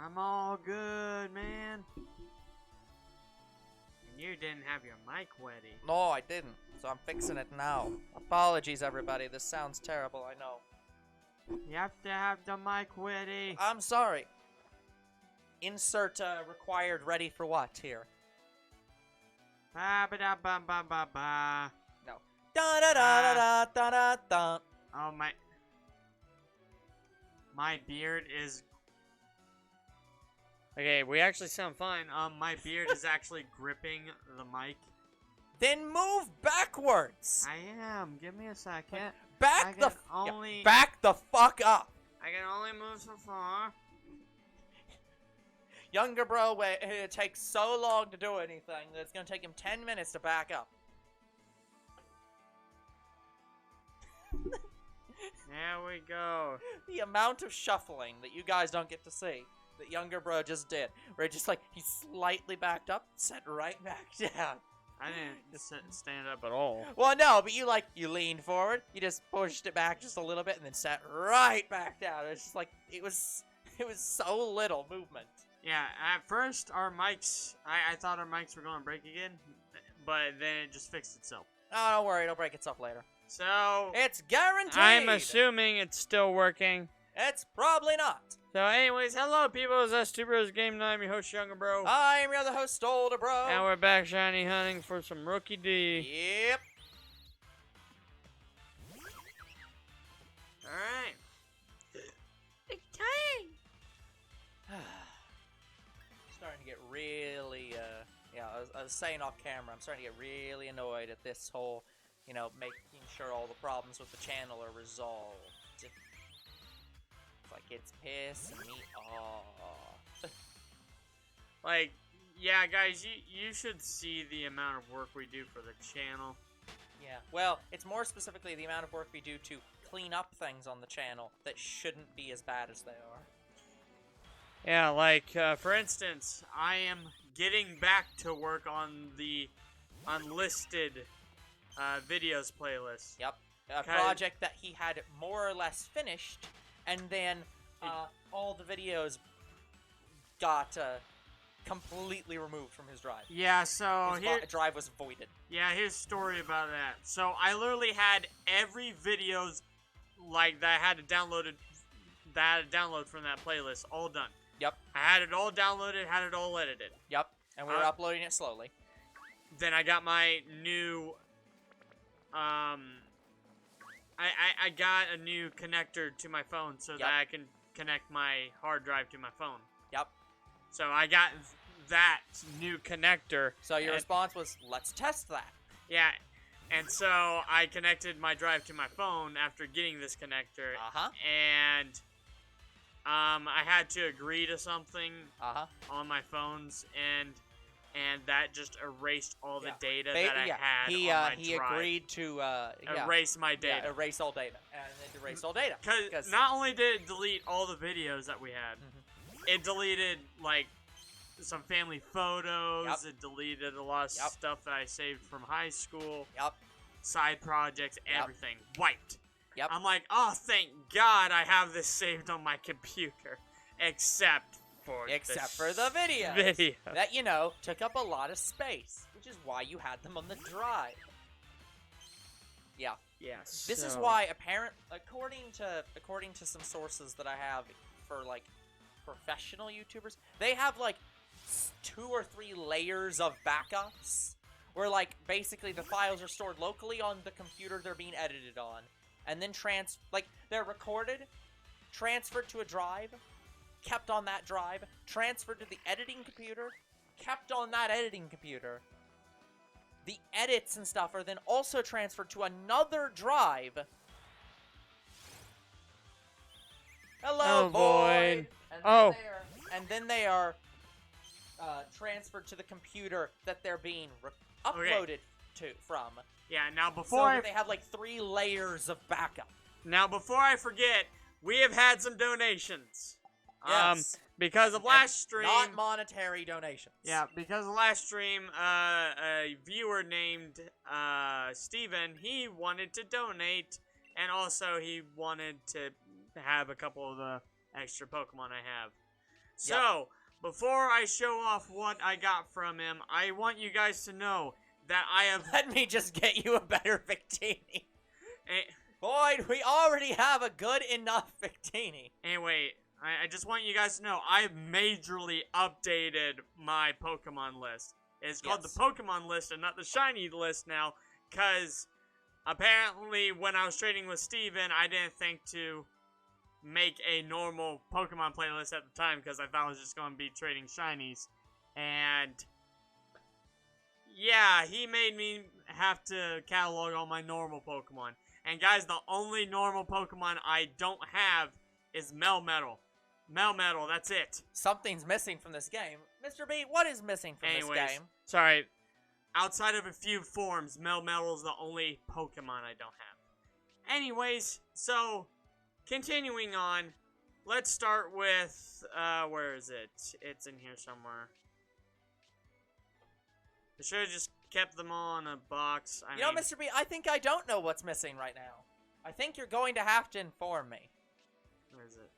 I'm all good, man. And you didn't have your mic ready. No, I didn't. So I'm fixing it now. Apologies, everybody. This sounds terrible, I know. You have to have the mic ready. I'm sorry. Insert required ready for what here? Ba ba da ba ba ba ba. No. Da da da da da da da. Oh my beard is. Okay, we actually sound fine. My beard is actually gripping the mic. Then move backwards. I am. Give me a second. Back the fuck up. I can only move so far. Younger bro, it takes so long to do anything that it's gonna take him 10 minutes to back up. There we go. The amount of shuffling that you guys don't get to see that younger bro just did, where it just like he slightly backed up, set right back down. I didn't just stand up at all. Well, no, but you leaned forward, you just pushed it back just a little bit, and then sat right back down. It's just like it was so little movement. Yeah, at first our mics, I thought our mics were going to break again, but then it just fixed itself. Oh, don't worry, it'll break itself later. So it's guaranteed. I'm assuming it's still working. It's probably not. So anyways, hello people, it's us 2 Bros Game Night. I'm your host, Younger Bro. I'm your other host, Older Bro. And we're back shiny hunting for some Rookidee. Yep. Alright. Starting to get really, I was saying off camera, I'm starting to get really annoyed at this whole, making sure all the problems with the channel are resolved. It's like, it's pissing me off. Like, yeah, guys, you should see the amount of work we do for the channel. Yeah, well, it's more specifically the amount of work we do to clean up things on the channel that shouldn't be as bad as they are. Yeah, like, for instance, I am getting back to work on the unlisted videos playlist. Yep, a project that he had more or less finished, and then all the videos got completely removed from his drive. Yeah, so his drive was voided. Yeah, here's a story about that. So I literally had every videos like that I had to download from that playlist all done. Yep. I had it all downloaded, had it all edited. Yep. And we were uploading it slowly. Then I got my new I got a new connector to my phone so that I can connect my hard drive to my phone. Yep. So I got that new connector. So your response was, let's test that. Yeah. And so I connected my drive to my phone after getting this connector. Uh-huh. And I had to agree to something on my phones, and that just erased all the data that I had on my he drive. agreed to erase my data. Yeah, erase all data. And it erased all data. Because not only did it delete all the videos that we had, it deleted, like, some family photos. It deleted a lot of stuff that I saved from high school. Side projects, everything. Wiped. Yep. I'm like, oh, thank God I have this saved on my computer. Except for the videos. That, took up a lot of space. Which is why you had them on the drive. Yeah. Yes. This is why, according to some sources that I have for, like, professional YouTubers, they have, like, 2 or 3 layers of backups. Where, like, basically the files are stored locally on the computer they're being edited on. And then they're recorded, transferred to a drive, kept on that drive, transferred to the editing computer, kept on that editing computer. The edits and stuff are then also transferred to another drive. Hello, Void! And then they are transferred to the computer that they're being uploaded from. Yeah, now before they have like 3 layers of backup. Now before I forget, we have had some donations. Yes. Because of last stream. Not monetary donations. Yeah, because of last stream, a viewer named Steven, he wanted to donate, and also he wanted to have a couple of the extra Pokemon I have. So, before I show off what I got from him, I want you guys to know that I have... Let me just get you a better Victini. Boyd, we already have a good enough Victini. Anyway, I just want you guys to know I've majorly updated my Pokemon list. It's called the Pokemon list and not the Shiny list now, because apparently when I was trading with Steven, I didn't think to make a normal Pokemon playlist at the time because I thought I was just going to be trading Shinies. And yeah, he made me have to catalog all my normal Pokemon. And guys, the only normal Pokemon I don't have is Melmetal. Melmetal, that's it. Something's missing from this game. Mr. B, what is missing from this game? Sorry. Outside of a few forms, Melmetal is the only Pokemon I don't have. Anyways, so, continuing on, let's start with, where is it? It's in here somewhere. I should have just kept them all in a box. I mean, Mr. B, I think I don't know what's missing right now. I think you're going to have to inform me. Where is it?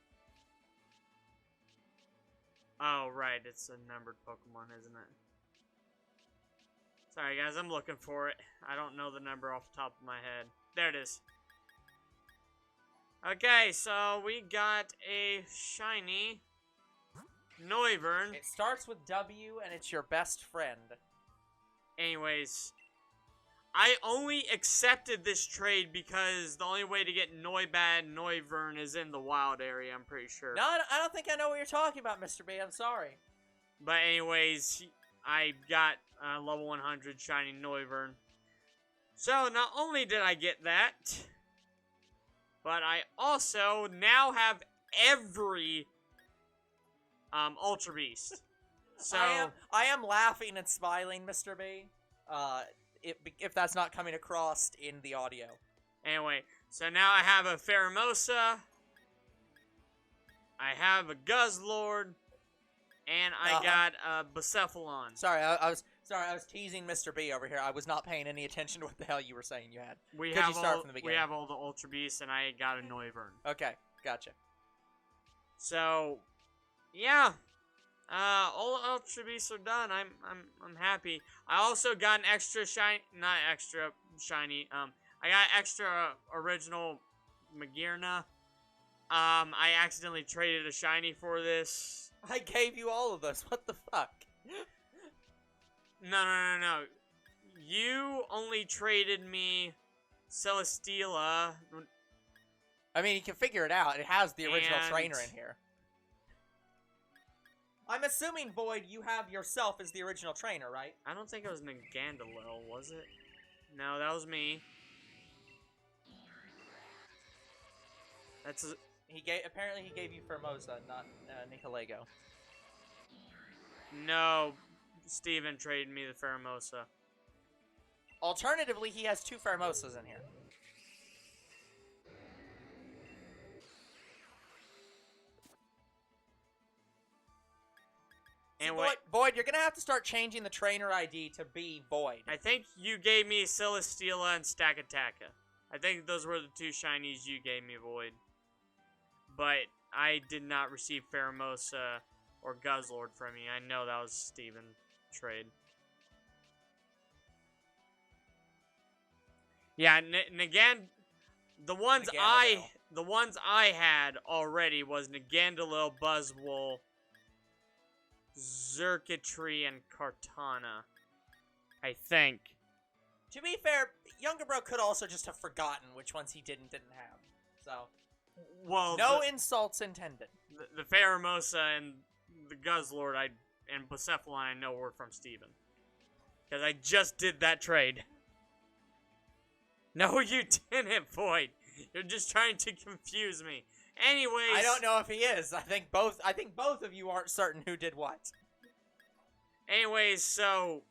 Oh, right. It's a numbered Pokemon, isn't it? Sorry, guys. I'm looking for it. I don't know the number off the top of my head. There it is. Okay, so we got a shiny Noivern. It starts with W, and it's your best friend. Anyways, I only accepted this trade because the only way to get Noibat and Noivern is in the wild area, I'm pretty sure. No, I don't think I know what you're talking about, Mr. B. I'm sorry. But anyways, I got level 100 shiny Noivern. So, not only did I get that, but I also now have every Ultra Beast. So I am laughing and smiling, Mr. B. If that's not coming across in the audio. Anyway, so now I have a Pheromosa, I have a Guzzlord, and I got a Bucephalon. Sorry, I was teasing Mr. B over here. I was not paying any attention to what the hell you were saying you had. We have all the Ultra Beasts, and I got a Noivern. Okay, gotcha. So, yeah. All Ultra Beasts are done. I'm happy. I also got an extra shiny, not extra shiny. I got extra original Magearna. I accidentally traded a shiny for this. I gave you all of this. What the fuck? No. You only traded me Celesteela. I mean, you can figure it out. It has the original trainer in here. I'm assuming, Void, you have yourself as the original trainer, right? I don't think it was Nagandalil, was it? No, that was me. Apparently he gave you Formosa, not Nicolago. No, Steven traded me the Pheromosa. Alternatively, he has 2 Pheromosas in here. And Void, you're gonna have to start changing the trainer ID to be Void. I think you gave me Celesteela and Stakataka. I think those were the 2 shinies you gave me, Void. But I did not receive Pheromosa or Guzzlord from you. I know that was Steven's trade. Yeah, the ones I had already was Nagandalil, Buzzwole, Xurkitree, and Kartana. I think. To be fair, Younger Bro could also just have forgotten which ones he didn't have. So, well, no insults intended. The Pheromosa and the Guzzlord and Bucephalon I know were from Steven. Because I just did that trade. No, you didn't, Void. You're just trying to confuse me. Anyways, I don't know if he is. I think both of you aren't certain who did what. Anyways, so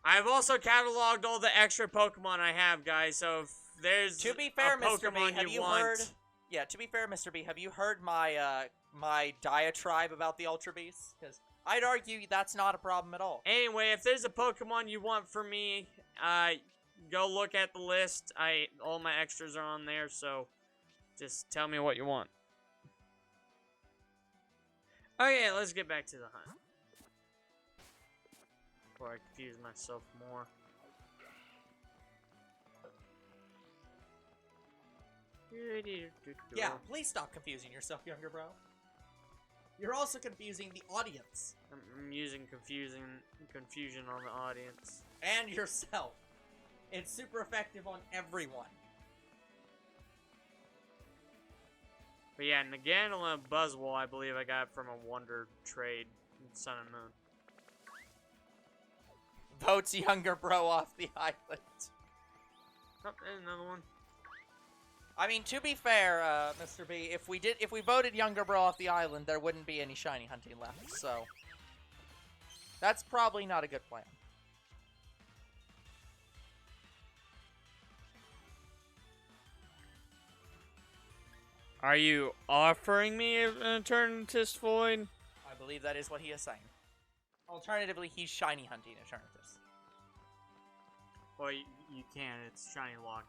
I've also cataloged all the extra Pokemon I have, guys. So if there's to be fair, a Pokemon Mr. B, have you heard? Yeah, to be fair, Mr. B, have you heard my my diatribe about the Ultra Beasts? Because I'd argue that's not a problem at all. Anyway, if there's a Pokemon you want from me, go look at the list. All my extras are on there, so just tell me what you want. Okay, let's get back to the hunt. Before I confuse myself more. Yeah, please stop confusing yourself, younger bro. You're also confusing the audience. I'm using confusion on the audience. And yourself. It's super effective on everyone. But yeah, Naganala Buzzwole, I believe I got from a Wonder Trade in Sun and Moon. Votes younger bro off the island. Oh, there's another one. I mean, to be fair, Mr. B, if we voted younger bro off the island, there wouldn't be any shiny hunting left, so that's probably not a good plan. Are you offering me an Eternatus Void? I believe that is what he is saying. Alternatively, he's shiny hunting Eternatus. Well, you can. It's shiny locked.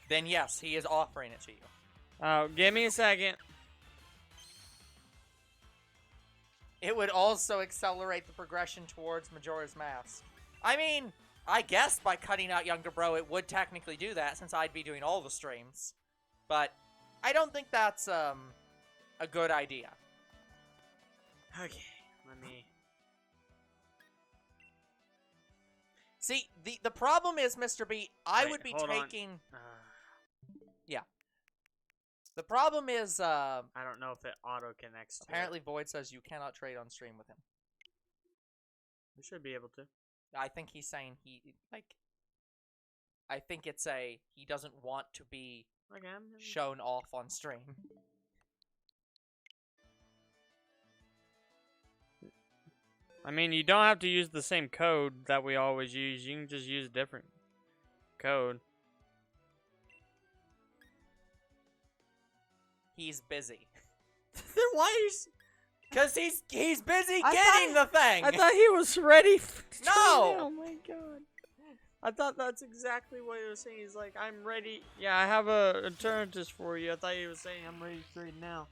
Then yes, he is offering it to you. Oh, give me a second. It would also accelerate the progression towards Majora's Mask. I mean, I guess by cutting out younger bro, it would technically do that since I'd be doing all the streams. But I don't think that's a good idea. Okay, let me... See, the problem is, Mr. B, I Wait, would be hold on. taking... Yeah. The problem is, I don't know if it auto-connects to apparently it. Void says you cannot trade on stream with him. We should be able to. I think he's saying I think it's he doesn't want to be Okay, shown off on stream. I mean, you don't have to use the same code that we always use. You can just use a different code. He's busy. Then why is... Because he's busy getting the thing! I thought he was ready for No! Oh my god. I thought that's exactly what he was saying. He's like, I'm ready. Yeah, I have a Eternatus for you. I thought he was saying I'm ready to trade now.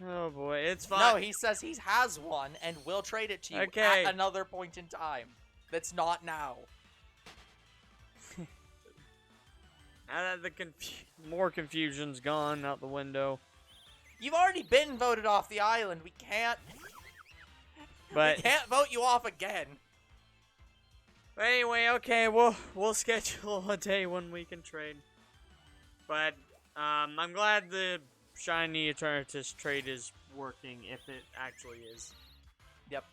Oh boy, it's fine. No, he says he has one and will trade it to you at another point in time. That's not now. Now that the more confusion's gone out the window. You've already been voted off the island. We can't vote you off again. But anyway, okay, we'll schedule a day when we can trade. But I'm glad the shiny Eternatus trade is working, if it actually is. Yep.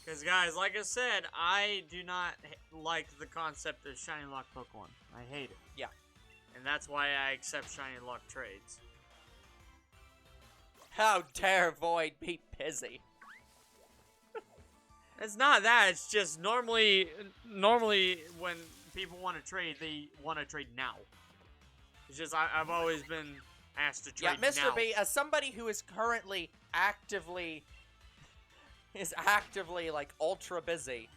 Because guys, like I said, I do not like the concept of shiny lock Pokemon. I hate it. Yeah. And that's why I accept shiny lock trades. How dare Void be busy? It's not that, it's just normally when people want to trade, they want to trade now. It's just I've always been asked to trade now. Yeah, Mr. B, as somebody who is currently actively like ultra busy,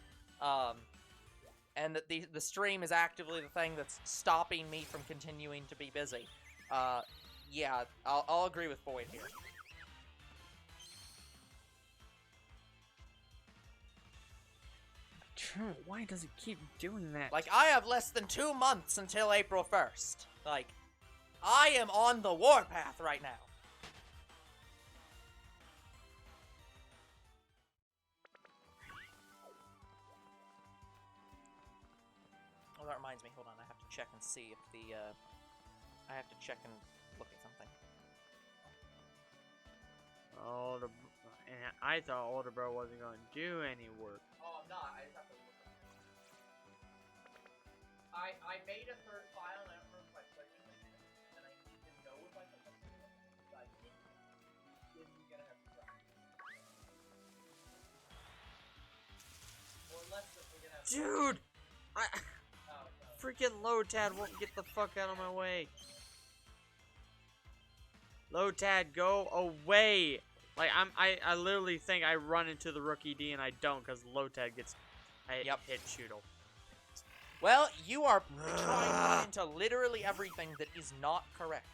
and that the stream is actively the thing that's stopping me from continuing to be busy. Yeah, I'll agree with Void here. Why does it keep doing that? Like, I have less than 2 months until April 1st. Like, I am on the warpath right now. Oh, that reminds me. Hold on, I have to check and see if the, I have to check and look at something. And I thought Older Bro wasn't going to do any work. Oh, I'm not. I just have to look at it. I made a third file and I don't remember if I put anything in it, and I need to know if I put something in it, but I didn't get ahead of the time. Or unless we're gonna have Dude! no. Freaking Lotad won't get the fuck out of my way. Lotad, go away! Like, I literally think I run into the Rookidee and I don't because Lotad gets hit Shoodle. Well, you are trying to run into literally everything that is not correct.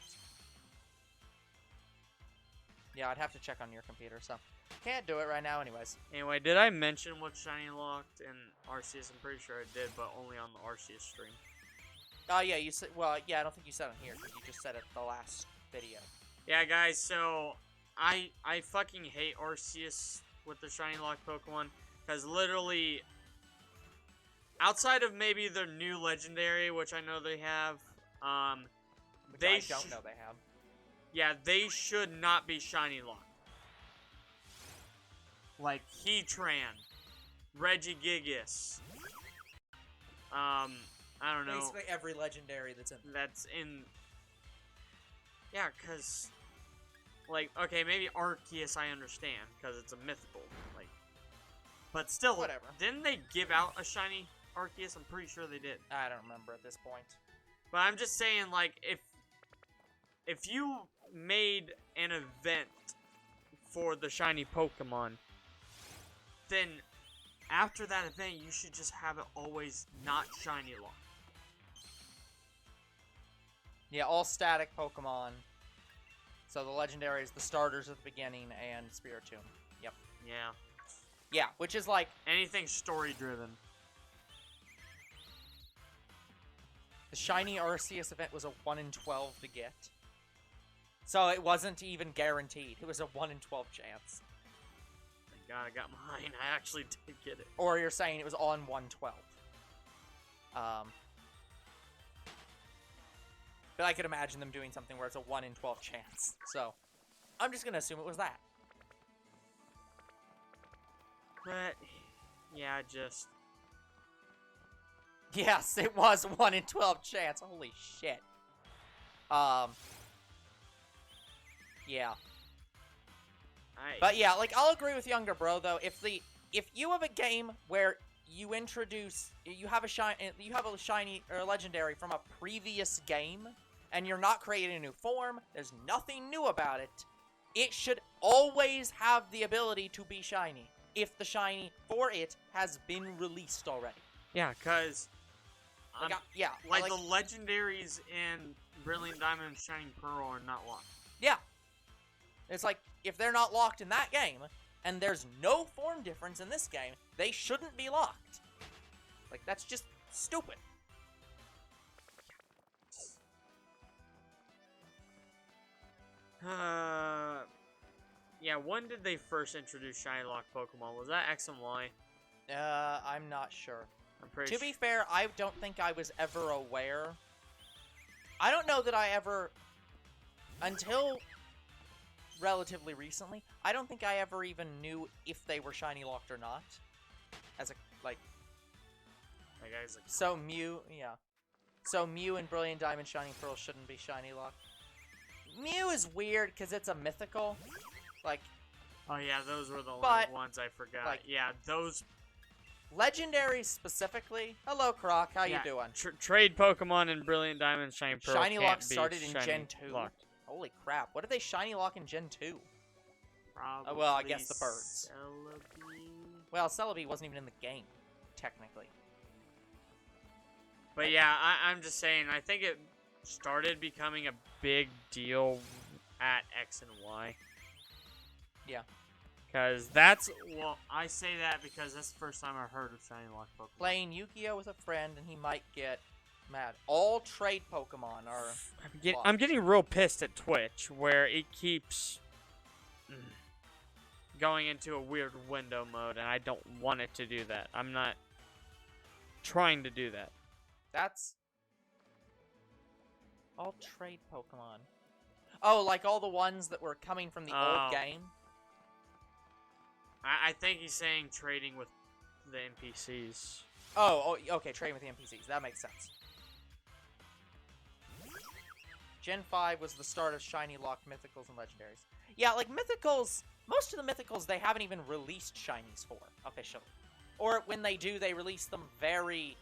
Yeah, I'd have to check on your computer, so can't do it right now anyways. Anyway, did I mention what Shiny locked in Arceus? I'm pretty sure I did, but only on the Arceus stream. Oh, yeah, you said, well, yeah, I don't think you said it here, because you just said it the last video. Yeah, guys, so I fucking hate Arceus with the Shiny Lock Pokemon, because literally, outside of maybe their new Legendary, which I know they have, Which I don't know they have. Yeah, they should not be Shiny Lock. Like Heatran, Regigigas, I don't know. Basically every Legendary that's in. Yeah, because, like, okay, maybe Arceus I understand, because it's a mythical, like, but still, whatever. Didn't they give out a shiny Arceus? I'm pretty sure they did. I don't remember at this point. But I'm just saying, like, if you made an event for the shiny Pokemon, then after that event, you should just have it always not shiny lock. Yeah, all static Pokemon. So the Legendaries, the starters at the beginning, and Spiritomb. Yep. Yeah. Yeah, which is like... anything story-driven. The Shiny Arceus event was a 1 in 12 to get. So it wasn't even guaranteed. It was a 1 in 12 chance. Thank God I got mine. I actually did get it. Or you're saying it was on 112. But I could imagine them doing something where it's a 1 in 12 chance. So, I'm just gonna assume it was that. But, yeah, just... yes, it was 1 in 12 chance. Holy shit. Yeah. But yeah, like, I'll agree with Younger Bro, though. If you have a game where you have a shiny or a legendary from a previous game, and you're not creating a new form, there's nothing new about it, it should always have the ability to be shiny, if the shiny for it has been released already. Yeah, because... like the legendaries in Brilliant Diamond and Shining Pearl are not locked. Yeah. It's like, if they're not locked in that game, and there's no form difference in this game, they shouldn't be locked. Like, that's just stupid. Yeah, when did they first introduce Shiny Lock Pokemon? Was that X and Y? I'm not sure. I'm pretty To be fair, I don't think I was ever aware. I don't know that I ever, until relatively recently, I don't think I ever even knew if they were shiny locked or not. As a, like... that guy's like... so Mew, yeah. So Mew and Brilliant Diamond Shining Pearl shouldn't be shiny locked. Mew is weird because it's a mythical. Like... oh yeah, those were the only ones I forgot. Like, yeah, those... legendaries specifically. Hello, Croc. How you doing? Trade Pokemon in Brilliant Diamond Shining Pearl Shiny can't Lock be started in shiny Gen 2. locked. Holy crap. What did they shiny lock in Gen 2? Probably well, I guess the birds. Celebi. Well, Celebi wasn't even in the game, technically. But yeah, I'm just saying, I think it started becoming a big deal at X and Y. Yeah. Because that's, well, I say that because that's the first time I heard of Shiny Lock Pokemon. Playing Yu-Gi-Oh! With a friend and he might get mad. All trade Pokemon are I'm getting real pissed at Twitch, where it keeps going into a weird window mode, and I don't want it to do that. I'm not trying to do that. That's... all trade Pokemon. Oh, like all the ones that were coming from the old game? I think he's saying trading with the NPCs. Oh, okay, trading with the NPCs. That makes sense. Gen 5 was the start of shiny lock mythicals and legendaries. Yeah, like mythicals, most of the mythicals they haven't even released shinies for, officially. Or when they do, they release them very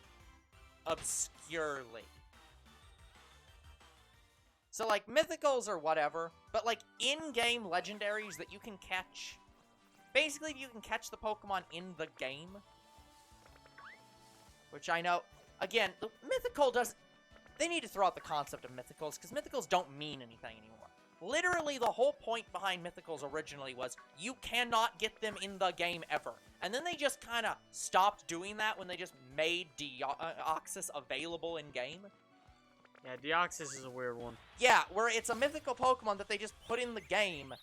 obscurely. So, like, mythicals or whatever, but, like, in-game legendaries that you can catch... basically, if you can catch the Pokemon in the game, which I know, again, mythical doesn't... they need to throw out the concept of mythicals, because mythicals don't mean anything anymore. Literally, the whole point behind Mythicals originally was you cannot get them in the game ever. And then they just kind of stopped doing that when they just made Deoxys available in-game. Yeah, Deoxys is a weird one. Yeah, where it's a mythical Pokemon that they just put in the game.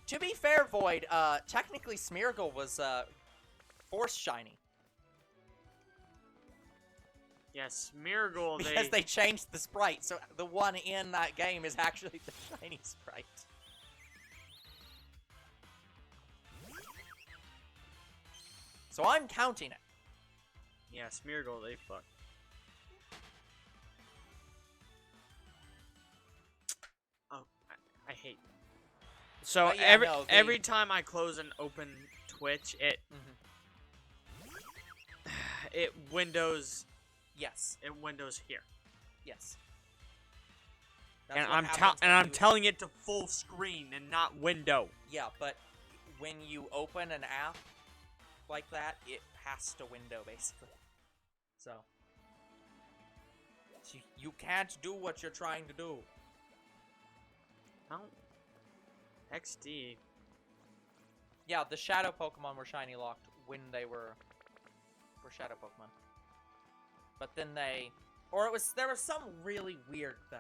To be fair, Void, technically Smeargle was, Force Shiny. Yeah, Smeargle, Because they changed the sprite, so the one in that game is actually the shiny sprite. So I'm counting it. Yeah, Smeargle, they fuck. Oh, I hate. So yeah, every time I close and open Twitch, it it windows. Yes. It windows here. Yes. And I'm telling it to full screen and not window. Yeah, but when you open an app like that, it has to window, basically. So you can't do what you're trying to do. How? XD. Yeah, the Shadow Pokemon were shiny locked when they were Shadow Pokemon. But then there was some really weird thing.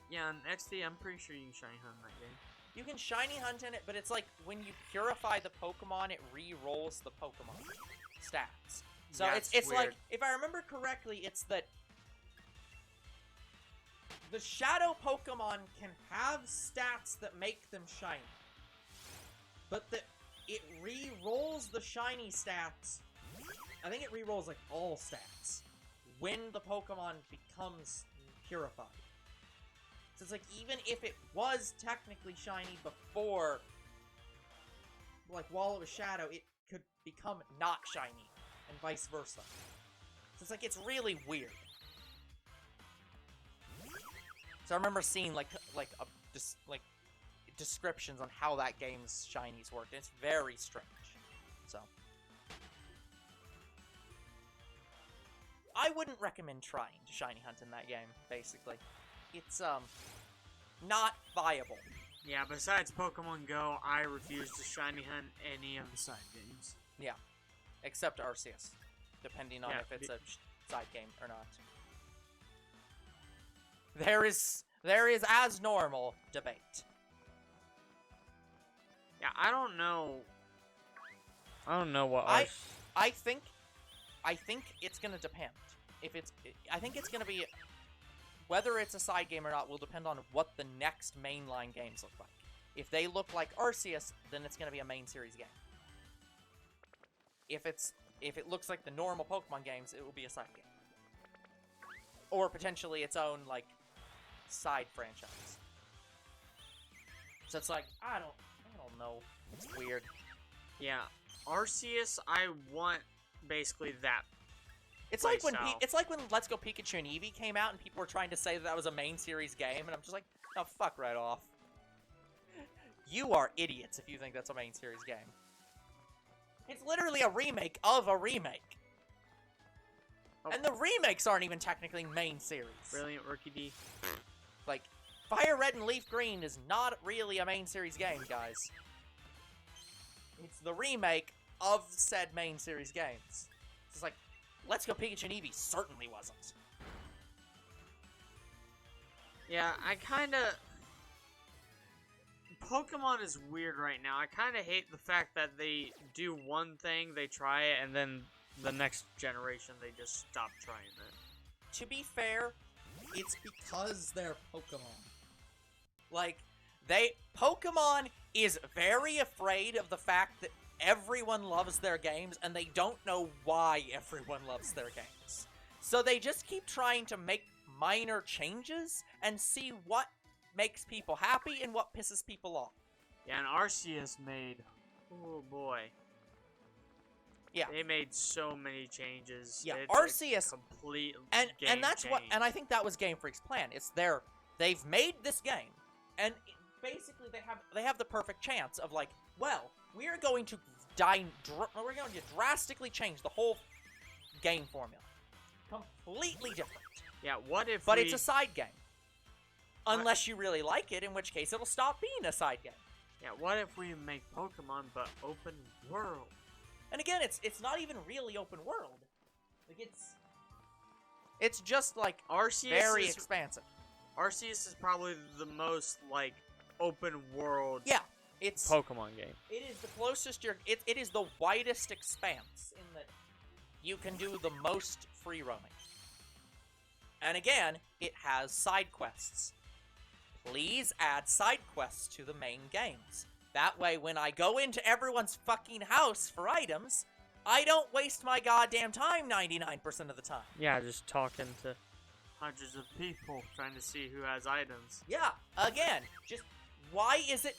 Yeah, in XD, I'm pretty sure you can shiny hunt in that game. You can shiny hunt in it, but it's like when you purify the Pokemon, it re-rolls the Pokemon stats. So Yeah, it's weird. like, if I remember correctly, it's that the Shadow Pokemon can have stats that make them shiny, but that it re-rolls the shiny stats. I think it re-rolls like all stats when the Pokemon becomes purified. So it's like, even if it was technically shiny before, like while it was Shadow, it could become not shiny, and vice versa. So it's like, it's really weird. So I remember seeing like descriptions on how that game's shinies work, and it's very strange. So I wouldn't recommend trying to shiny hunt in that game, basically. It's not viable. Yeah, besides Pokemon Go, I refuse to shiny hunt any of the side games. Yeah, except Arceus, depending on if it's a side game or not. There is as normal debate. Yeah, I don't know what I think it's gonna depend. I think it's gonna be, whether it's a side game or not will depend on what the next mainline games look like. If they look like Arceus, then it's gonna be a main series game. If it looks like the normal Pokemon games, it will be a side game. Or potentially its own, like, side franchise. So it's like, I don't know. It's weird. Yeah, Arceus, I want basically that. It's like when Let's Go Pikachu and Eevee came out and people were trying to say that was a main series game, and I'm just like, oh, fuck right off. You are idiots if you think that's a main series game. It's literally a remake of a remake. Oh. And the remakes aren't even technically main series. Brilliant Rookidee. Like, Fire Red and Leaf Green is not really a main series game, guys. It's the remake of said main series games. It's like, Let's Go Pikachu and Eevee certainly wasn't. Yeah, I kinda... Pokemon is weird right now. I kinda hate the fact that they do one thing, they try it, and then the next generation they just stop trying it. To be fair, it's because they're Pokemon. Like, Pokemon is very afraid of the fact that everyone loves their games, and they don't know why everyone loves their games. So they just keep trying to make minor changes and see what makes people happy and what pisses people off. Yeah, and Arceus made... Oh, boy. Yeah. They made so many changes. Yeah, it's Arceus... complete and that's change. what... And I think that was Game Freak's plan. It's they've made this game, and basically they have the perfect chance of, like, well, we're going to we're going to drastically change the whole game formula. Completely different. Yeah, what if But it's a side game. Unless you really like it, in which case it'll stop being a side game. Yeah, what if we make Pokemon but open world? And again, it's not even really open world. Like, it's just, like, very expansive. Arceus is probably the most, like, open world it's Pokemon game. It is the closest it is the widest expanse in that you can do the most free roaming. And again, it has side quests. Please add side quests to the main games. That way, when I go into everyone's fucking house for items, I don't waste my goddamn time 99% of the time. Yeah, just talking to hundreds of people trying to see who has items. Yeah, again, just why is it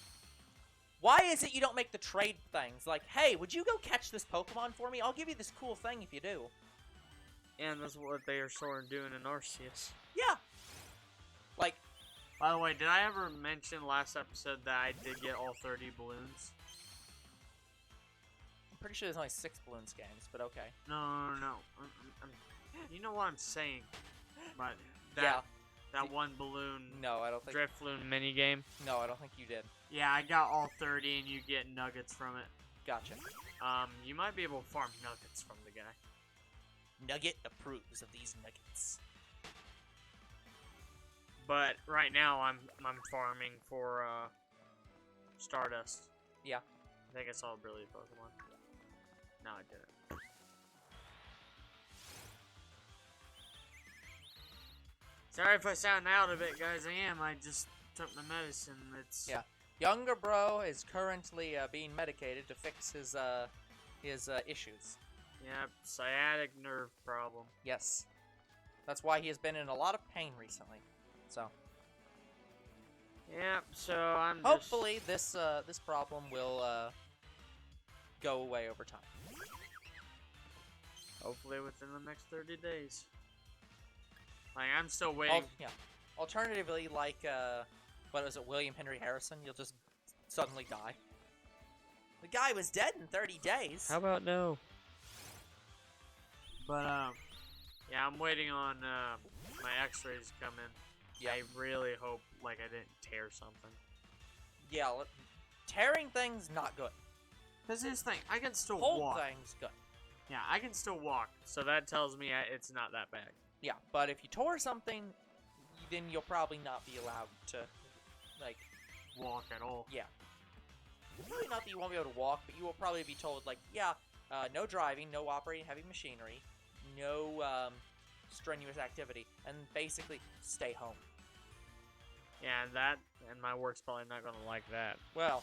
you don't make the trade things? Like, hey, would you go catch this Pokemon for me? I'll give you this cool thing if you do. And that's what they are sort of doing in Arceus. Yeah. Like, by the way, did I ever mention last episode that I did get all 30 balloons? I'm pretty sure there's only 6 balloons games, but okay. No. You know what I'm saying. But that one balloon... No, I don't think... Drift Balloon minigame? No, I don't think you did. Yeah, I got all 30 and you get nuggets from it. Gotcha. You might be able to farm nuggets from the guy. Nugget approves of these nuggets. But right now I'm farming for Stardust. Yeah. I think I saw a brilliant Pokemon. No, I didn't. Sorry if I sound out of it, guys. I am. I just took my medicine. It's Younger bro is currently being medicated to fix his issues. Yeah, sciatic nerve problem. Yes. That's why he has been in a lot of pain recently. So. Yeah, so I'm hopefully this problem will go away over time. Hopefully within the next 30 days. Like, I'm still waiting. Alternatively, like, what was it, William Henry Harrison? You'll just suddenly die. The guy was dead in 30 days. How about no? But, yeah, I'm waiting on, my x-rays to come in. Yeah. I really hope, like, I didn't tear something. Yeah, tearing things, not good. Because here's the thing, I can still walk. Whole things, good. Yeah, I can still walk, so that tells me it's not that bad. Yeah, but if you tore something, then you'll probably not be allowed to, like... walk at all. Yeah. Probably not that you won't be able to walk, but you will probably be told, like, no driving, no operating heavy machinery, no strenuous activity, and basically stay home. Yeah, and my work's probably not going to like that. Well,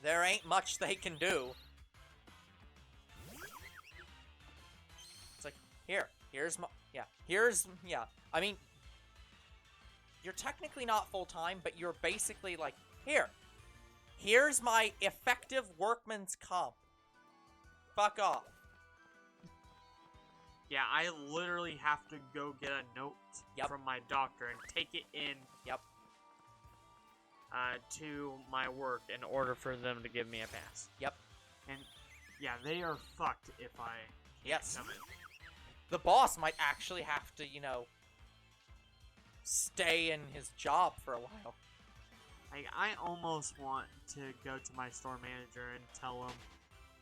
there ain't much they can do. It's like, here's my, I mean, you're technically not full-time, but you're basically like, here's my effective workman's comp. Fuck off. Yeah, I literally have to go get a note from my doctor and take it in to my work in order for them to give me a pass. Yep. And, yeah, they are fucked if I can't come in. The boss might actually have to, stay in his job for a while. Like, I almost want to go to my store manager and tell him,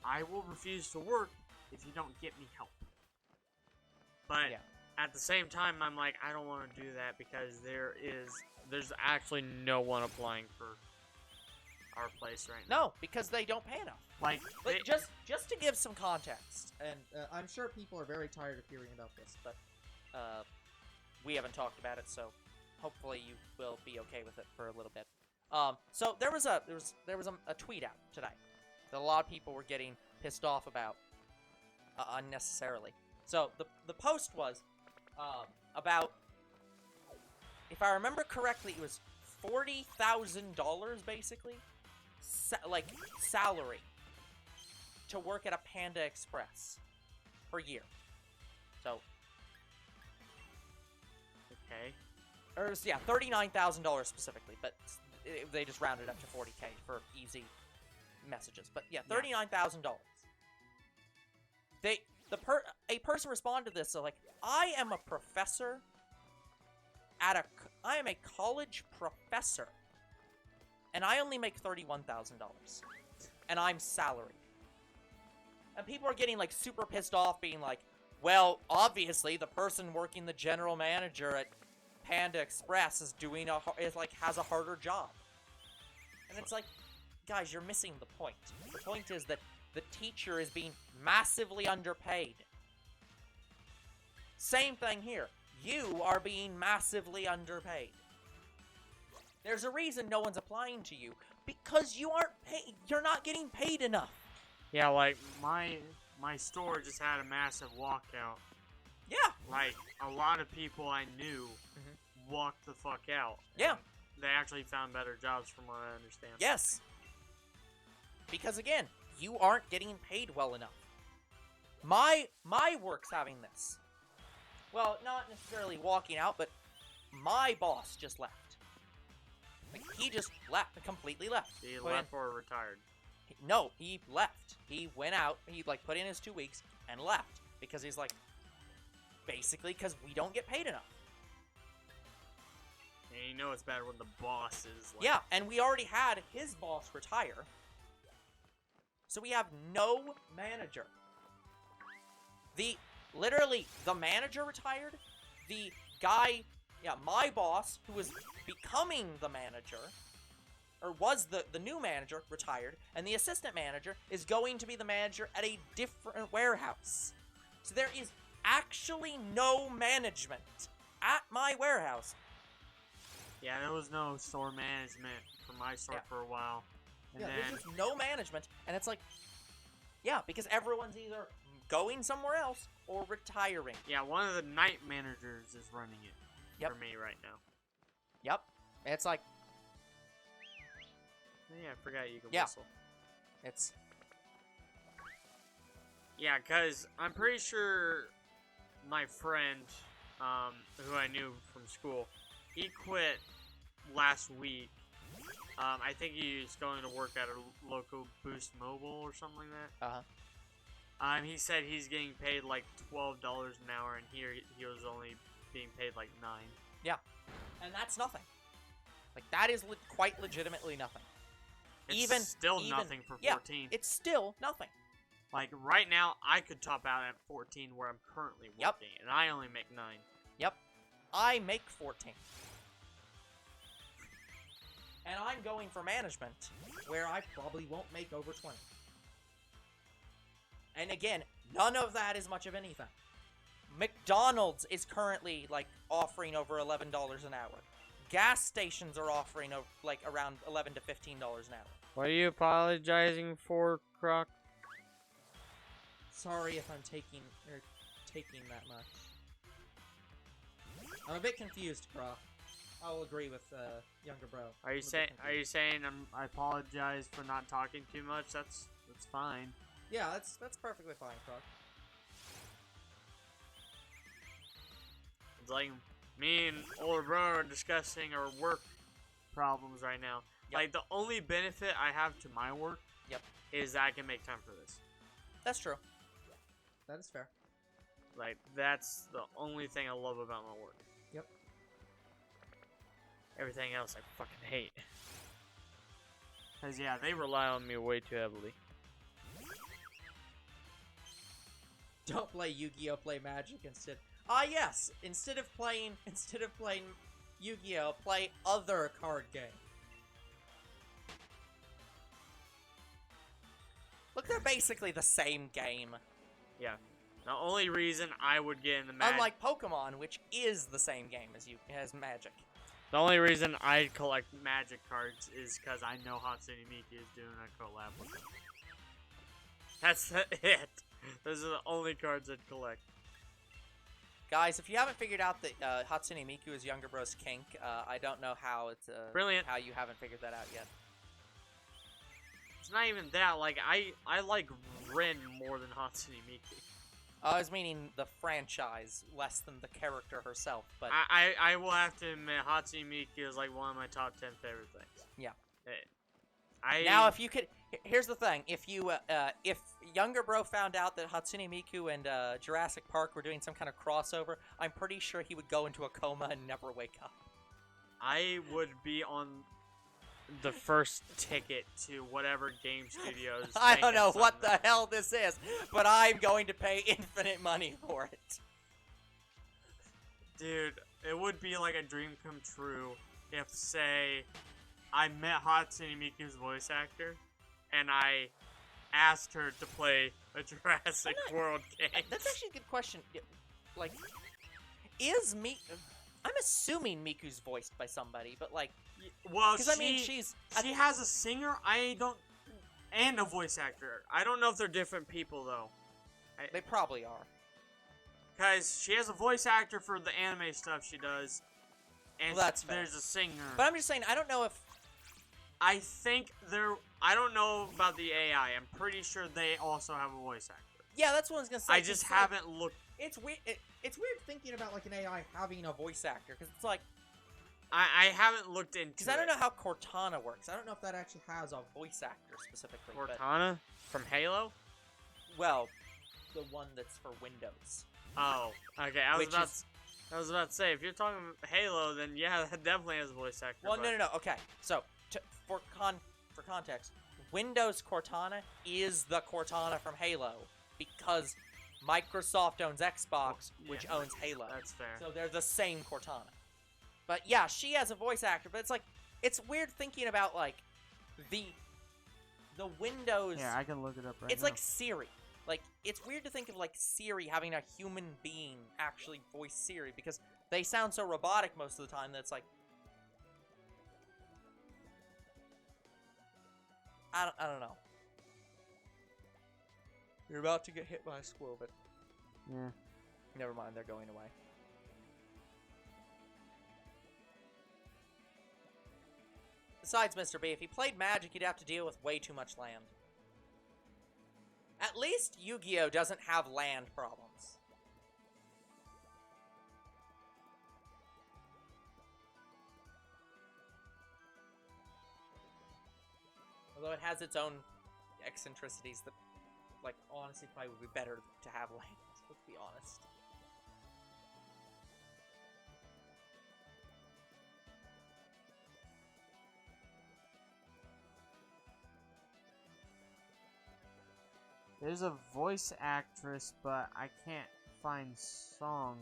I will refuse to work if you don't get me help. But at the same time, I'm like, I don't want to do that because there's actually no one applying for our place right now. No, because they don't pay enough. Like just to give some context, and I'm sure people are very tired of hearing about this, but we haven't talked about it, so hopefully you will be okay with it for a little bit. So there was a tweet out today that a lot of people were getting pissed off about unnecessarily. So the post was about, if I remember correctly, it was $40,000 basically, salary to work at a Panda Express per year. So, okay, or it was, $39,000 specifically, but they just rounded up to 40K for easy messages. But yeah, $39,000. A person responded to this, so like, I am a professor I am a college professor, and I only make $31,000, and I'm salaried. And people are getting like super pissed off, being like, well, obviously the person working the general manager at Panda Express is has a harder job. And it's like, guys, you're missing the point. The point is that the teacher is being massively underpaid. Same thing here. You are being massively underpaid. There's a reason no one's applying to you, because you aren't paid. You're not getting paid enough. Yeah, like my store just had a massive walkout. Yeah. Like a lot of people I knew walked the fuck out. Yeah. They actually found better jobs, from what I understand. Yes. Because again, you aren't getting paid well enough. My work's having this. Well, not necessarily walking out, but my boss just left. Like, he just left, completely left. He left or retired? No, he left. He went out, he like put in his 2 weeks and left because he's like, basically because we don't get paid enough. And you know it's bad when the boss is like... Yeah, and we already had his boss retire. So we have no manager. Literally, the manager retired. The guy, my boss, who was becoming the manager, or was the new manager, retired. And the assistant manager is going to be the manager at a different warehouse. So there is actually no management at my warehouse. Yeah, there was no store management for my store for a while. And then... there's just no management. And it's like, because everyone's either going somewhere else or retiring. Yeah, one of the night managers is running it for me right now. Yep. It's like... Yeah, I forgot you could whistle. It's... Yeah, because I'm pretty sure my friend, who I knew from school, he quit last week. I think he's going to work at a local Boost Mobile or something like that. Uh-huh. He said he's getting paid like $12 an hour, and here he was only being paid like $9. Yeah, and that's nothing. Like, that is quite legitimately nothing. It's still nothing for 14. Yeah, it's still nothing. Like, right now, I could top out at 14 where I'm currently working, and I only make 9. Yep, I make 14. And I'm going for management, where I probably won't make over 20. And again, none of that is much of anything. McDonald's is currently, like, offering over $11 an hour. Gas stations are offering, like, around $11 to $15 an hour. What are you apologizing for, Croc? Sorry if I'm taking that much. I'm a bit confused, Croc. I'll agree with younger bro. Are you saying I apologize for not talking too much? That's fine. Yeah, that's perfectly fine, Croc. It's like me and older bro are discussing our work problems right now. Yep. Like, the only benefit I have to my work is that I can make time for this. That's true. That is fair. Like, that's the only thing I love about my work. Yep. Everything else I fucking hate. Because, yeah, they rely on me way too heavily. Don't play Yu-Gi-Oh! Play Magic instead. Yes! Instead of playing Yu-Gi-Oh! Play other card game. Look, they're basically the same game. Yeah. The only reason I would get in the Magic... Unlike Pokemon, which is the same game as Magic. The only reason I collect Magic cards is because I know Hatsune Miku is doing a collab with them. That's it. Those are the only cards I'd collect. Guys, if you haven't figured out that Hatsune Miku is Younger Bro's kink, I don't know how it's brilliant. How you haven't figured that out yet. It's not even that. Like, I like Rin more than Hatsune Miku. I was meaning the franchise, less than the character herself. But I will have to admit, Hatsune Miku is like one of my top 10 favorite things. Yeah. Now, if you could, here's the thing: if Younger Bro found out that Hatsune Miku and Jurassic Park were doing some kind of crossover, I'm pretty sure he would go into a coma and never wake up. I would be on the first ticket to whatever game studios. I don't know what the hell this is, but I'm going to pay infinite money for it. Dude, it would be like a dream come true if, say, I met Hatsune Miku's voice actor, and I asked her to play a Jurassic World game. That's actually a good question. Like, I'm assuming Miku's voiced by somebody, but like, well, she has a singer. And a voice actor. I don't know if they're different people though. They probably are. Because she has a voice actor for the anime stuff she does, and there's a singer. But I'm just saying, I don't know if. I don't know about the AI. I'm pretty sure they also have a voice actor. Yeah, that's what I was gonna say. I just haven't looked. It's weird. It's weird thinking about like an AI having a voice actor, because it's like. I haven't looked into. Because I don't know how Cortana works. I don't know if that actually has a voice actor specifically. Cortana from Halo. Well, the one that's for Windows. Oh, okay. I was about to say, if you're talking Halo, then yeah, that definitely has a voice actor. Well, no. Okay, so for context, Windows Cortana is the Cortana from Halo because Microsoft owns Xbox, which owns Halo. That's fair. So they're the same Cortana. But yeah, she has a voice actor. But it's like, it's weird thinking about like the Windows. Yeah, I can look it up right now. It's like Siri. Like, it's weird to think of, like, Siri having a human being actually voice Siri, because they sound so robotic most of the time that it's like... I don't know. You're about to get hit by a squirrel, but... Yeah. Never mind, they're going away. Besides, Mr. B, if he played Magic, he'd have to deal with way too much land. At least Yu-Gi-Oh! Doesn't have land problems. Although it has its own eccentricities that, like, honestly probably would be better to have land, let's be honest. There's a voice actress, but I can't find song.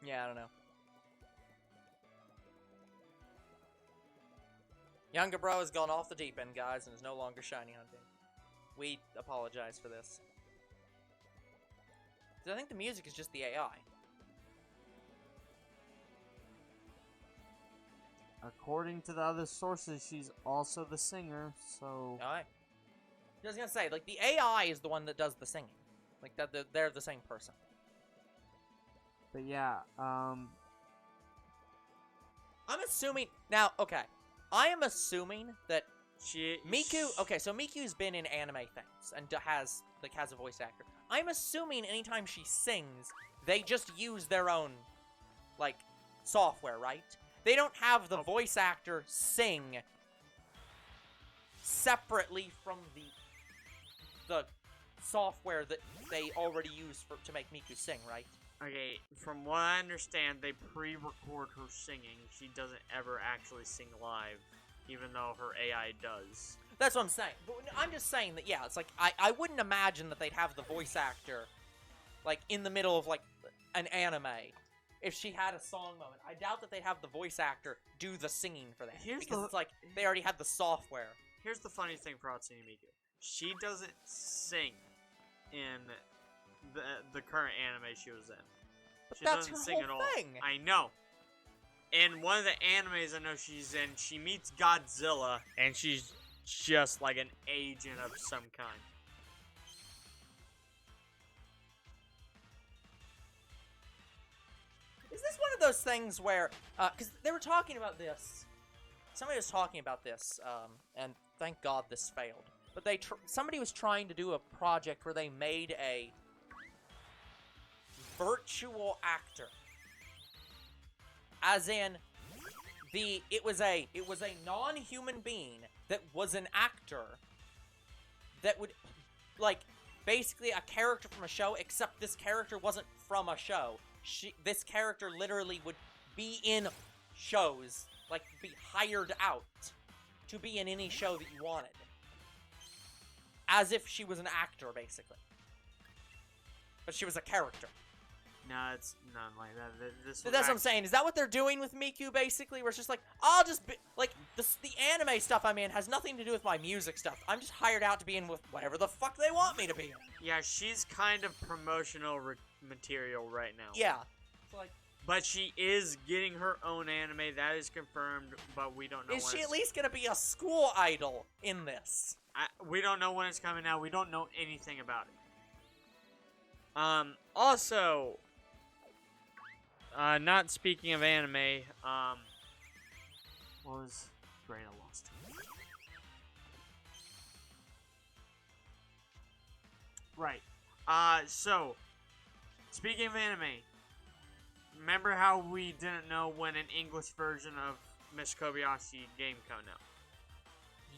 Yeah, I don't know. Younger Bro has gone off the deep end, guys, and is no longer shiny hunting. We apologize for this. I think the music is just the AI. According to the other sources, she's also the singer, so... Alright. I was gonna say, like, the AI is the one that does the singing. Like, they're the same person. But yeah, I'm assuming... Now, okay. I am assuming that Miku... Okay, so Miku's been in anime things and has a voice actor. I'm assuming anytime she sings, they just use their own, like, software, right? They don't have the voice actor sing separately from the software that they already use to make Miku sing, right? Okay, from what I understand, they pre-record her singing. She doesn't ever actually sing live, even though her AI does. That's what I'm saying. But I'm just saying that, yeah, it's like, I wouldn't imagine that they'd have the voice actor, like, in the middle of, like, an anime. If she had a song moment, I doubt that they'd have the voice actor do the singing for that. Because it's like, they already had the software. Here's the funny thing for Hatsune Miku. She doesn't sing in the current anime she was in. But She that's doesn't her sing whole at all. thing. I know. In one of the animes I know she's in, she meets Godzilla, and she's just like an agent of some kind. Is this one of those things where, because they were talking about this, somebody was talking about this, and thank God this failed, but somebody was trying to do a project where they made a virtual actor, as in, it was a non-human being that was an actor that would, like, basically a character from a show, except this character wasn't from a show. This character literally would be in shows, like, be hired out to be in any show that you wanted. As if she was an actor, basically. But she was a character. No, it's not like that. That's what I'm saying. Is that what they're doing with Miku, basically? Where it's just like, I'll just be... Like, the anime stuff I'm in has nothing to do with my music stuff. I'm just hired out to be in with whatever the fuck they want me to be in. Yeah, she's kind of promotional material right now. Yeah. It's like... But she is getting her own anime. That is confirmed, but we don't know when Is she at least going to be a school idol in this? We don't know when it's coming out. We don't know anything about it. Also... not speaking of anime, what was... Great, I lost it. Right. So, speaking of anime, remember how we didn't know when an English version of Miss Kobayashi game coming out?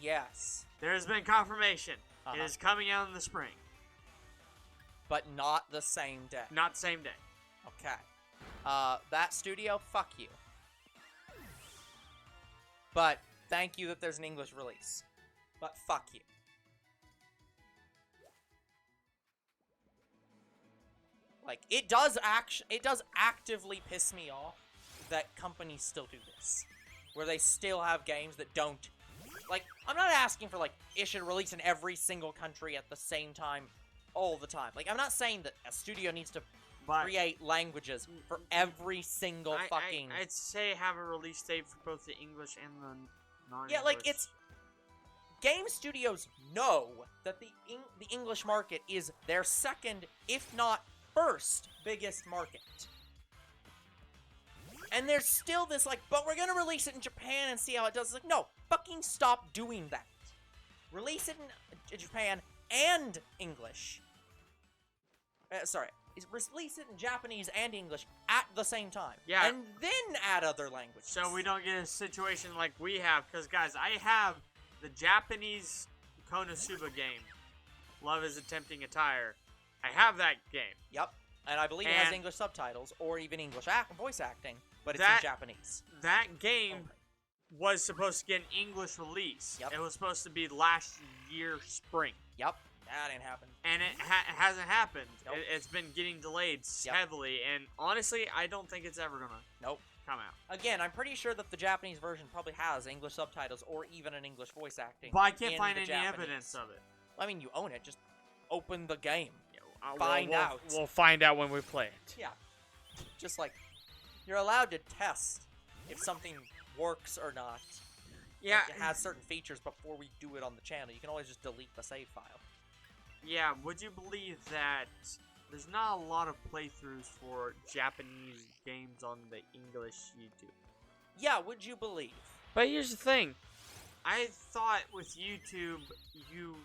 Yes. There has been confirmation. It is coming out in the spring. But not the same day. Not the same day. Okay. That studio, fuck you. But thank you that there's an English release. But fuck you. Like, it does actively piss me off that companies still do this. Where they still have games that don't... Like, I'm not asking for, like, it should release in every single country at the same time, all the time. Like, I'm not saying that a studio needs to create languages for every single fucking... I'd say have a release date for both the English and the non-English. Yeah, like, it's... Game studios know that the English market is their second, if not first, biggest market. And there's still this, like, but we're gonna release it in Japan and see how it does. It's like, no, fucking stop doing that. Release it in Japan and English. Sorry. Release it in Japanese and English at the same time. Yeah. And then add other languages. So we don't get a situation like we have. Because, guys, I have the Japanese Konosuba game, Love is a Tempting Attire. I have that game. Yep. And I believe it has English subtitles or even English voice acting, but it's in Japanese. That game was supposed to get an English release. Yep. It was supposed to be last year spring. Yep. That didn't happen. And it hasn't happened. Nope. It's been getting delayed heavily, and honestly, I don't think it's ever gonna come out. Again, I'm pretty sure that the Japanese version probably has English subtitles or even an English voice acting. But I can't find any evidence of it. I mean, you own it. Just open the game. Find out. We'll find out when we play it. Yeah. Just like, you're allowed to test if something works or not. Yeah. Like it has certain features before we do it on the channel. You can always just delete the save file. Yeah, would you believe that there's not a lot of playthroughs for Japanese games on the English YouTube? Yeah, would you believe? But here's the thing. I thought with YouTube, you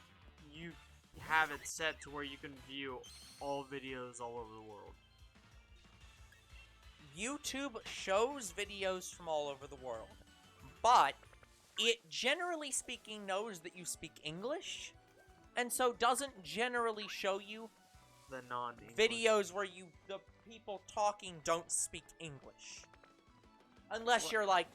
have it set to where you can view all videos all over the world. YouTube shows videos from all over the world, but it generally speaking knows that you speak English, and so doesn't generally show you the non-English videos where the people talking don't speak English. Unless you're like,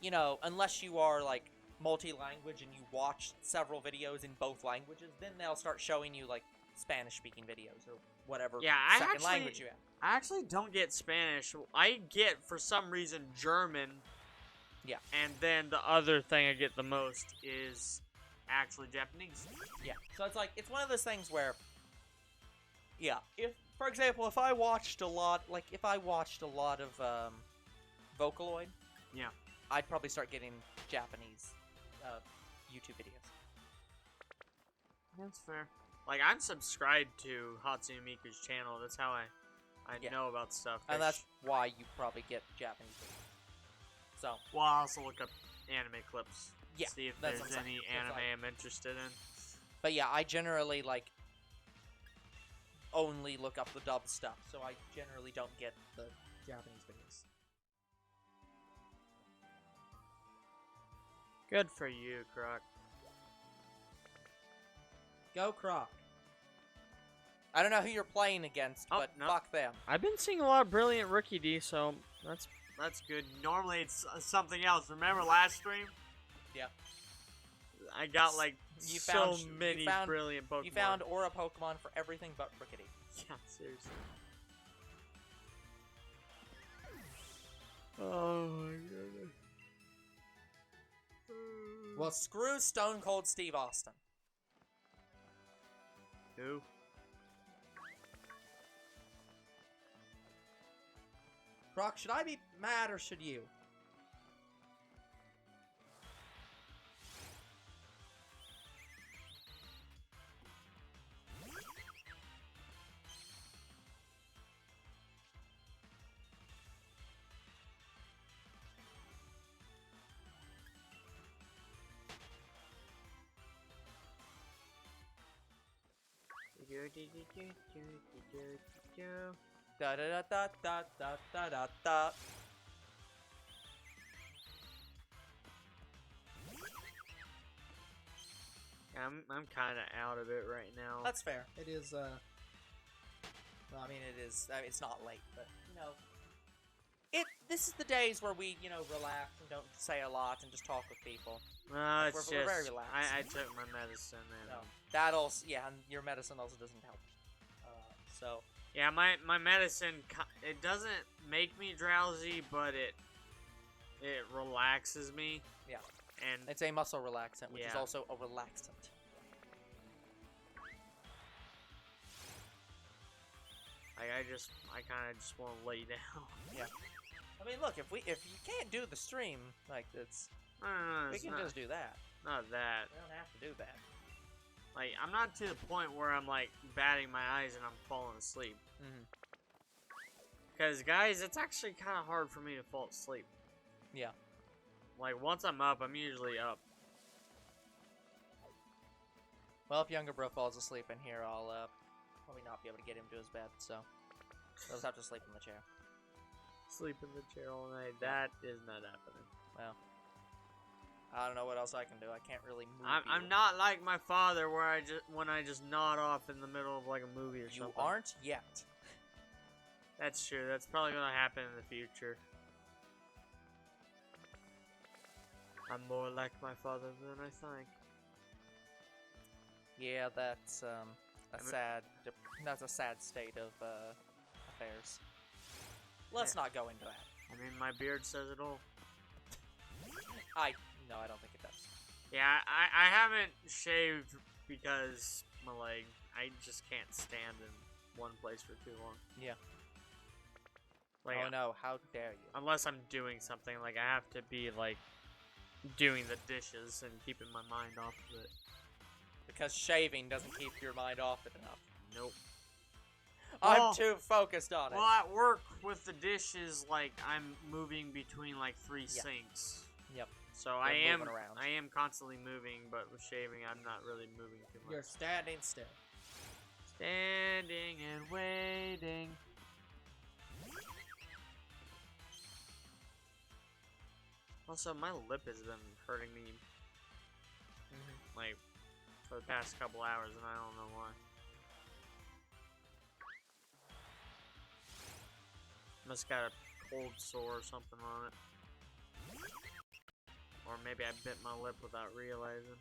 unless you are like multi-language and you watch several videos in both languages, then they'll start showing you like Spanish-speaking videos or whatever second language you have. I actually don't get Spanish. I get, for some reason, German. Yeah. And then the other thing I get the most is actually Japanese. Yeah. So it's like, it's one of those things where, yeah, if, for example, if I watched a lot of Vocaloid, yeah, I'd probably start getting Japanese YouTube videos. That's fair. Like, I'm subscribed to Hatsune Miku's channel. That's how I know about stuff. And that's why you probably get Japanese videos. So. Well, I also look up anime clips. Yeah. See if there's any anime I'm interested in. But yeah, I generally, like, only look up the dub stuff. So I generally don't get the Japanese videos. Good for you, Croc. Go Croc. I don't know who you're playing against, but fuck them. I've been seeing a lot of Brilliant Rookidee, so that's good. Normally it's something else. Remember last stream? Yeah. I got like many brilliant Pokemon. You found Aura Pokemon for everything but Rookidee. Yeah, seriously. Oh my goodness. Well, screw Stone Cold Steve Austin. Who? Croc, should I be mad or should you? Da da da da da da da da da. I'm kind of out of it right now. That's fair. It is. Well, I mean, it is. I mean, it's not late, but you know, This is the days where we, you know, relax and don't say a lot and just talk with people. We're very relaxed. I took my medicine and no, that also, yeah, and your medicine also doesn't help. So. Yeah, my medicine, it doesn't make me drowsy, but it relaxes me. Yeah. And it's a muscle relaxant, which is also a relaxant. I kind of just want to lay down. Yeah. I mean, look, if you can't do the stream, like, we can just do that. Not that. We don't have to do that. Like, I'm not to the point where I'm, like, batting my eyes and I'm falling asleep. Because, guys, it's actually kind of hard for me to fall asleep. Yeah. Like, once I'm up, I'm usually up. Well, if younger bro falls asleep in here, I'll probably not be able to get him to his bed, so he'll just have to sleep in the chair. Sleep in the chair all night. That is not happening. Well, I don't know what else I can do. I can't really move. I'm not like my father, where when I just nod off in the middle of like a movie or something. You aren't yet. That's true. That's probably gonna happen in the future. I'm more like my father than I think. Yeah, that's a sad state of affairs. Let's not go into that. I mean, my beard says it all. No, I don't think it does. Yeah, I haven't shaved because my leg. I just can't stand in one place for too long. Yeah. Like, oh no, how dare you. Unless I'm doing something, like I have to be like doing the dishes and keeping my mind off of it. Because shaving doesn't keep your mind off it enough. Nope. I'm too focused on it. Well, at work with the dishes, like I'm moving between like 3 sinks. Yep. So I am constantly moving, but with shaving, I'm not really moving too much. You're standing still. Standing and waiting. Also, my lip has been hurting me, like, for the past couple hours, and I don't know why. Must got a cold sore or something on it. Or maybe I bit my lip without realizing.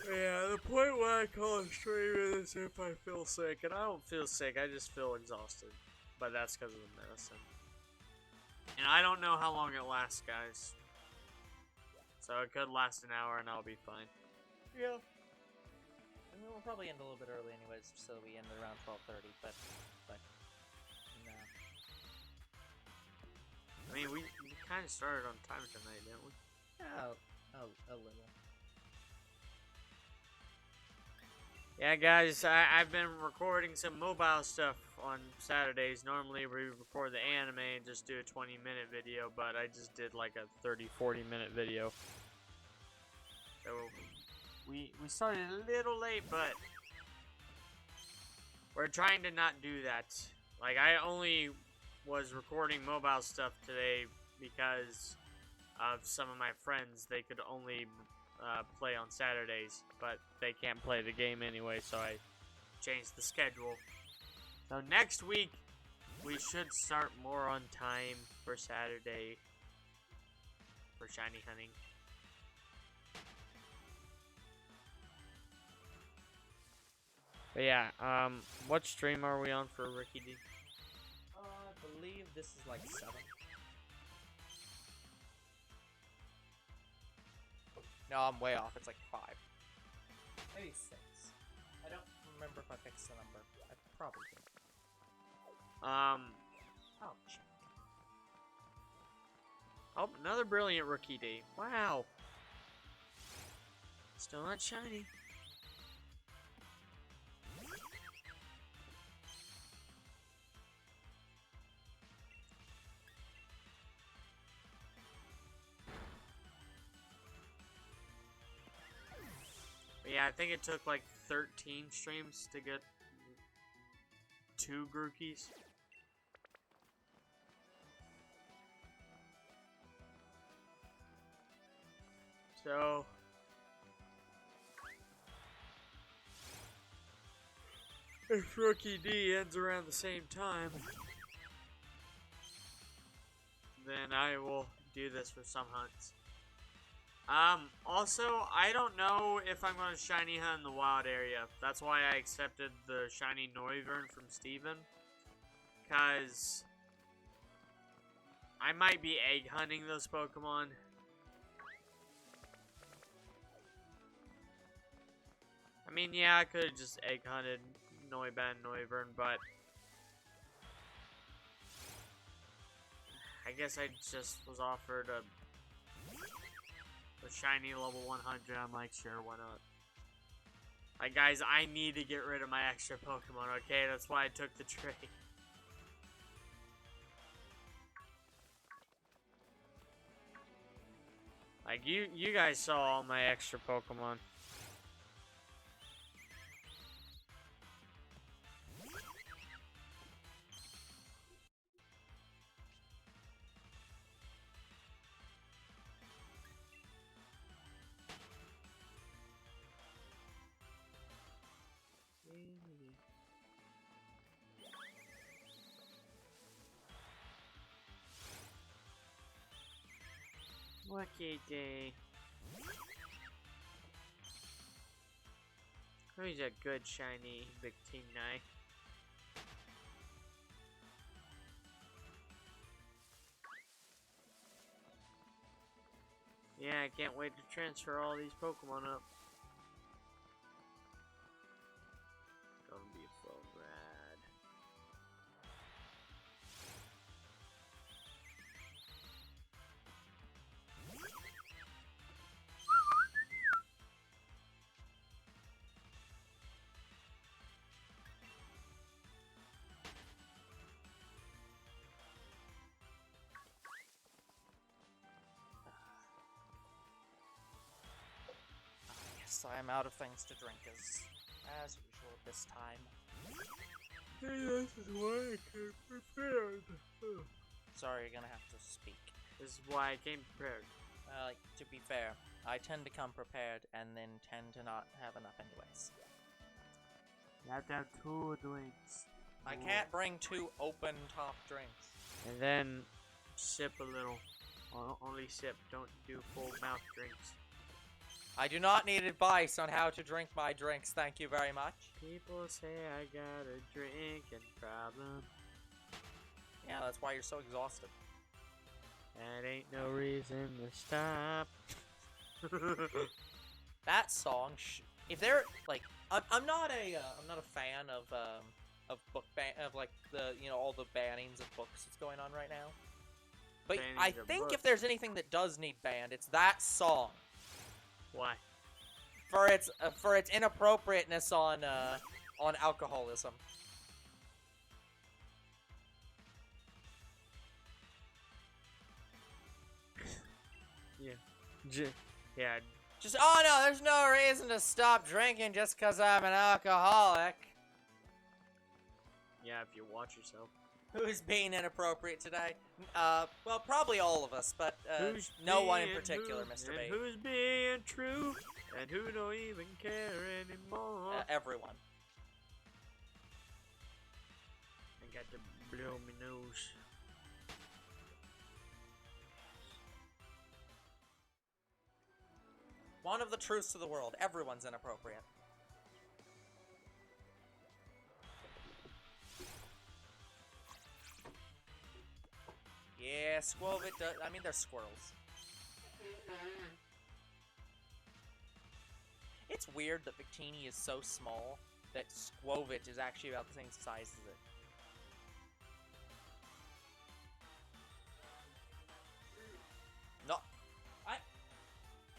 Yeah, the point where I call it stream is if I feel sick, and I don't feel sick, I just feel exhausted. But that's because of the medicine. And I don't know how long it lasts, guys. So it could last an hour and I'll be fine. Yeah. I mean, we'll probably end a little bit early anyways, so we end around 12:30, but no. I mean, we kind of started on time tonight, didn't we? Yeah, a little. Yeah, guys, I've been recording some mobile stuff on Saturdays. Normally, we record the anime and just do a 20-minute video, but I just did like a 30-40-minute video. So we started a little late, but we're trying to not do that. Like, I only was recording mobile stuff today because of some of my friends. They could only play on Saturdays, but they can't play the game anyway, so I changed the schedule. So next week, we should start more on time for Saturday for shiny hunting. But yeah, what stream are we on for Rookidee? I believe this is like 7. No, I'm way off. It's like 5. Maybe 6. I don't remember if I fixed the number. I probably did. I'll check. Oh, another brilliant Rookidee. Wow. Still not shiny. But yeah, I think it took like 13 streams to get 2 Grookies. So if Rookidee ends around the same time, then I will do this for some hunts. Also, I don't know if I'm going to shiny hunt in the wild area. That's why I accepted the shiny Noivern from Steven. Because I might be egg hunting those Pokemon. I mean, yeah, I could have just egg hunted Noivern, but I guess I just was offered a shiny level 100. I'm like, sure, why not? Like, guys, I need to get rid of my extra Pokemon, okay? That's why I took the trade. Like, you guys saw all my extra Pokemon. Rookidee. He's a good shiny Victini. Yeah, I can't wait to transfer all these Pokemon up. Gonna be so rad. Yes, I am out of things to drink as usual at this time. Hey, this is why I came prepared. Sorry, you're gonna have to speak. This is why I came prepared. To be fair, I tend to come prepared and then tend to not have enough anyways. You have to have 2 drinks. I can't bring 2 open-top drinks. And then sip a little. Only sip, don't do full mouth drinks. I do not need advice on how to drink my drinks, thank you very much. People say I got a drinking problem. Yeah, that's why you're so exhausted. That ain't no reason to stop. That song, if they're like, I'm not a fan of book like the all the bannings of books that's going on right now. But I think if there's anything that does need banned, it's that song. Why? For its inappropriateness on alcoholism. Yeah. Oh no, there's no reason to stop drinking just because I'm an alcoholic. Yeah, if you watch yourself. Who's being inappropriate today? Well, probably all of us, but no one in particular, Mr. B. Who's being true, and who don't even care anymore? Everyone. I got to blow my nose. One of the truths of the world. Everyone's inappropriate. Yeah, Squovit does. I mean, they're squirrels. It's weird that Victini is so small that Squovit is actually about the same size as it. No.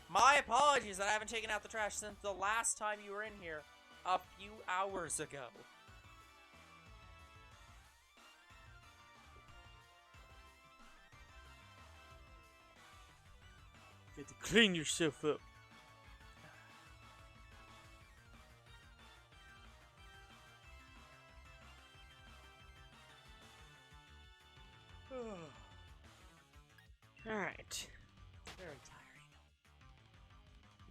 My apologies that I haven't taken out the trash since the last time you were in here a few hours ago. You have to clean yourself up. Alright. Very tiring.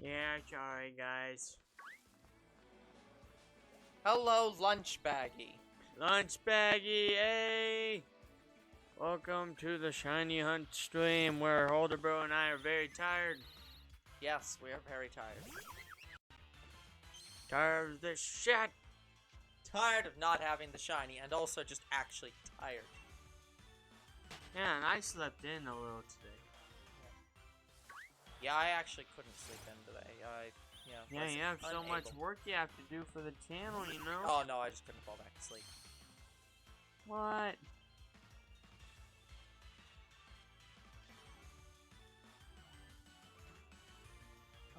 Yeah, sorry guys. Hello, Lunch Baggy. Lunch Baggy, hey! Welcome to the Shiny Hunt stream where Holderbro and I are very tired. Yes, we are very tired. Tired of this shit! Tired of not having the shiny, and also just actually tired. Yeah, and I slept in a little today. Yeah, I actually couldn't sleep in today. Yeah, you have so much work you have to do for the channel, you know? Oh no, I just couldn't fall back to sleep. What?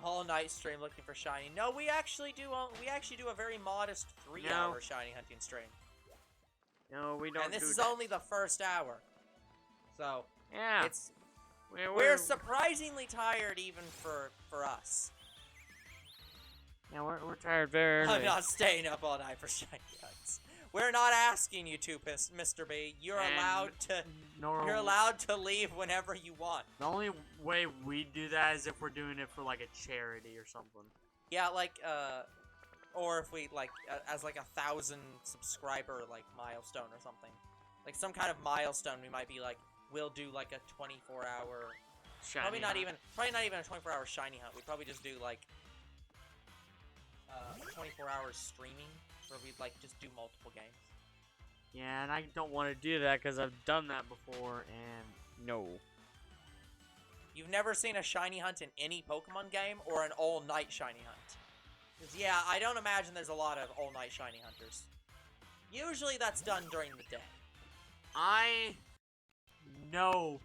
All night stream looking for shiny. No, we actually do a very modest 3-hour shiny hunting stream. No, we don't. And this is only the first hour. So yeah, it's we're surprisingly tired even for us. Yeah, we're tired very early. I'm not staying up all night for shiny hunts. We're not asking you to, Mr. B. You're allowed to leave whenever you want. The only way we do that is if we're doing it for like a charity or something. Yeah, like or if we like as like 1,000 subscriber like milestone or something, like some kind of milestone. We might be like, we'll do like a 24-hour. Probably not even a 24-hour shiny hunt. We'd probably just do like 24 hours streaming where we'd like just do multiple games. Yeah, and I don't want to do that because I've done that before, and no. You've never seen a shiny hunt in any Pokemon game or an all-night shiny hunt? 'Cause, yeah, I don't imagine there's a lot of all-night shiny hunters. Usually that's done during the day. I know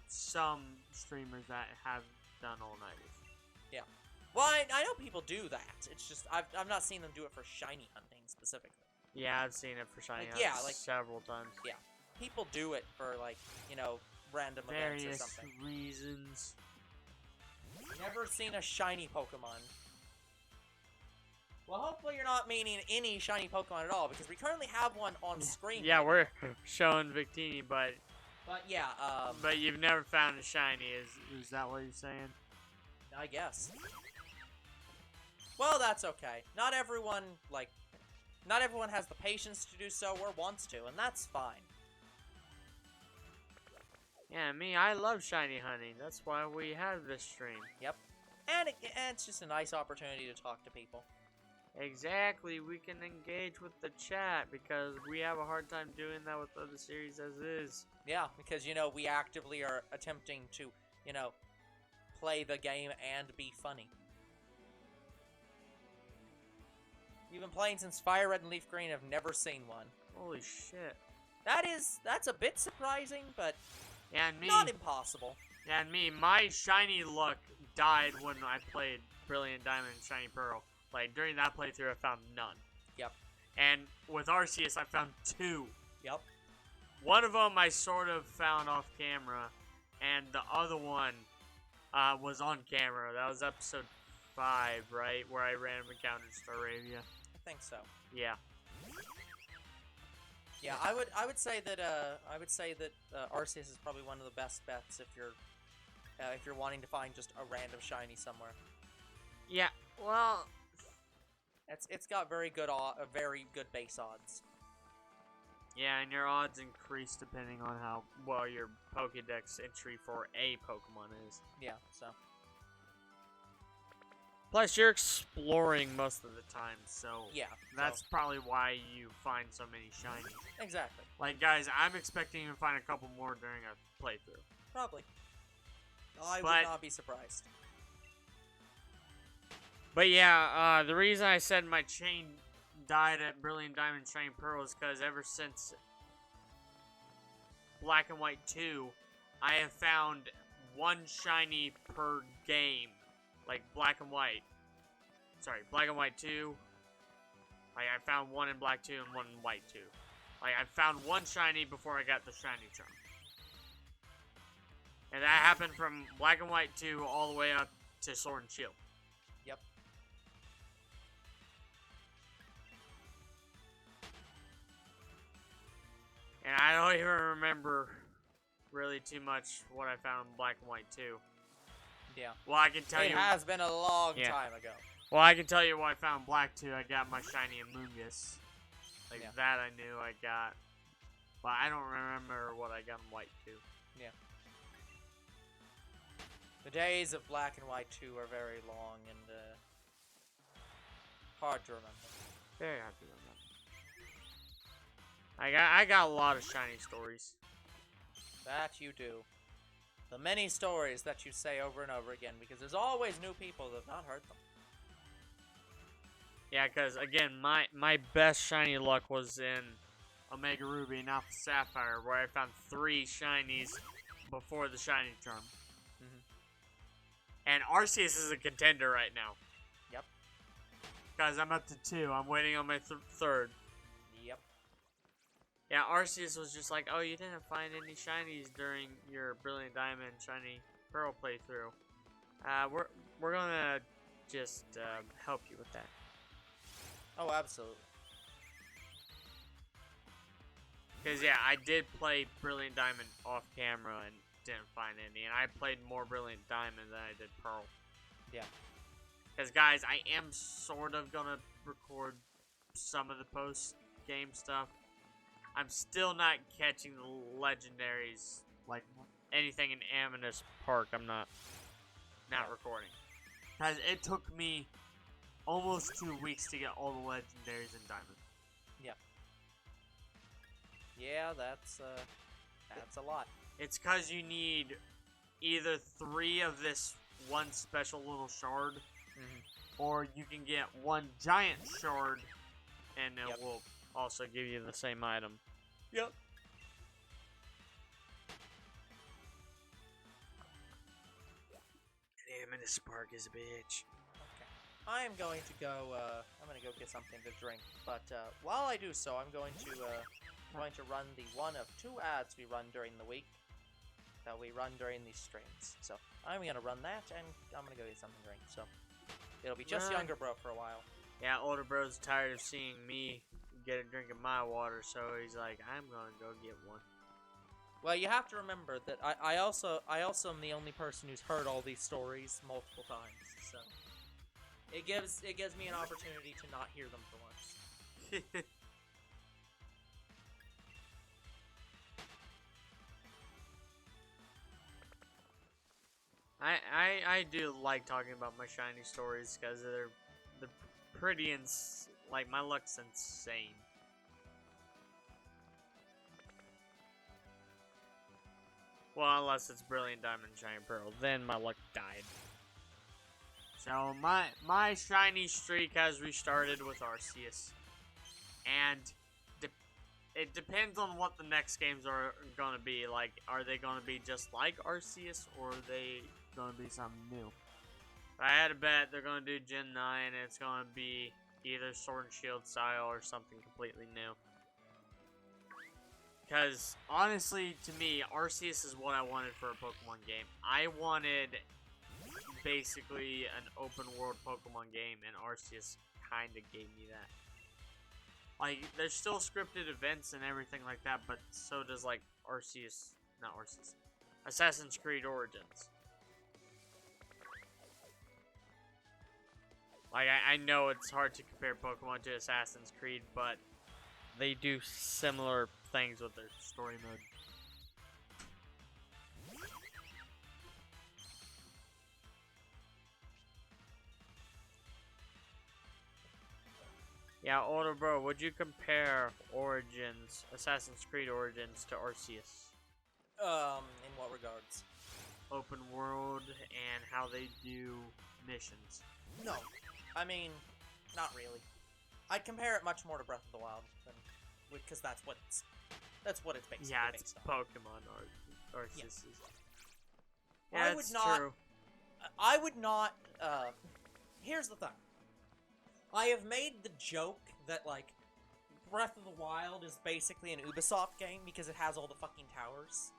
some streamers that have done all-nighters. Yeah. Well, I know people do that. It's just, I've not seen them do it for shiny hunting specifically. Yeah, I've seen it for shiny hunts several times. Yeah. People do it for, like, you know, random events or something. Various reasons. Never seen a shiny Pokemon. Well, hopefully you're not meaning any shiny Pokemon at all, because we currently have one on screen. Yeah, we're showing Victini, but yeah, but you've never found a shiny, is that what you're saying? I guess. Well, that's okay. Not everyone has the patience to do so or wants to, and that's fine. Yeah, I love shiny hunting. That's why we have this stream. Yep. And it's just a nice opportunity to talk to people. Exactly. We can engage with the chat because we have a hard time doing that with other series as is. Yeah, because, you know, we actively are attempting to, you know, play the game and be funny. You've been playing since Fire Red and Leaf Green. I've never seen one. Holy shit. That's a bit surprising, but yeah, and not impossible. Yeah, and my shiny luck died when I played Brilliant Diamond and Shiny Pearl. Like, during that playthrough, I found none. Yep. And with Arceus, I found 2. Yep. One of them I sort of found off camera, and the other one was on camera. That was episode 5, right? Where I random encountered Staravia. I think so. Yeah. Yeah, I would say that Arceus is probably one of the best bets if you're wanting to find just a random shiny somewhere. Yeah. Well, it's got very good base odds. Yeah, and your odds increase depending on how well your Pokédex entry for a Pokemon is. Yeah, so. Plus, you're exploring most of the time, so yeah, that's probably why you find so many shinies. Exactly. Like, guys, I'm expecting to find a couple more during a playthrough. Probably. I would not be surprised. But yeah, the reason I said my chain died at Brilliant Diamond Shiny Pearl is because ever since Black and White 2, I have found one shiny per game. Like Black and White. Sorry, Black and White 2. Like I found one in Black 2 and one in White 2. Like I found one shiny before I got the shiny charm. And that happened from Black and White 2 all the way up to Sword and Shield. Yep. And I don't even remember really too much what I found in Black and White 2. Yeah. Well, I can tell you. It has been a long time ago. Well, I can tell you what I found in Black 2. I got my shiny Amoonguss. Like, that I knew I got. But I don't remember what I got in White 2. Yeah. The days of Black and White 2 are very long and, hard to remember. Very hard to remember. I got a lot of shiny stories. That you do. The many stories that you say over and over again, because there's always new people that have not heard them. Yeah, because, again, my best shiny luck was in Omega Ruby and Alpha Sapphire, where I found 3 shinies before the shiny charm. And Arceus is a contender right now. Yep. Guys, I'm up to 2. I'm waiting on my third. Yep. Yeah, Arceus was just like, oh, you didn't find any shinies during your Brilliant Diamond Shiny Pearl playthrough. We're gonna just help you with that. Oh, absolutely. Because, yeah, I did play Brilliant Diamond off camera and didn't find any. And I played more Brilliant Diamond than I did Pearl. Yeah. Because, guys, I am sort of going to record some of the post-game stuff. I'm still not catching the legendaries. Like, anything in Amethyst Park, I'm not recording. Because it took me almost 2 weeks to get all the legendaries in Diamond. Yeah. Yeah, that's a lot. It's because you need either 3 of this one special little shard, or you can get 1 giant shard, and it will also give you the same item. Yep. Amethyst Park is a bitch. Okay. I am going to go, I'm going to go get something to drink, but while I do so, I'm going to run the one of 2 ads we run during the week that we run during these streams. So I'm going to run that, and I'm going to go get something to drink. So it'll be just Younger Bro for a while. Yeah, Older Bro's tired of seeing me get a drink of my water, so he's like, I'm going to go get one. Well, you have to remember that I also am the only person who's heard all these stories multiple times, so it gives me an opportunity to not hear them for once. I do like talking about my shiny stories because they're pretty like my luck's insane. Well, unless it's Brilliant Diamond Shiny Pearl, then my luck died. So my shiny streak has restarted with Arceus, and it depends on what the next games are gonna be. Like, are they gonna be just like Arceus, or are they gonna be something new? I had a bet they're gonna do Gen 9, and it's gonna be either Sword and Shield style or something completely new. Because, honestly, to me, Arceus is what I wanted for a Pokemon game. I wanted basically an open world Pokemon game, and Arceus kind of gave me that. Like, there's still scripted events and everything like that, but so does, like, Assassin's Creed Origins. Like, I know it's hard to compare Pokemon to Assassin's Creed, but they do similar things with their story mode. Yeah, older bro, would you compare Assassin's Creed Origins to Arceus? In what regards? Open world and how they do missions. No. I mean, not really. I'd compare it much more to Breath of the Wild, because that's what it's basically yeah, it's based on. Pokemon or Arceus. Yeah, I would not, here's the thing. I have made the joke that, like, Breath of the Wild is basically an Ubisoft game because it has all the fucking towers.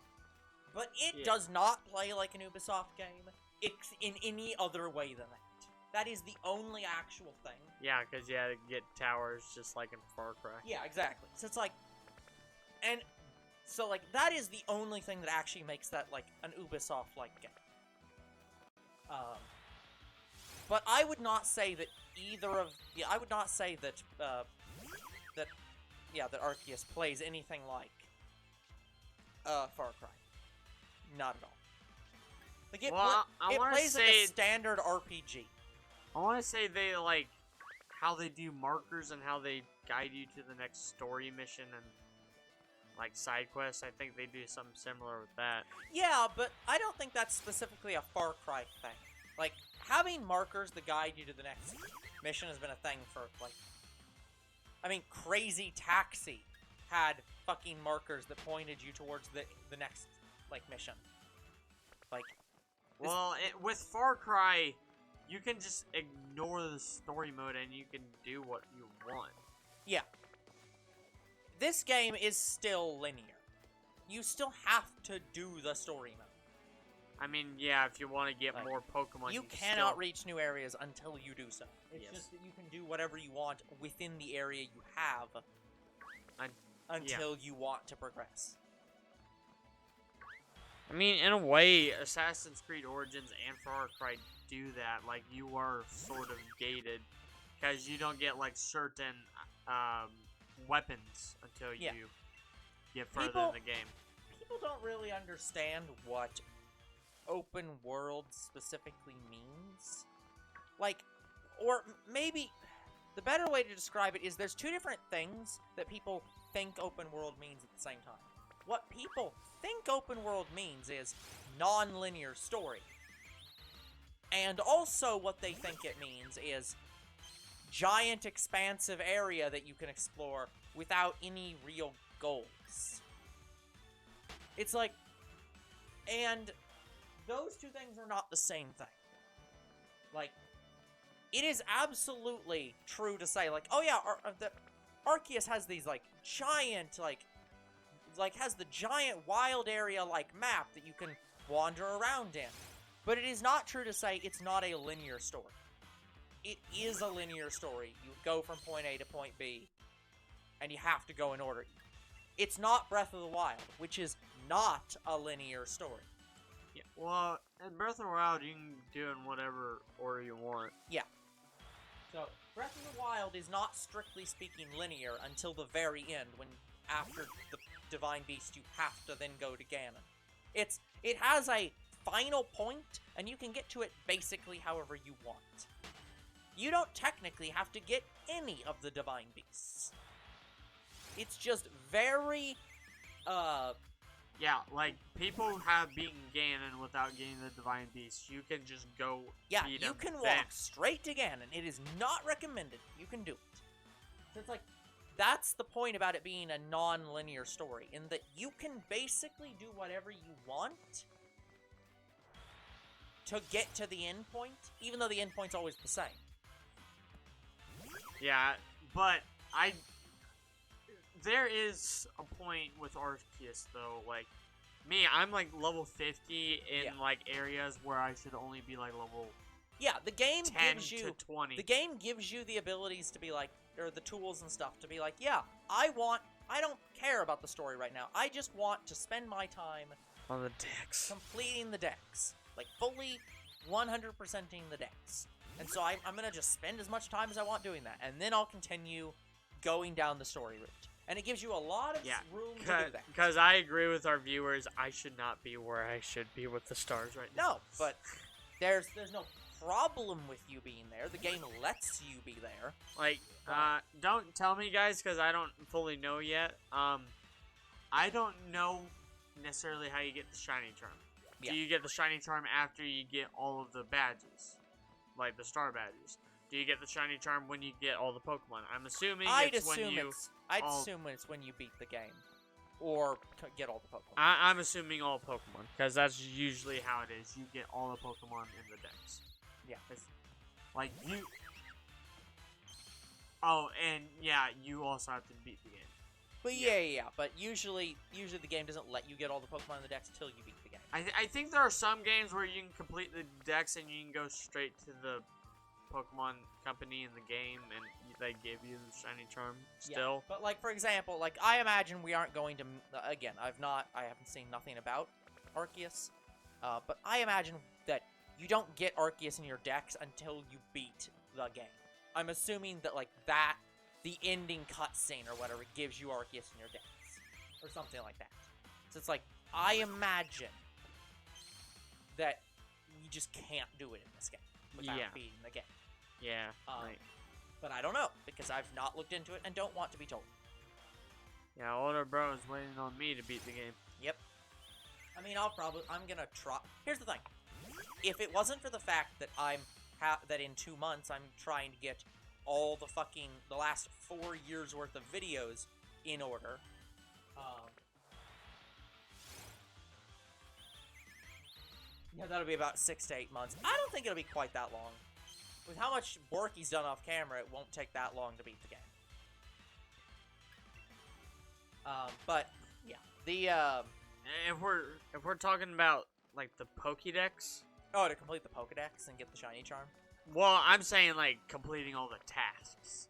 But it does not play like an Ubisoft game in any other way than that. That is the only actual thing. Yeah, because you had to get towers just like in Far Cry. Yeah, exactly. So it's like... And... So, like, that is the only thing that actually makes that, like, an Ubisoft-like game. But I would not say that I would not say that, that Arceus plays anything like, Far Cry. Not at all. Like, it plays like a standard RPG. I want to say they, like, how they do markers and how they guide you to the next story mission and, like, side quests. I think they do something similar with that. Yeah, but I don't think that's specifically a Far Cry thing. Like, having markers that guide you to the next mission has been a thing for, like... I mean, Crazy Taxi had fucking markers that pointed you towards the next, like, mission. Like... Well, with Far Cry, you can just ignore the story mode and you can do what you want. Yeah. This game is still linear. You still have to do the story mode. I mean, yeah, if you want to get more Pokemon, you cannot reach new areas until you do so. It's just that you can do whatever you want within the area you have until you want to progress. I mean, in a way, Assassin's Creed Origins and Far Cry do that. Like, you are sort of gated because you don't get, like, certain weapons until you get further in the game. People don't really understand what open world specifically means. Like, or maybe the better way to describe it is there's two different things that people think open world means at the same time. What people think open world means is non-linear story. And also what they think it means is giant expansive area that you can explore without any real goals. It's like, and those two things are not the same thing. Like, it is absolutely true to say, like, oh yeah, Arceus has these, like, giant, like, has the giant wild area, like, map that you can wander around in. But it is not true to say it's not a linear story. It is a linear story. You go from point A to point B, and you have to go in order. It's not Breath of the Wild, which is not a linear story. Yeah, well, in Breath of the Wild, you can do in whatever order you want. Yeah. So, Breath of the Wild is not strictly speaking linear until the very end, when after the Divine Beast, you have to then go to Ganon. It has a final point, and you can get to it basically however you want. You don't technically have to get any of the Divine Beasts. It's just very, Yeah, like, people have beaten Ganon without getting the Divine Beast. You can just go beat him. You can walk straight to Ganon. It is not recommended. You can do it. So it's like, that's the point about it being a non-linear story, in that you can basically do whatever you want to get to the end point, even though the end point's always the same. Yeah, but there is a point with Arceus, though, like, Me, I'm like level 50 in like areas where I should only be like level. Yeah, the game 10 gives you to 20. the game gives you the abilities to be like, or the tools and stuff to be like, yeah, I don't care about the story right now. I just want to spend my time on the decks, completing the decks, like fully 100%ing the decks. And so I'm gonna just spend as much time as I want doing that, and then I'll continue going down the story route. And it gives you a lot of room to do that. Because I agree with our viewers, I should not be where I should be with the stars right now. No, but there's no problem with you being there. The game lets you be there. Like, don't tell me, guys, because I don't fully know yet. I don't know necessarily how you get the shiny charm. Yeah. Do you get the shiny charm after you get all of the badges? Like the star badges? Do you get the shiny charm when you get all the Pokemon? I'm assuming I'd it's assume it's when you beat the game. Or get all the Pokemon. I'm assuming all Pokemon, because that's usually how it is. You get all the Pokemon in the decks. Yeah. Like, you... Oh, and, yeah, you also have to beat the game. But yeah. But usually the game doesn't let you get all the Pokemon in the decks until you beat the game. I think there are some games where you can complete the decks and you can go straight to the Pokemon company in the game and they give you the shiny charm still. Yeah, but like, for example, like, I imagine we aren't going to, again, I haven't seen nothing about Arceus, but I imagine that you don't get Arceus in your decks until you beat the game. I'm assuming that, like, the ending cutscene or whatever gives you Arceus in your decks, or something like that. So it's like, I imagine that you just can't do it in this game without beating the game. Yeah, right. But I don't know, because I've not looked into it and don't want to be told. Yeah, older bro is waiting on me to beat the game. Yep. I mean, I'm gonna try. Here's the thing. If it wasn't for the fact that that in 2 months I'm trying to get all the last 4 years worth of videos in order, yeah, that'll be about 6 to 8 months. I don't think it'll be quite that long. With how much work he's done off camera, it won't take that long to beat the game. But yeah, if we're talking about like the Pokédex. Oh, to complete the Pokédex and get the shiny charm. Well, I'm saying like completing all the tasks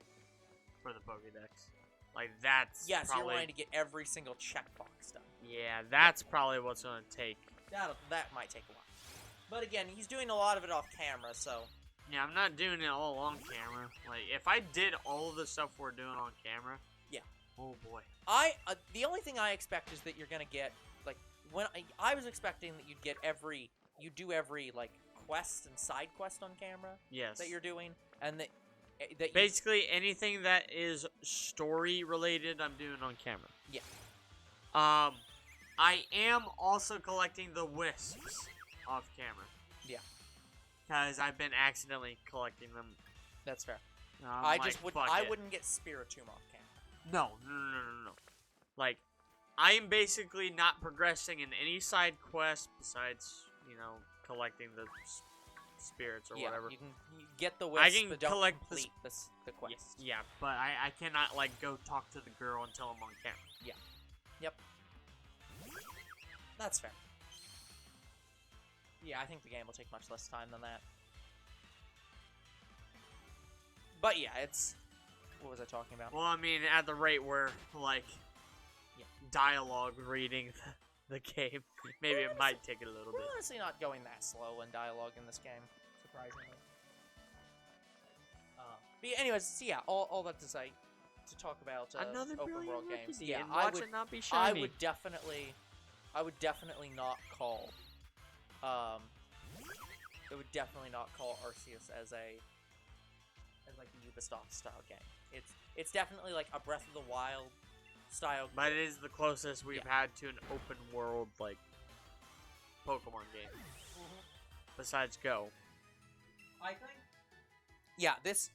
for the Pokédex. Like that's yes, probably... you're wanting to get every single checkbox done. Yeah, that's probably what's gonna take. That might take a while. But again, he's doing a lot of it off camera, so. Yeah, I'm not doing it all on camera. Like, if I did all of the stuff we're doing on camera... Yeah. Oh, boy. The only thing I expect is that you're gonna get, like, when I was expecting that you'd get every, like, quest and side quest on camera. Yes. That you're doing, and that basically anything that is story-related, I'm doing on camera. Yeah. I am also collecting the wisps off camera. Yeah. Because I've been accidentally collecting them. That's fair. I wouldn't get Spiritomb off camera. No. Like, I am basically not progressing in any side quest besides, collecting the spirits or whatever. You can get the wisp, but don't collect complete the quest. Yeah, but I cannot, like, go talk to the girl until I'm on camera. Yeah. Yep. That's fair. Yeah, I think the game will take much less time than that. But yeah, it's... What was I talking about? Well, I mean, at the rate we're, like, dialogue reading the game, maybe it might take it a little bit. We're honestly not going that slow in dialogue in this game, surprisingly. But yeah, anyways, so yeah, all that to say, to talk about another open world games. Yeah, it not be shiny. I would definitely not call... it would definitely not call Arceus as like a Ubisoft style game. It's definitely like a Breath of the Wild style. But it is the closest we've had to an open world like Pokemon game. Besides Go. I think. Yeah, this.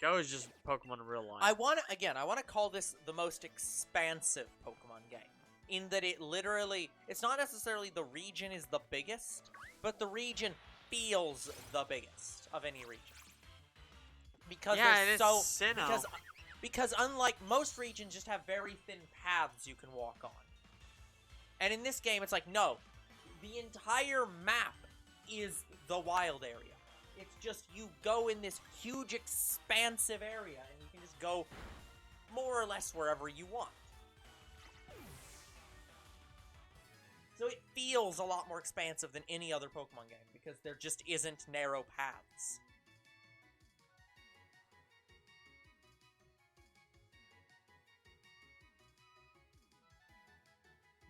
Go is just Pokemon in real life. I want to call this the most expansive Pokemon game. In that it's not necessarily the region is the biggest, but the region feels the biggest of any region. Because because unlike most regions just have very thin paths you can walk on. And in this game, it's like, no, the entire map is the wild area. It's just you go in this huge, expansive area, and you can just go more or less wherever you want. So it feels a lot more expansive than any other Pokemon game, because there just isn't narrow paths.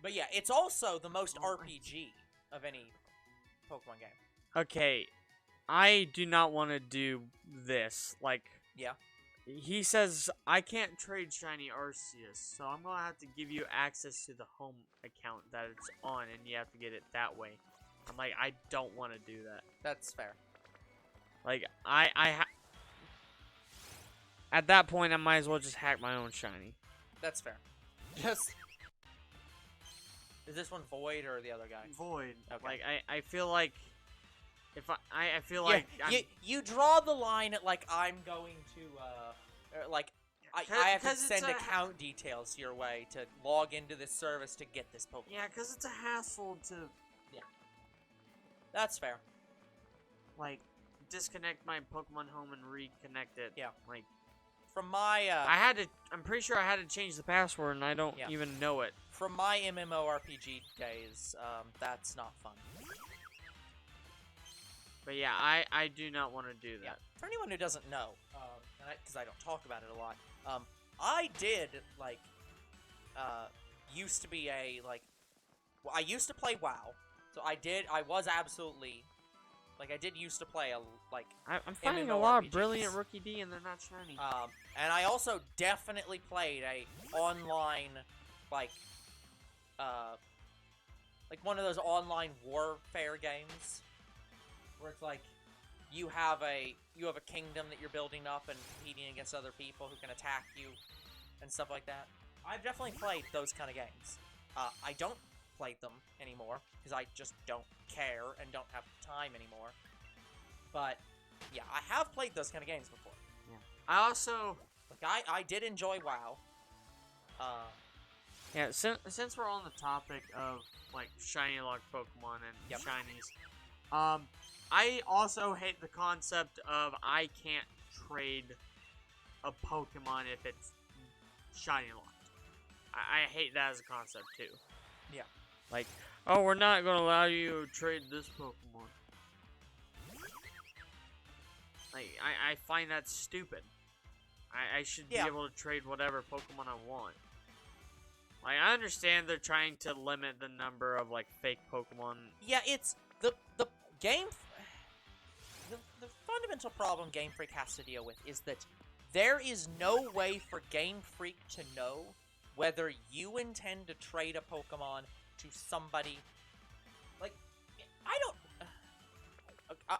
But yeah, it's also the most RPG of any Pokemon game. Okay, I do not want to do this. Like, yeah, he says I can't trade Shiny Arceus, so I'm gonna have to give you access to the home account that it's on, and you have to get it that way. I'm like, I don't want to do that. That's fair. Like, at that point, I might as well just hack my own Shiny. That's fair. Just. Is this one Void or the other guy? Void. Okay. Like, I feel like if I feel like you draw the line at like I'm going to like I have to send account details your way to log into this service to get this Pokemon. Yeah, because it's a hassle to. Yeah. That's fair. Like, disconnect my Pokemon Home and reconnect it. Yeah. Like, from my I'm pretty sure I had to change the password, and I don't even know it. From my MMORPG days, that's not fun. But yeah, I do not want to do that. Yeah. For anyone who doesn't know, because I don't talk about it a lot, I did, like, used to be a, like, well, I used to play WoW, so I was absolutely, like, I did used to play, I'm finding a lot of brilliant Rookidee, and they're not shiny. And I also definitely played a online, like one of those online warfare games, where it's like, you have a kingdom that you're building up and competing against other people who can attack you, and stuff like that. I've definitely played those kind of games. I don't play them anymore, because I just don't care and don't have time anymore. But, yeah, I have played those kind of games before. Yeah. I also... Like, I did enjoy WoW. Yeah, since we're on the topic of, like, shiny locked Pokemon and shinies, I also hate the concept of I can't trade a Pokemon if it's shiny locked. I hate that as a concept, too. Yeah. Like, oh, we're not going to allow you to trade this Pokemon. Like, I find that stupid. I should be able to trade whatever Pokemon I want. Like, I understand they're trying to limit the number of, like, fake Pokemon. Yeah, it's the game. The fundamental problem Game Freak has to deal with is that there is no way for Game Freak to know whether you intend to trade a Pokemon to somebody. Like, I don't.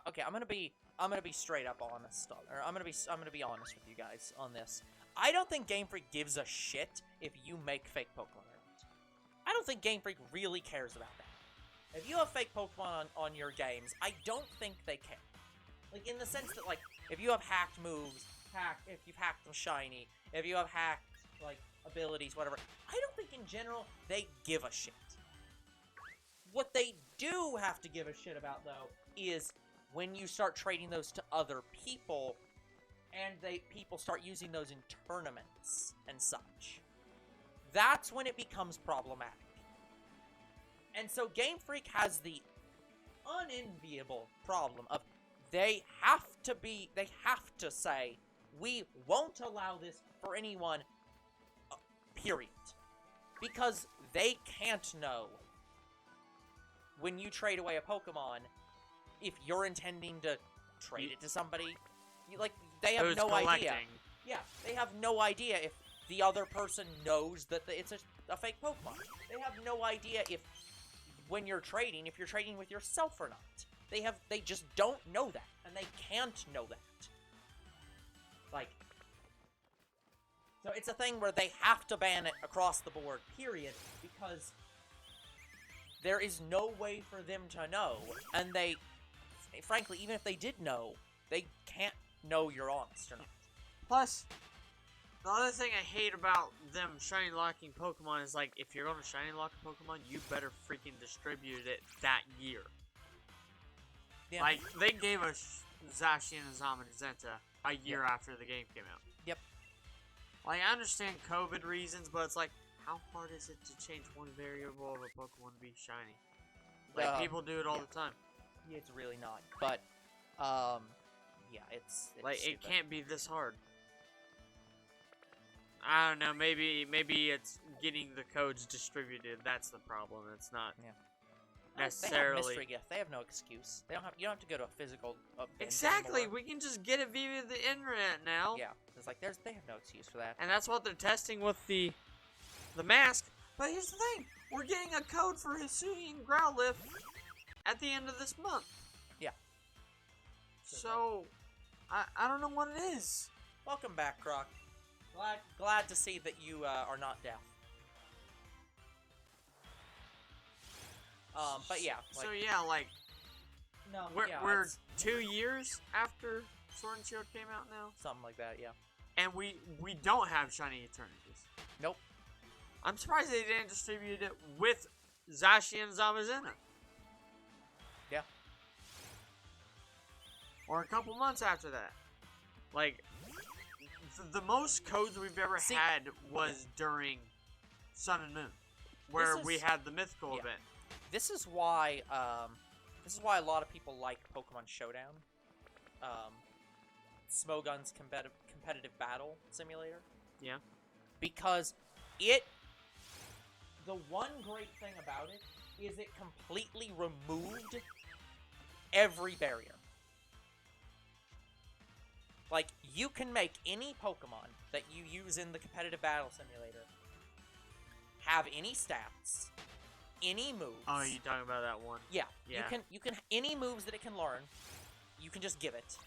Okay, I'm gonna be straight up honest, or I'm gonna be honest with you guys on this. I don't think Game Freak gives a shit if you make fake Pokemon or not. I don't think Game Freak really cares about that. If you have fake Pokemon on your games, I don't think they care. Like, in the sense that, like, if you have hacked moves, if you've hacked them shiny, if you have hacked, like, abilities, whatever, I don't think in general they give a shit. What they do have to give a shit about, though, is when you start trading those to other people, and people start using those in tournaments and such. That's when it becomes problematic. And so Game Freak has the unenviable problem of they have to say, we won't allow this for anyone, period. Because they can't know when you trade away a Pokemon if you're intending to trade it to somebody. They have no idea. Yeah, they have no idea if the other person knows that it's a fake Pokemon. They have no idea if when you're trading, if you're trading with yourself or not. They just don't know that, and they can't know that. Like, so it's a thing where they have to ban it across the board, period, because there is no way for them to know, and frankly, even if they did know, they can't know you're honest or not. Plus, The other thing I hate about them shiny locking Pokemon is, like, if you're going to shiny lock a Pokemon, you better freaking distribute it that year. Yeah. Like, they gave us Zacian and Zamazenta a year after the game came out. Yep. Like, I understand COVID reasons, but it's like, how hard is it to change one variable of a Pokemon to be shiny? Like, people do it all the time. Yeah, it's really not. But, yeah, it's like, stupid. It can't be this hard. I don't know, maybe it's getting the codes distributed. That's the problem. It's not necessarily. They have mystery gift. They have no excuse. They don't have. You don't have to go to a physical. Exactly. Anymore. We can just get it via the internet now. Yeah. It's like they have no excuse for that. And that's what they're testing with the mask. But here's the thing: we're getting a code for Hisuian Growlithe at the end of this month. Yeah. So, I don't know what it is. Welcome back, Croc. Glad to see that you are not deaf. But yeah. Like, so yeah, like no, we're 2 years after Sword and Shield came out now. Something like that, yeah. And we don't have Shiny Eternities. Nope. I'm surprised they didn't distribute it with Zacian and Zamazenta. Yeah. Or a couple months after that. Like, the most codes we've ever had was during Sun and Moon, where we had the mythical event. This is why a lot of people like Pokemon Showdown, Smogun's competitive battle simulator. Yeah. Because the one great thing about it is it completely removed every barrier. Like, you can make any Pokemon that you use in the competitive battle simulator have any stats, any moves. Oh, you talking about that one? Yeah. You can any moves that it can learn, you can just give it.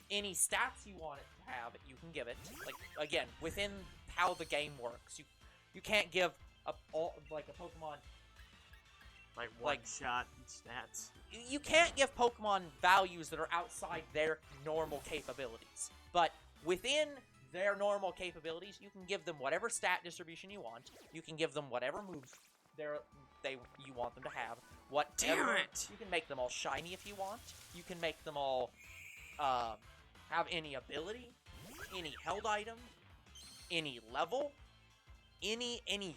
Any stats you want it to have, you can give it. Like, again, within how the game works, you can't give a Pokemon like one shot stats. You can't give Pokemon values that are outside their normal capabilities. But within their normal capabilities, you can give them whatever stat distribution you want. You can give them whatever moves you want them to have. Damn it! You can make them all shiny if you want. You can make them all have any ability, any held item, any level, anything.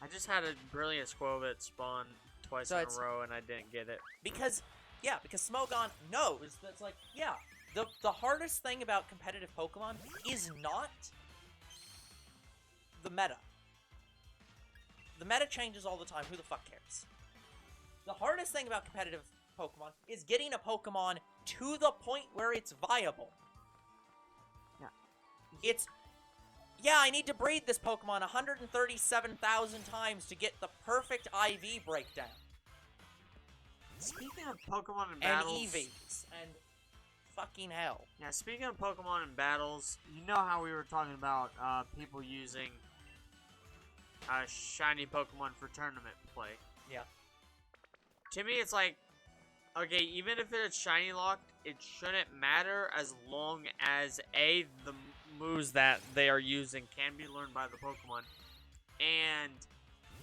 I just had a brilliant Squovit spawn twice in a row, and I didn't get it. Because Smogon knows that's like, the hardest thing about competitive Pokemon is not the meta. The meta changes all the time. Who the fuck cares? The hardest thing about competitive Pokemon is getting a Pokemon to the point where it's viable. Yeah. I need to breed this Pokemon 137,000 times to get the perfect IV breakdown. Speaking of Pokemon in battles... And EVs. And fucking hell. Yeah, speaking of Pokemon in battles, you know how we were talking about people using shiny Pokemon for tournament play? Yeah. To me, it's like, okay, even if it's shiny locked, it shouldn't matter as long as, A, the moves that they are using can be learned by the Pokemon, and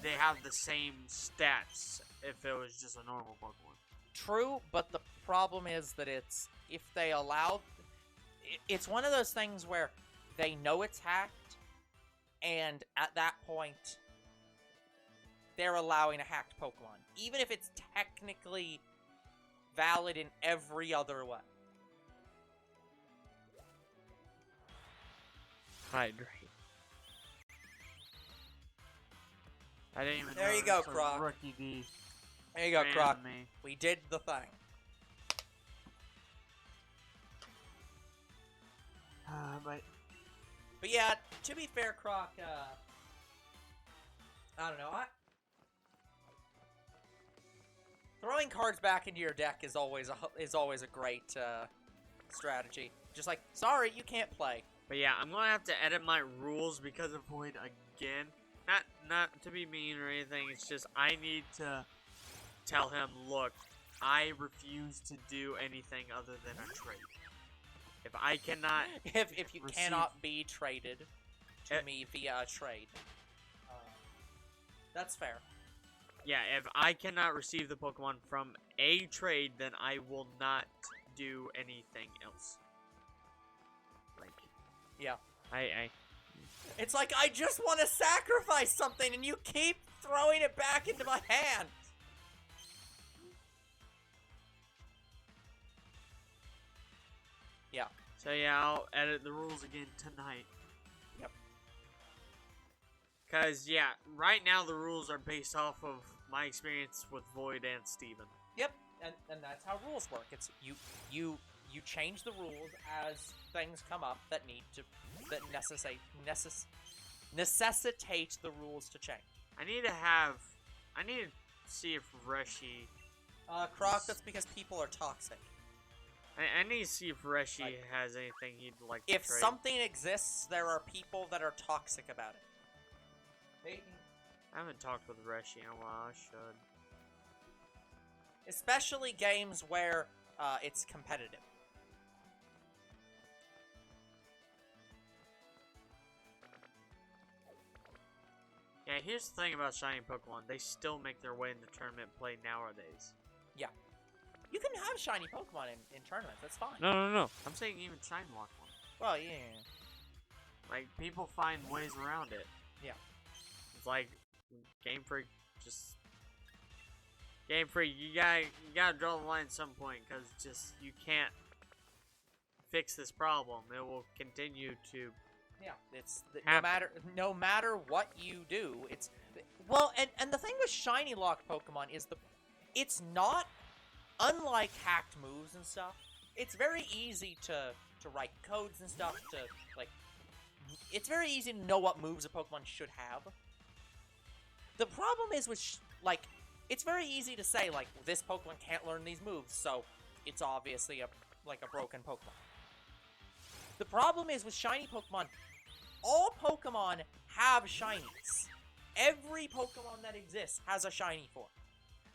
they have the same stats if it was just a normal Pokemon. True, but the problem is that it's one of those things where they know it's hacked, and at that point, they're allowing a hacked Pokemon, even if it's technically valid in every other way. Hydrate. I didn't even There you go, Croc. Rookidee. There you go, Croc. We did the thing. But yeah, to be fair, Croc, I don't know. Throwing cards back into your deck is always a great strategy. Just like, sorry, you can't play. But yeah, I'm gonna have to edit my rules because of Void again. Not to be mean or anything. It's just I need to tell him, look, I refuse to do anything other than a trade. If I cannot... if you cannot be traded to me via a trade. That's fair. Yeah, if I cannot receive the Pokemon from a trade, then I will not do anything else. Like... Yeah. It's like, I just want to sacrifice something, and you keep throwing it back into my hand! Yeah. So yeah, I'll edit the rules again tonight. Yep. Because, yeah, right now the rules are based off of my experience with Void and Steven. Yep, and that's how rules work. It's you change the rules as things come up that necessitate the rules to change. I need to see if Reshi... Croc, that's because people are toxic. I need to see if Reshi has anything he'd like to If trade. something exists, there are people that are toxic about it. I haven't talked with Reshi in a while. I should. Especially games where it's competitive. Yeah, here's the thing about Shiny Pokemon. They still make their way into tournament play nowadays. Yeah. You can have Shiny Pokemon in tournaments. That's fine. No. I'm saying even Shine Lock one. Well, yeah. Like, people find ways around it. Yeah. It's like, Game Freak just... Game Freak, you gotta draw the line at some point, because just, you can't fix this problem. It will continue to... Yeah, it's no matter what you do, it's and the thing with Shiny Lock Pokemon is it's not unlike hacked moves and stuff. It's very easy to write codes and stuff it's very easy to know what moves a Pokemon should have. The problem is with it's very easy to say this Pokemon can't learn these moves, so it's obviously a broken Pokemon. The problem is with Shiny Pokemon, all Pokemon have Shinies. Every Pokemon that exists has a Shiny form.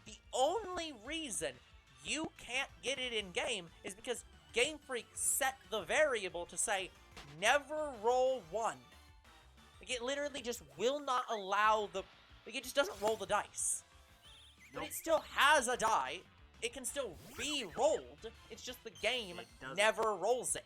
The only reason you can't get it in-game is because Game Freak set the variable to say, never roll 1. It literally just will not allow it just doesn't roll the dice. But it still has a die. It can still be rolled. It's just the game never rolls it.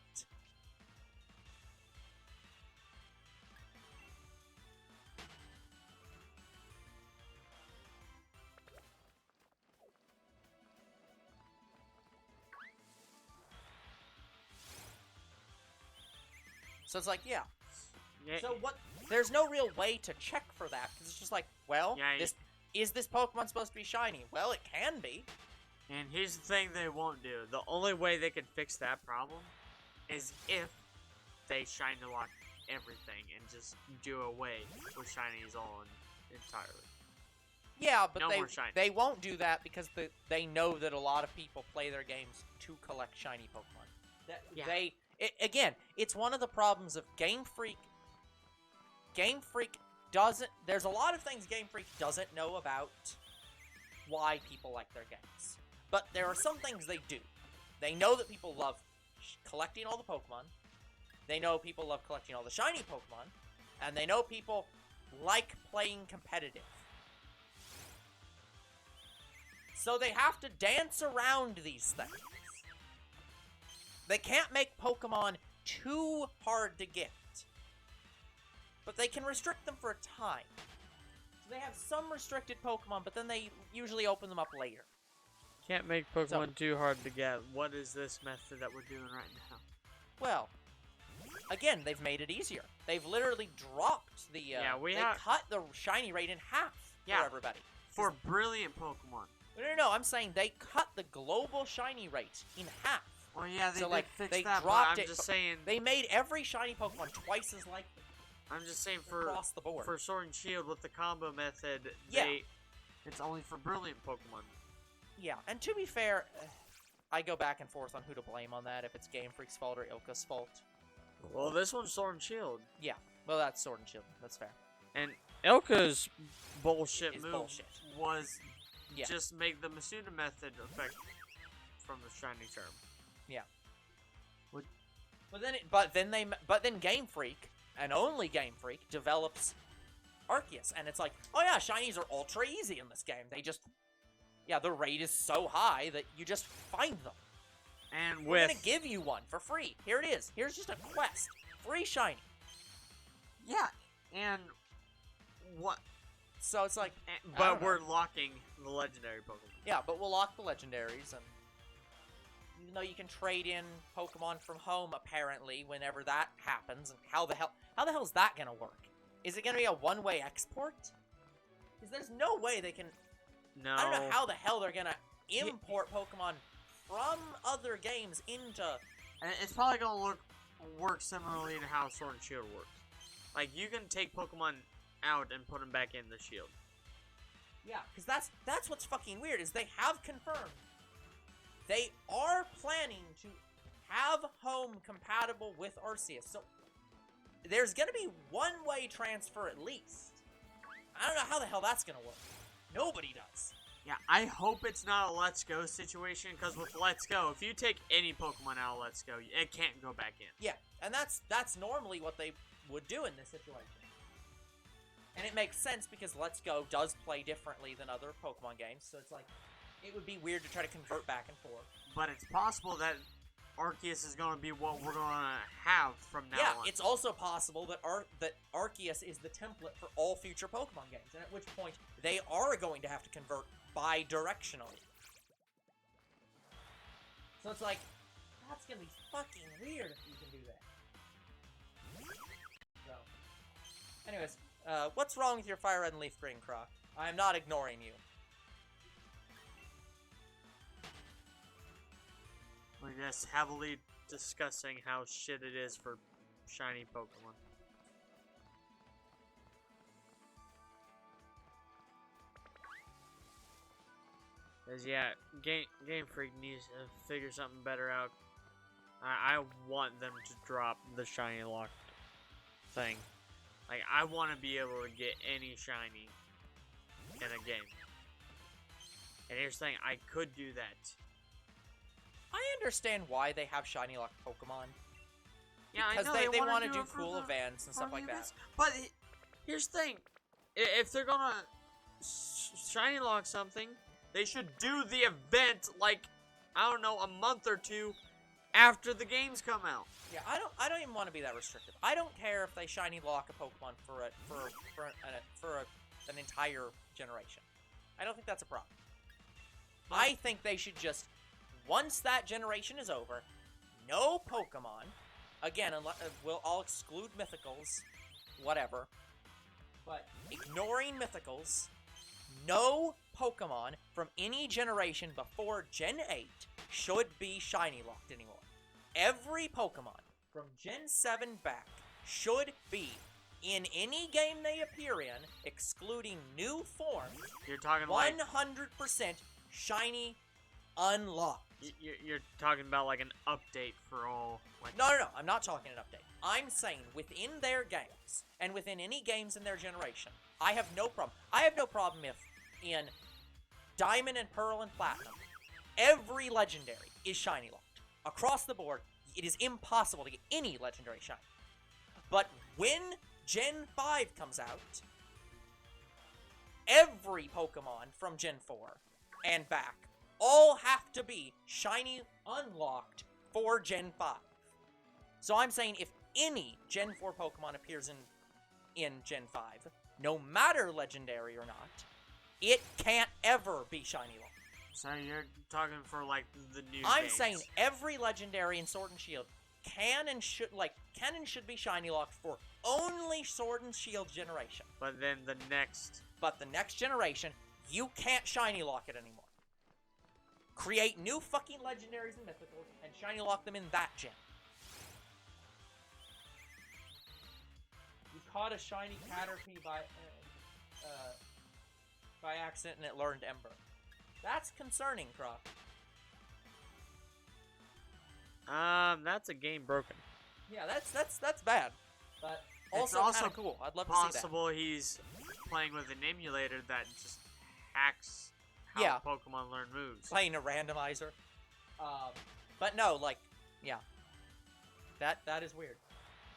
So it's like, yeah. So what? There's no real way to check for that, because it's just like, well, is this Pokemon supposed to be shiny? Well, it can be. And here's the thing they won't do. The only way they can fix that problem is if they Shiny Lock everything and just do away with shinies all entirely. Yeah, but they won't do that because they know that a lot of people play their games to collect shiny Pokemon. Again, it's one of the problems of Game Freak. Game Freak doesn't... There's a lot of things Game Freak doesn't know about why people like their games. But there are some things they do. They know that people love collecting all the Pokemon. They know people love collecting all the shiny Pokemon. And they know people like playing competitive. So they have to dance around these things. They can't make Pokemon too hard to get. But they can restrict them for a time. So they have some restricted Pokemon, but then they usually open them up later. Can't make Pokemon too hard to get. What is this method that we're doing right now? Well, again, they've made it easier. They've literally dropped the... cut the shiny rate in half for everybody. For brilliant Pokemon. No, I'm saying they cut the global shiny rate in half. Well, yeah, they did fix they that, dropped but I'm just saying... They made every shiny Pokemon twice as likely. I'm just saying across the board. For Sword and Shield with the combo method, it's only for brilliant Pokemon. Yeah, and to be fair, I go back and forth on who to blame on that, if it's Game Freak's fault or Ilka's fault. Well, this one's Sword and Shield. Yeah, well, that's Sword and Shield. That's fair. And Ilka's bullshit move was Yeah. Just make the Masuda method effect from the shiny term. Yeah. But then Game Freak, and only Game Freak, develops Arceus, and it's like, oh yeah, shinies are ultra easy in this game. They just, the rate is so high that you just find them. And we're gonna give you one for free. Here it is. Here's just a quest, free shiny. Yeah, and what? So it's like, but we're locking the legendary Pokemon. Yeah, but we'll lock the legendaries, and even though you can trade in Pokemon from home, apparently, whenever that happens, and how the hell is that gonna work? Is it gonna be a one-way export? Because there's no way they can. No. I don't know how the hell they're gonna import Pokemon from other games into. And it's probably gonna work similarly to how Sword and Shield works. Like, you can take Pokemon out and put them back in the Shield. Yeah, because that's what's fucking weird, is they have confirmed they are planning to have home compatible with Arceus. So there's gonna be one-way transfer at least. I don't know how the hell that's gonna work. Nobody does. Yeah, I hope it's not a Let's Go situation, because with Let's Go, if you take any Pokemon out of Let's Go, it can't go back in. Yeah, and that's normally what they would do in this situation. And it makes sense because Let's Go does play differently than other Pokemon games, so it's like, it would be weird to try to convert back and forth. But it's possible that Arceus is going to be what we're going to have from now on. Yeah, it's also possible that Arceus is the template for all future Pokemon games, and at which point they are going to have to convert bi-directionally. So it's like, that's going to be fucking weird if you can do that. So, anyways, what's wrong with your Fire Red and Leaf Green, Croc? I am not ignoring you. We're just heavily discussing how shit it is for shiny Pokemon. Cause yeah, Game Freak needs to figure something better out. I want them to drop the shiny lock thing. Like, I want to be able to get any shiny in a game. And here's the thing, I could do that. I understand why they have shiny lock Pokemon. Yeah, because I know they want to do do cool events and stuff like that. But here's the thing, if they're gonna shiny lock something, they should do the event like, I don't know, a month or two after the games come out. Yeah, I don't even want to be that restrictive. I don't care if they shiny lock a Pokemon for an entire generation. I don't think that's a problem. I think they should just, once that generation is over, no Pokemon, again, I'll exclude Mythicals, whatever, but ignoring Mythicals, no Pokemon from any generation before Gen 8 should be shiny locked anymore. Every Pokemon from Gen 7 back should be, in any game they appear in, excluding new forms, you're talking 100% shiny unlocked. You're talking about like an update for all. Like, No, I'm not talking an update. I'm saying within their games, and within any games in their generation, I have no problem. I have no problem if in Diamond and Pearl and Platinum, every legendary is shiny locked. Across the board, it is impossible to get any legendary shiny. But when Gen 5 comes out, every Pokemon from Gen 4 and back all have to be shiny unlocked for Gen 5. So I'm saying if any Gen 4 Pokemon appears in Gen 5, no matter legendary or not, it can't ever be shiny locked. So you're talking for like the new I'm games. saying every legendary in Sword and Shield can and should be shiny locked for only Sword and Shield generation. But then the next generation, you can't shiny lock it anymore. Create new fucking legendaries and mythicals and shiny lock them in that gen. You caught a shiny Caterpie by accident and it learned Ember. That's concerning, Croc. That's a game broken. Yeah, that's bad. But It's also also kind of cool. I'd love to see that. possible he's playing with an emulator that just hacks how Pokemon learn moves. Playing a randomizer. But no, like, yeah. That is weird.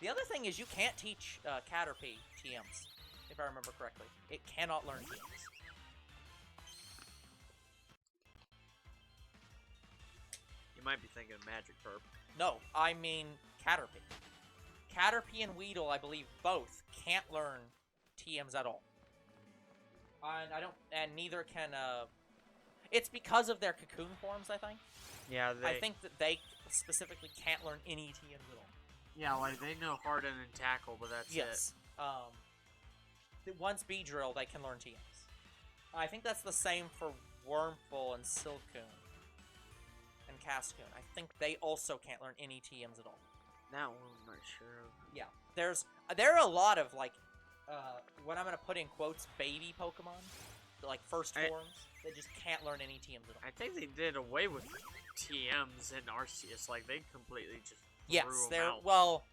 The other thing is you can't teach Caterpie TMs, if I remember correctly. It cannot learn TMs. You might be thinking of Magikarp. No, I mean Caterpie. Caterpie and Weedle, I believe, both can't learn TMs at all. And neither can, it's because of their cocoon forms, I think. Yeah, I think that they specifically can't learn any TMs at all. Yeah, like, they know Harden and Tackle, but that's it. Yes. Once Beedrill, they can learn TMs. I think that's the same for Wurmple and Silcoon. And Cascoon. I think they also can't learn any TMs at all. That one I'm not sure of. Yeah. There are a lot of, like, what I'm going to put in quotes, baby Pokemon. Like, first forms. They just can't learn any TMs at all. I think they did away with TMs in Arceus. Like, they completely just Yes, threw them out. well...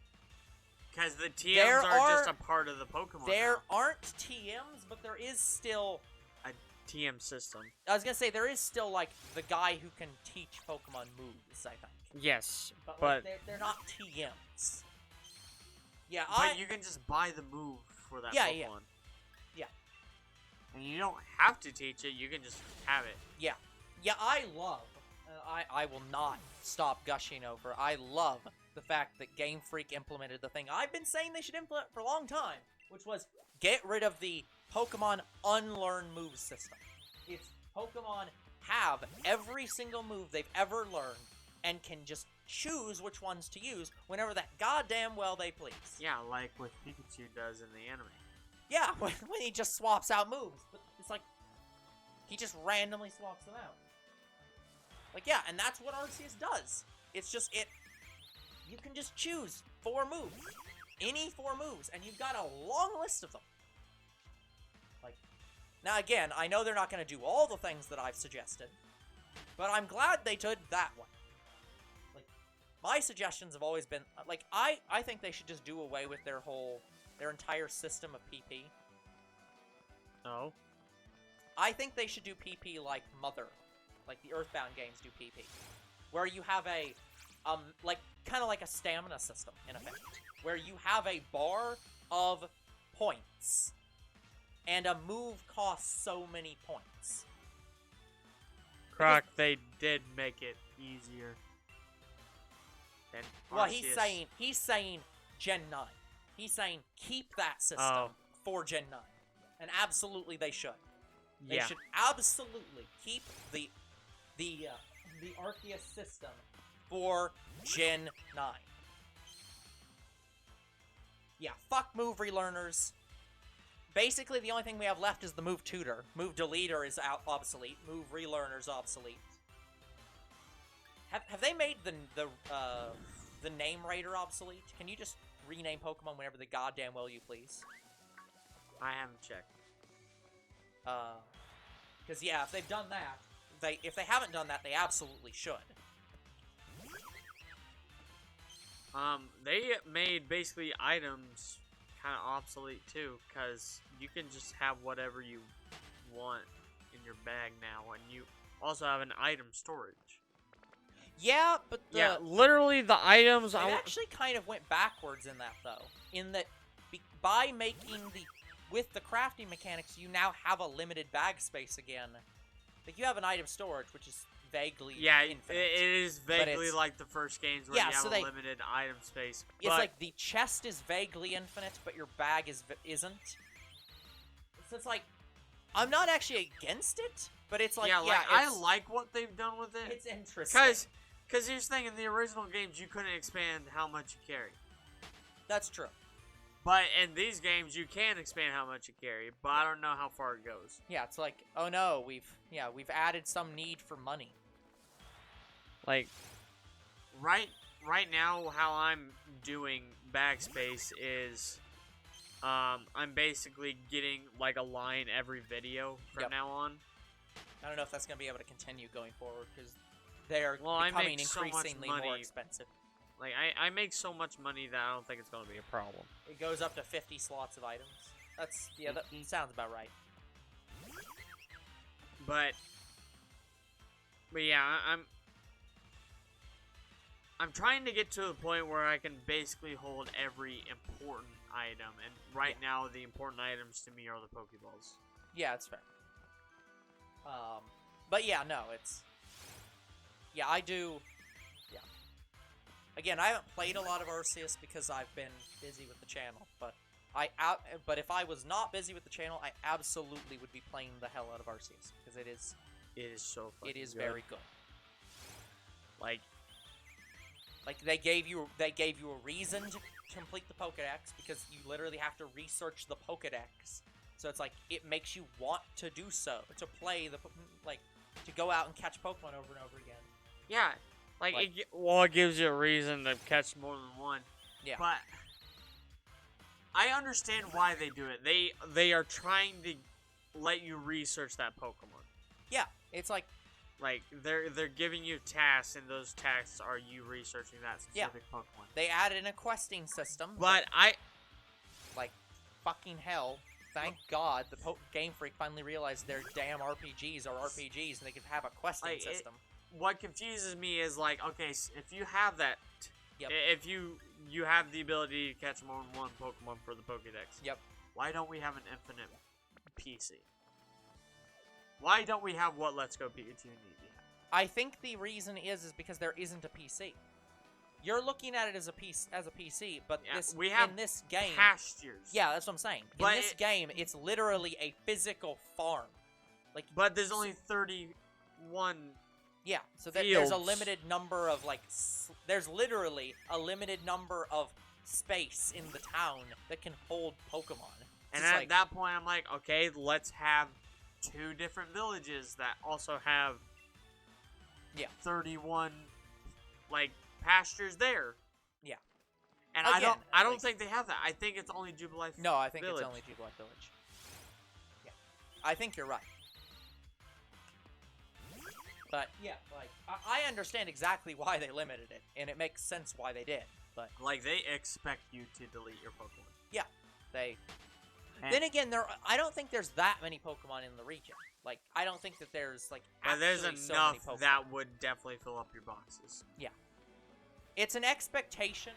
Because the TMs are just a part of the Pokemon There now. aren't TMs, but there is still... a TM system. I was going to say, there is still, like, the guy who can teach Pokemon moves, I think. Yes, But, but like, they're not TMs. Yeah, but you can just buy the move for that Yeah, Pokemon. Yeah. And you don't have to teach it, you can just have it. Yeah. Yeah, I love... I will not stop gushing over. I love the fact that Game Freak implemented the thing I've been saying they should implement for a long time, which was get rid of the Pokemon Unlearn move system. It's Pokemon have every single move they've ever learned and can just choose which ones to use whenever that goddamn well they please. Yeah, like what Pikachu does in the anime. Yeah, when he just swaps out moves. But it's like, he just randomly swaps them out. Like, yeah, and that's what Arceus does. It's just, you can just choose 4 moves. Any 4 moves, and you've got a long list of them. Like, now again, I know they're not going to do all the things that I've suggested, but I'm glad they did that one. Like, my suggestions have always been, like, I think they should just do away with their entire system of PP. Oh? I think they should do PP like Mother. Like the Earthbound games do PP. Where you have a, kind of like a stamina system, in effect. Where you have a bar of points. And a move costs so many points. Croc, they did make it easier than Arceus. Well, he's saying Gen 9. He's saying keep that system for Gen 9. And absolutely they should. They should absolutely keep the Arceus system for Gen 9. Yeah, fuck move relearners. Basically, the only thing we have left is the move tutor. Move deleter is obsolete. Move relearner's obsolete. Have they made the name raider obsolete? Can you just rename Pokemon whenever the goddamn well you please? I haven't checked. Because yeah, if they've done that, if they haven't done that, they absolutely should. They made basically items kind of obsolete too, because you can just have whatever you want in your bag now, and you also have an item storage. Yeah, but literally the items. They actually kind of went backwards in that though. In that, by making with the crafting mechanics, you now have a limited bag space again. Like, you have an item storage, which is vaguely infinite. It is vaguely like the first games where you have a limited item space. It's like the chest is vaguely infinite, but your bag isn't. So it's like, I'm not actually against it, but it's like, I like what they've done with it. It's interesting. Because here's the thing, in the original games, you couldn't expand how much you carry. That's true. But in these games, you can expand how much you carry, but I don't know how far it goes. Yeah, it's like, oh no, we've added some need for money. Like, right now, how I'm doing bag space is, I'm basically getting like a line every video from now on. I don't know if that's gonna be able to continue going forward because they're becoming increasingly more expensive. Like, I make so much money that I don't think it's going to be a problem. It goes up to 50 slots of items. That sounds about right. But yeah, I'm trying to get to a point where I can basically hold every important item, and right now the important items to me are the Pokeballs. Yeah, it's fair. But yeah, no, it's... Yeah, I do... Yeah. Again, I haven't played a lot of Arceus because I've been busy with the channel, but but if I was not busy with the channel, I absolutely would be playing the hell out of Arceus, because it is so fucking good. Very good. Like they gave you a reason to complete the Pokédex, because you literally have to research the Pokédex. So it's like, it makes you want to do so, to play to go out and catch Pokemon over and over again. Yeah, it gives you a reason to catch more than one. Yeah. But I understand why they do it. They are trying to let you research that Pokemon. Yeah, it's like they're giving you tasks, and those tasks are you researching that specific Pokemon. They added in a questing system. But fucking hell. Thank God the Game Freak finally realized their damn RPGs are RPGs and they could have a questing system. What confuses me is okay, so if you have that, if you have the ability to catch more than one Pokemon for the Pokédex, why don't we have an infinite PC? Why don't we have what Let's Go Pikachu need to have? I think the reason is because there isn't a PC. You're looking at it as a PC, but we have in this game, pastures. Yeah, that's what I'm saying. In this game, it's literally a physical farm. But there's only 31. Yeah, so there's a limited number of there's literally a limited number of space in the town that can hold Pokemon. And at that point, I'm like, okay, let's have 2 different villages that also have 31 pastures there. Yeah. And again, I don't think they have that. I think it's only Jubilife Village. No, I think it's only Jubilife Village. Yeah. I think you're right. But yeah, I understand exactly why they limited it, and it makes sense why they did. But they expect you to delete your Pokemon. Yeah, then again, I don't think there's that many Pokemon in the region. I don't think that there's there's enough so many Pokemon that would definitely fill up your boxes. Yeah, it's an expectation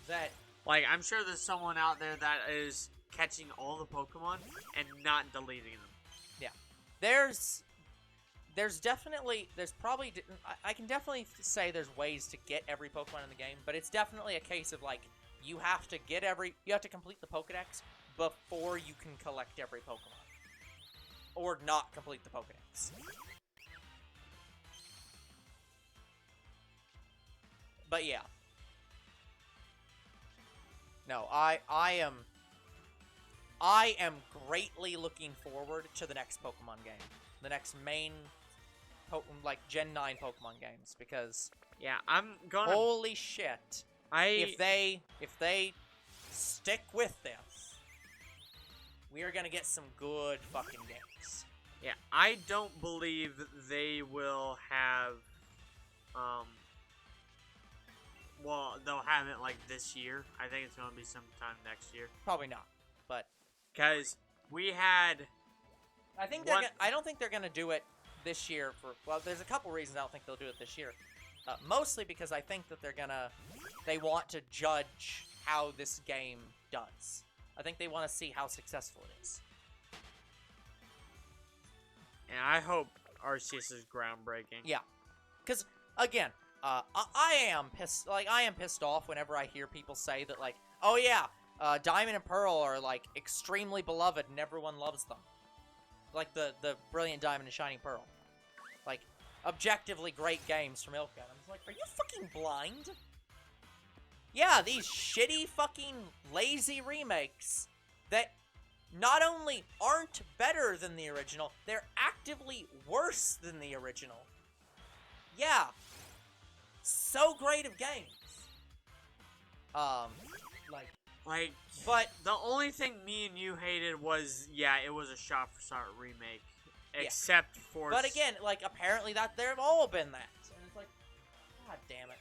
that I'm sure there's someone out there that is catching all the Pokemon and not deleting them. Yeah, I can definitely say there's ways to get every Pokemon in the game, but it's definitely a case of you have to complete the Pokédex before you can collect every Pokemon. Or not complete the Pokédex. But yeah. No, I am greatly looking forward to the next Pokemon game. The next main Gen 9 Pokemon games, because I'm gonna holy shit. If they stick with this, we are gonna get some good fucking games. Yeah, I don't believe they will have well, they'll have it this year. I think it's gonna be sometime next year. Probably not, but because we had I don't think they're gonna do it this year there's a couple reasons I don't think they'll do it this year. Mostly because I think that they want to judge how this game does. I think they want to see how successful it is. And I hope Arceus is groundbreaking. Yeah, because again, I am pissed. I am pissed off whenever I hear people say that, oh yeah, Diamond and Pearl are extremely beloved and everyone loves them. The Brilliant Diamond and Shiny Pearl. Objectively great games from Ilka. And I'm are you fucking blind? Yeah, these shitty fucking lazy remakes that not only aren't better than the original, they're actively worse than the original. Yeah. So great of games. But the only thing me and you hated was, it was a shot-for-shot remake. Except for... But again, apparently they've all been that. And it's god damn it.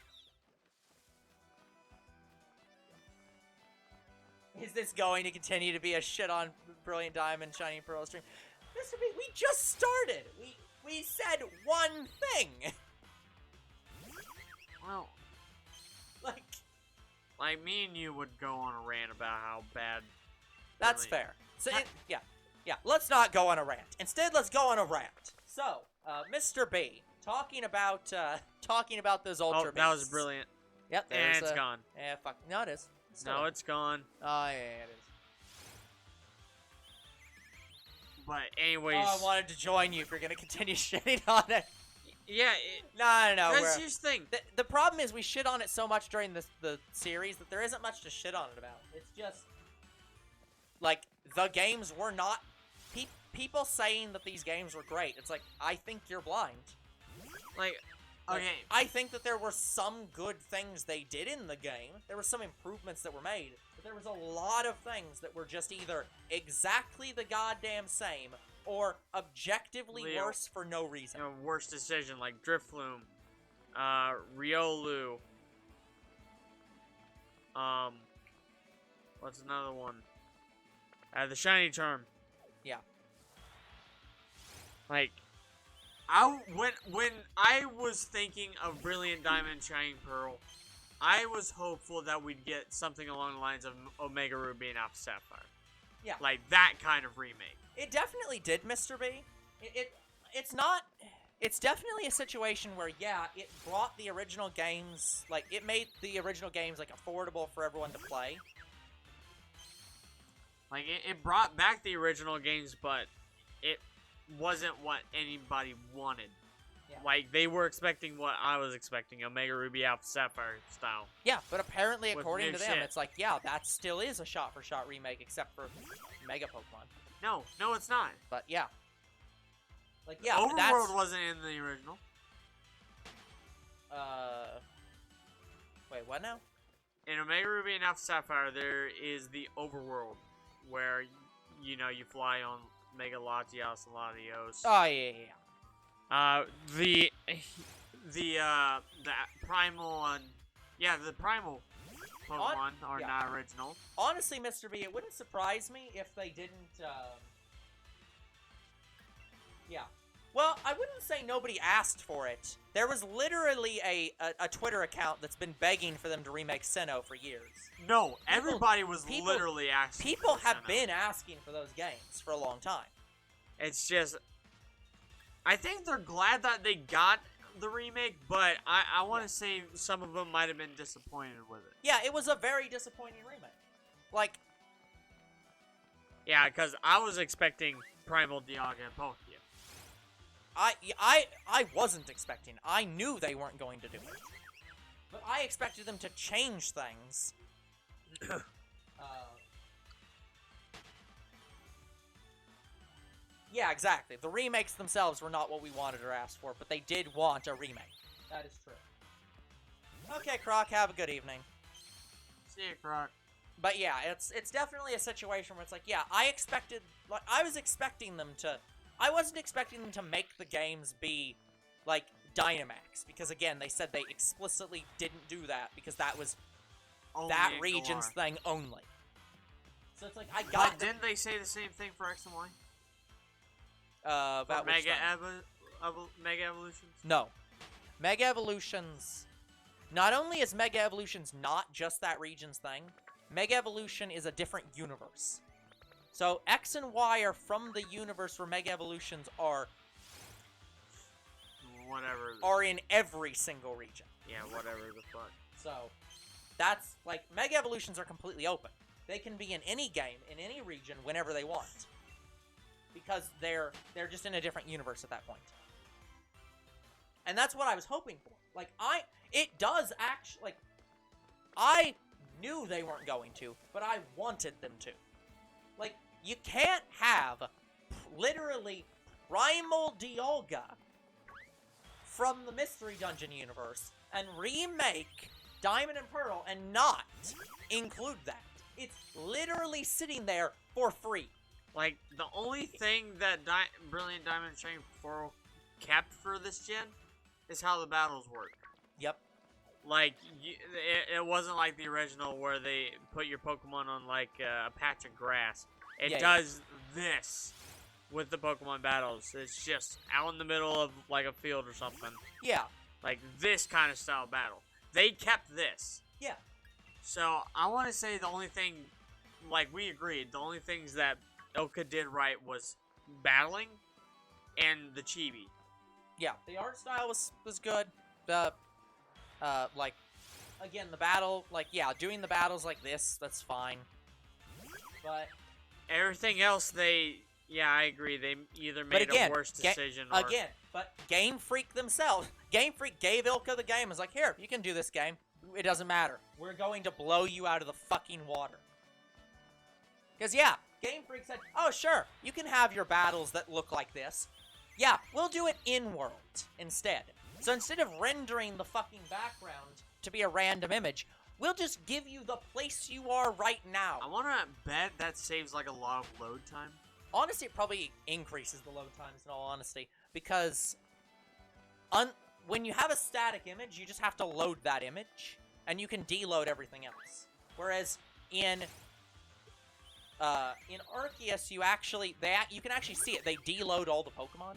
Is this going to continue to be a shit on Brilliant Diamond, Shiny Pearl stream? Mr. B, we just started! We said one thing! Well, Like, me and you would go on a rant about how bad... That's fair. So, yeah, let's not go on a rant. Instead, let's go on a rant. So, Mr. B, talking about those Ultra Beasts. that was brilliant. Yep, and it's gone. Yeah, fuck. No, it is. No, it's gone. Oh, yeah, it is. But anyways... Oh, I wanted to join you if you're going to continue shitting on it. Yeah. No. That's just the thing. The problem is we shit on it so much during the series that there isn't much to shit on it about. It's just... Like, the games were not... People saying that these games were great, it's like, I think you're blind. Like, okay. I think that there were some good things they did in the game. There were some improvements that were made. But there was a lot of things that were just either exactly the goddamn same or objectively worse for no reason. You know, worst decision, like Drifloon, Riolu, what's another one? The Shiny Charm. Yeah. Like, when I was thinking of Brilliant Diamond, Shining Pearl, I was hopeful that we'd get something along the lines of Omega Ruby and Alpha Sapphire. Yeah. Like, that kind of remake. It definitely did, Mr. B. It's not... It's definitely a situation where, yeah, it brought the original games... Like, it made the original games, like, affordable for everyone to play. Like, it brought back the original games, but it wasn't what anybody wanted. Yeah. Like, they were expecting what I was expecting, Omega Ruby Alpha Sapphire style. Yeah, but apparently, according to them, it's like, yeah, that still is a shot-for-shot remake, except for Mega Pokemon. No, it's not. But, yeah. Like, yeah, Overworld wasn't in the original. Wait, what now? In Omega Ruby and Alpha Sapphire, there is the Overworld, where, you know, you fly on Mega Latios and Latios. Oh, yeah. The Primal and... Yeah, the Primal Pokemon are not original. Honestly, Mr. B, it wouldn't surprise me if they didn't, Yeah. Well, I wouldn't say nobody asked for it. There was literally a Twitter account that's been begging for them to remake Sinnoh for years. No, everybody was literally asking. People have been asking for those games for a long time. It's just... I think they're glad that they got the remake, but I want to say some of them might have been disappointed with it. Yeah, it was a very disappointing remake. Like... Yeah, because I was expecting Primal Dialga and Palkia. I wasn't expecting. I knew they weren't going to do it. But I expected them to change things. Yeah, exactly. The remakes themselves were not what we wanted or asked for, but they did want a remake. That is true. Okay, Croc, have a good evening. See you, Croc. But yeah, it's definitely a situation where it's like, yeah, I was expecting them to... I wasn't expecting them to make the games be, like, Dynamax, because, again, they said they explicitly didn't do that, because that was only that region's thing only. So it's like, I got... But didn't they say the same thing for X and Y? About Mega Evolutions? No. Mega Evolutions... Not only is Mega Evolutions not just that region's thing, Mega Evolution is a different universe. So, X and Y are from the universe where Mega Evolutions are... Whatever. Are in every single region. Yeah, whatever the fuck. So, that's, like, Mega Evolutions are completely open. They can be in any game, in any region, whenever they want. Because they're just in a different universe at that point. And that's what I was hoping for. Like, it does actually, like, I knew they weren't going to, but I wanted them to. Like, you can't have literally Primal Dialga from the Mystery Dungeon universe and remake Diamond and Pearl and not include that. It's literally sitting there for free. Like, the only thing that Brilliant Diamond and Shining Pearl kept for this gen is how the battles work. Yep. Like, it wasn't like the original where they put your Pokemon on, like, a patch of grass. It does this with the Pokemon battles. It's just out in the middle of, like, a field or something. Yeah. Like, this kind of style battle. They kept this. Yeah. So, I want to say the only thing, like, we agreed, the only things that Ilka did right was battling and the chibi. Yeah, the art style was good. The, like, again, the battle, like, yeah, doing the battles like this, that's fine. But everything else, yeah, I agree. They either made a worse decision or... But Game Freak themselves, Game Freak gave Ilka the game. It's like, here, you can do this game. It doesn't matter. We're going to blow you out of the fucking water. Because, yeah, Game Freak said, oh, sure, you can have your battles that look like this. Yeah, we'll do it in-world instead. So instead of rendering the fucking background to be a random image, we'll just give you the place you are right now. I want to bet that saves, like, a lot of load time. Honestly, it probably increases the load times, in all honesty, because when you have a static image, you just have to load that image, and you can deload everything else. Whereas in Arceus, you can actually see it. They deload all the Pokemon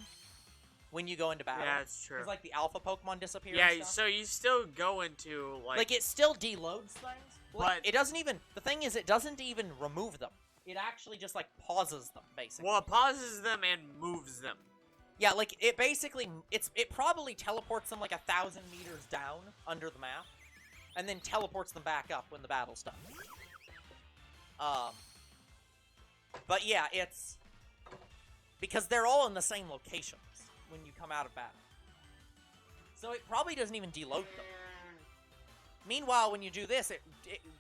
when you go into battle. Yeah, it's true. Because, like, the alpha Pokemon disappear. Yeah, and stuff. so you still go into, like... it still deloads things, but it doesn't even... The thing is, it doesn't even remove them. It actually just, like, pauses them, basically. Well, it pauses them and moves them. Yeah, like, it basically... It probably teleports them, like, 1,000 meters down under the map, and then teleports them back up when the battle's done. But yeah, it's... Because they're all in the same locations when you come out of battle. So it probably doesn't even deload them. Meanwhile, when you do this,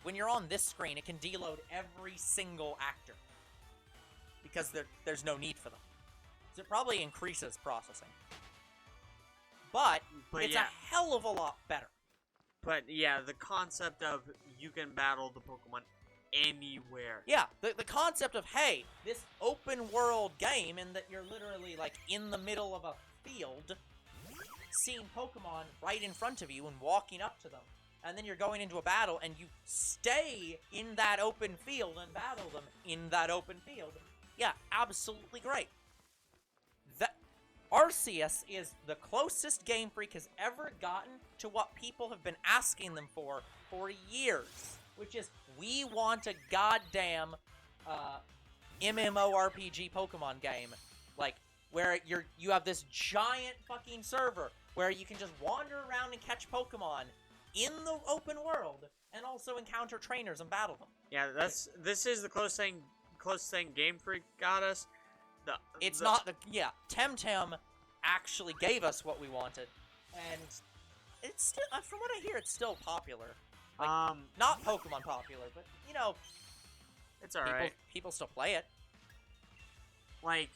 when you're on this screen, it can deload every single actor. Because there's no need for them. So it probably increases processing. But it's a hell of a lot better. But yeah, the concept of you can battle the Pokemon anywhere. Yeah, the concept of, hey, this open world game, and that you're literally, like, in the middle of a field, seeing Pokemon right in front of you and walking up to them. And then you're going into a battle, and you stay in that open field and battle them in that open field. Yeah, absolutely great. Arceus is the closest Game Freak has ever gotten to what people have been asking them for years. Which is, we want a goddamn MMORPG Pokemon game. Like, where you have this giant fucking server where you can just wander around and catch Pokemon in the open world, and also encounter trainers and battle them. Yeah, this is the closest thing Game Freak got us. Temtem actually gave us what we wanted, and it's still, from what I hear, it's still popular. Like, not Pokemon popular, but, you know, it's alright. People still play it. Like,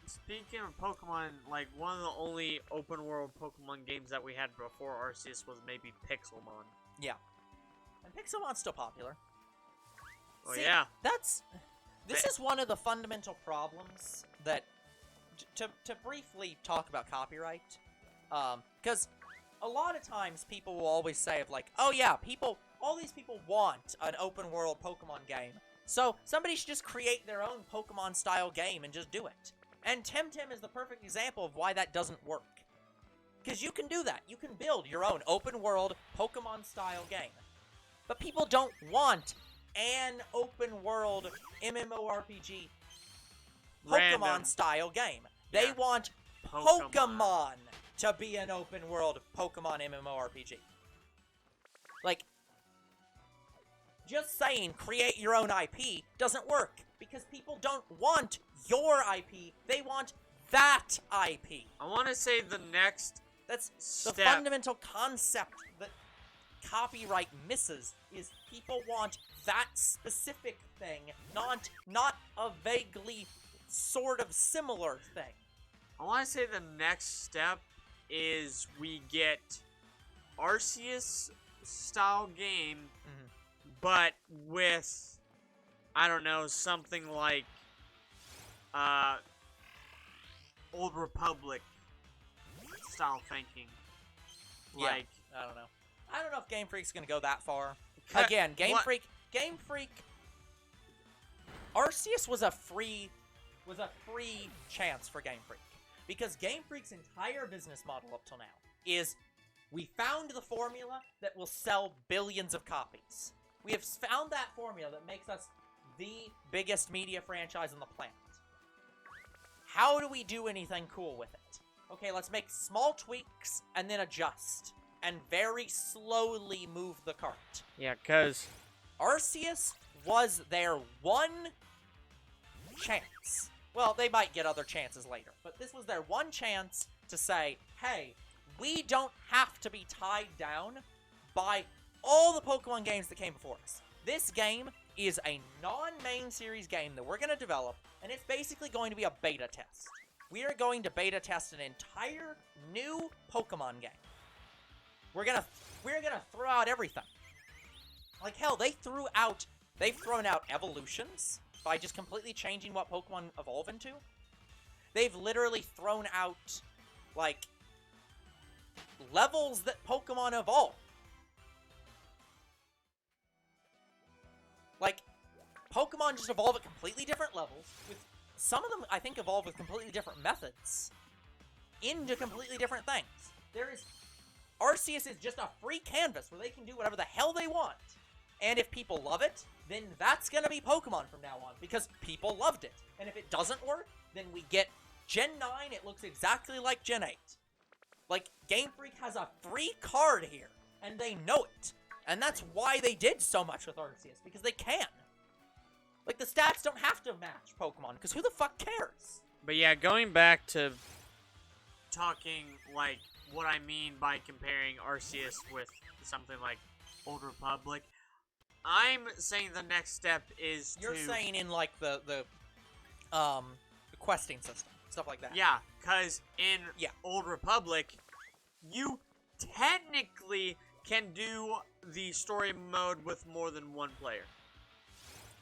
speaking of Pokemon, like, one of the only open world Pokemon games that we had before Arceus was maybe Pixelmon. Yeah. And Pixelmon's still popular. Oh, yeah. This is one of the fundamental problems that, to briefly talk about copyright, because a lot of times people will always say of, like, oh yeah, all these people want an open world Pokemon game. So somebody should just create their own Pokemon-style game and just do it. And Temtem is the perfect example of why that doesn't work. Because you can do that. You can build your own open-world Pokemon-style game. But people don't want an open-world MMORPG Pokemon-style game. They want Pokemon to be an open-world Pokemon MMORPG. Like, just saying create your own IP doesn't work, because people don't want your IP, they want that IP. I want to say the next That's step. The fundamental concept that copyright misses is people want that specific thing, not a vaguely sort of similar thing. I want to say the next step is we get Arceus-style game, but with, I don't know, something like Old Republic-style thinking. Like, I don't know. I don't know if Game Freak's gonna go that far. Again, Game Freak, Arceus was a free chance for Game Freak. Because Game Freak's entire business model up till now is We found the formula that will sell billions of copies. We have found that formula that makes us the biggest media franchise on the planet. How do we do anything cool with it? Okay, let's make small tweaks and then adjust. And very slowly move the cart. Yeah, because Arceus was their one chance. Well, they might get other chances later, but this was their one chance to say, hey, we don't have to be tied down by all the Pokemon games that came before us. This game is a non-main series game that we're going to develop, and it's basically going to be a beta test. We are going to beta test an entire new Pokemon game. We're gonna throw out everything. Like hell, they've thrown out evolutions by just completely changing what Pokemon evolve into. They've literally thrown out, like, levels that Pokemon evolve. Like, Pokemon just evolve at completely different levels. With some of them, I think, evolve with completely different methods into completely different things. Arceus is just a free canvas where they can do whatever the hell they want. And if people love it, then that's gonna be Pokemon from now on, because people loved it. And if it doesn't work, then we get Gen 9, it looks exactly like Gen 8. Like, Game Freak has a free card here, and they know it. And that's why they did so much with Arceus, because they can. Like, the stats don't have to match Pokemon, because who the fuck cares? But yeah, going back to talking, like, what I mean by comparing Arceus with something like Old Republic, I'm saying the next step is You're saying in, like, the questing system, stuff like that. Yeah, because in Old Republic, you technically can do the story mode with more than one player.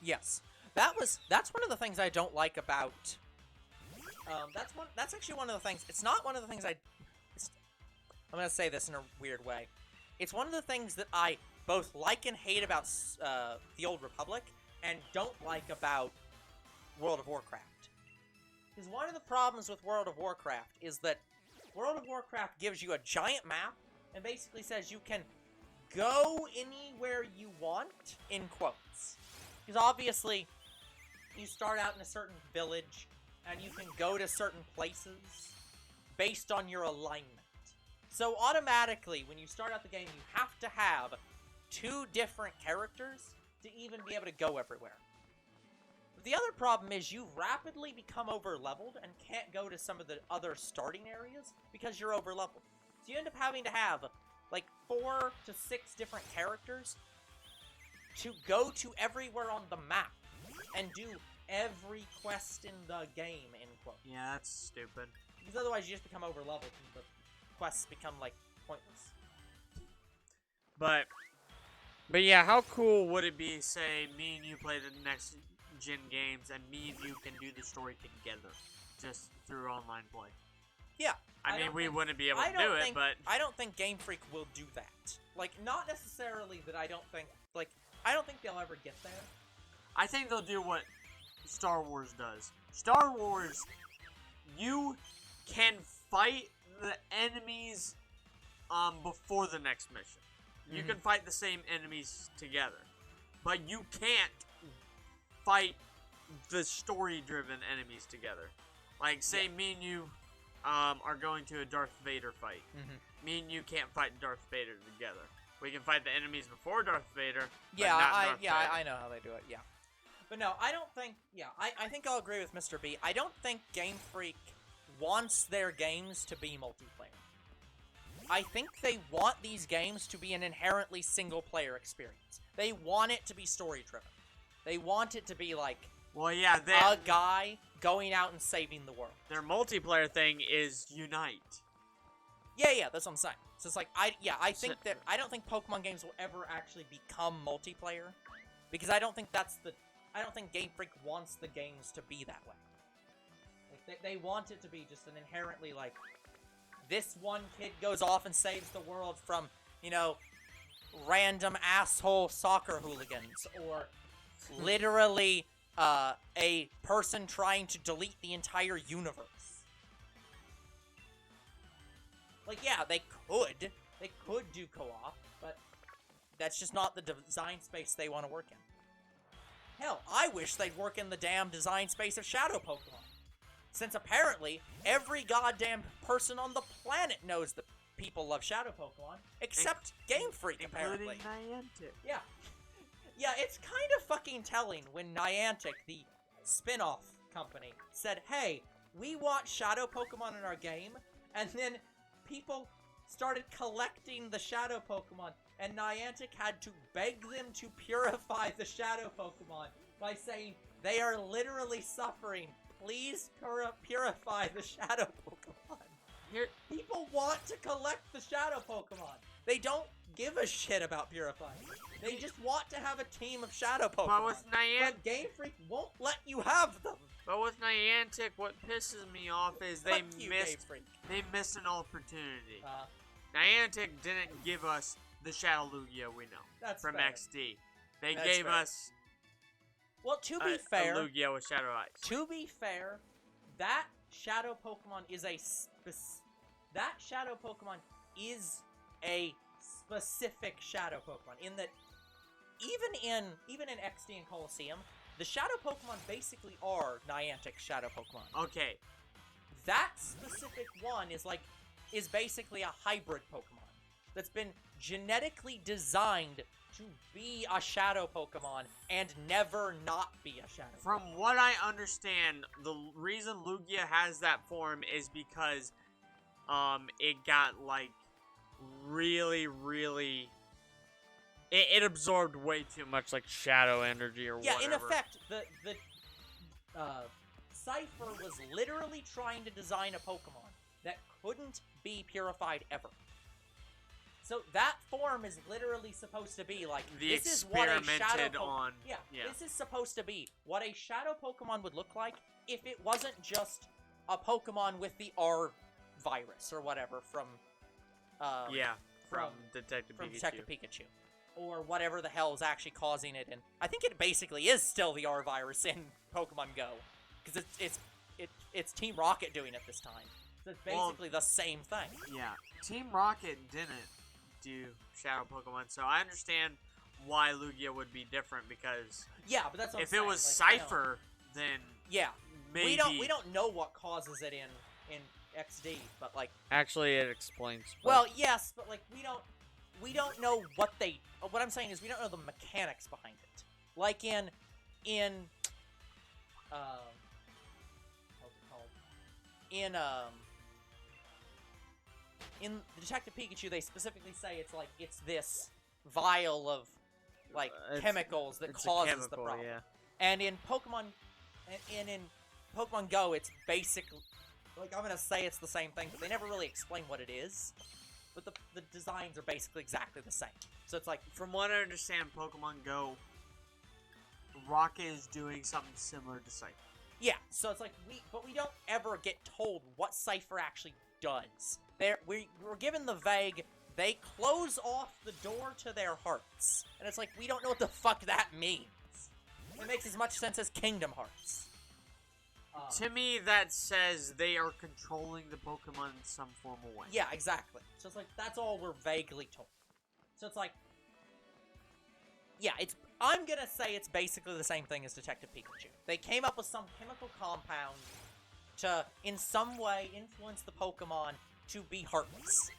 Yes. That's one of the things I don't like about... That's actually one of the things... It's not one of the things I'm gonna say this in a weird way. It's one of the things that I both like and hate about the Old Republic, and don't like about World of Warcraft. Because one of the problems with World of Warcraft is that World of Warcraft gives you a giant map, and basically says you can go anywhere you want, in quotes. Because obviously, you start out in a certain village, and you can go to certain places based on your alignment. So automatically, when you start out the game, you have to have 2 different characters to even be able to go everywhere. But the other problem is you rapidly become over-leveled and can't go to some of the other starting areas because you're over-leveled. So you end up having to have, like, 4 to 6 different characters to go to everywhere on the map and do every quest in the game, in quotes. Yeah, that's stupid. Because otherwise you just become over-leveled and the quests become, like, pointless. But yeah, how cool would it be, say, me and you play the next gen games, and me and you can do the story together, just through online play? Yeah. I mean, we wouldn't be able to do it, but... I don't think Game Freak will do that. Like, not necessarily that I don't think... Like, I don't think they'll ever get there. I think they'll do what Star Wars does. Star Wars, you can fight the enemies before the next mission. You can fight the same enemies together. But you can't fight the story-driven enemies together. Like, say me and you are going to a Darth Vader fight. Me and you can't fight Darth Vader together. We can fight the enemies before Darth Vader, but not Darth Vader. I know how they do it, yeah. But no, I don't think... Yeah, I think I'll agree with Mr. B. I don't think Game Freak wants their games to be multiplayer. I think they want these games to be an inherently single-player experience. They want it to be story-driven. They want it to be like... Well, yeah, a guy going out and saving the world. Their multiplayer thing is Unite. Yeah, that's what I'm saying. So it's like, I don't think Pokemon games will ever actually become multiplayer. Because I don't think Game Freak wants the games to be that way. Like, they want it to be just an inherently, like, this one kid goes off and saves the world from, you know, random asshole soccer hooligans, or literally, a person trying to delete the entire universe. Like, yeah, they could, They could do co-op, but that's just not the design space they want to work in. Hell, I wish they'd work in the damn design space of Shadow Pokemon. Since apparently, every goddamn person on the planet knows that people love Shadow Pokemon, except Game Freak, apparently. Niantic. Yeah. Yeah, it's kind of fucking telling when Niantic, the spin-off company, said, hey, we want Shadow Pokemon in our game, and then people started collecting the Shadow Pokemon, and Niantic had to beg them to purify the Shadow Pokemon by saying, they are literally suffering. Please purify the Shadow Pokemon. People want to collect the Shadow Pokemon. They don't give a shit about purifying. They just want to have a team of Shadow Pokemon. But with But Game Freak won't let you have them. But with Niantic, what pisses me off is they missed an opportunity. Niantic didn't give us the Shadow Lugia we know from fair. XD. They gave us. Well, to be fair, a Lugia with Shadow Eyes. To be fair, that Shadow Pokemon is that Shadow Pokemon is a specific Shadow Pokemon. In that, even in XD and Coliseum, the Shadow Pokemon basically are Niantic Shadow Pokemon. Okay. That specific one is basically a hybrid Pokemon that's been genetically designed to be a Shadow Pokemon and never not be a Shadow From Pokemon. what I understand, the reason Lugia has that form is because it got like really it absorbed way too much like shadow energy or whatever. Yeah, in effect, the Cypher was literally trying to design a Pokemon that couldn't be purified ever. So that form is literally supposed to be like this is what a Shadow Pokemon. Yeah, this is supposed to be what a Shadow Pokemon would look like if it wasn't just a Pokemon with the R virus or whatever from Detective Pikachu. Or whatever the hell is actually causing it, and I think it basically is still the R virus in Pokemon Go, because it's Team Rocket doing it this time. So it's basically the same thing. Yeah, Team Rocket didn't do Shadow Pokemon, so I understand why Lugia would be different because but that's what if I'm it was saying. Cypher, then maybe we don't know what causes it in XD, but like actually it explains. Well, yes, but like we don't know what I'm saying is we don't know the mechanics behind it. Like in how's it called? In Detective Pikachu, they specifically say it's this vial of chemicals that causes the problem. Yeah. And in Pokemon Go, it's basically I'm gonna say it's the same thing, but they never really explain what it is. But the designs are basically exactly the same. So it's like, from what I understand, Pokemon Go, Rocket is doing something similar to Cypher. Yeah, so it's like we don't ever get told what Cypher actually does. We're given the vague, they close off the door to their hearts. And it's like, we don't know what the fuck that means. It makes as much sense as Kingdom Hearts. To me, that says they are controlling the Pokemon in some formal way. Yeah, exactly. So it's like, that's all we're vaguely told. So it's like, yeah, I'm gonna say it's basically the same thing as Detective Pikachu. They came up with some chemical compound to, in some way, influence the Pokemon to be heartless.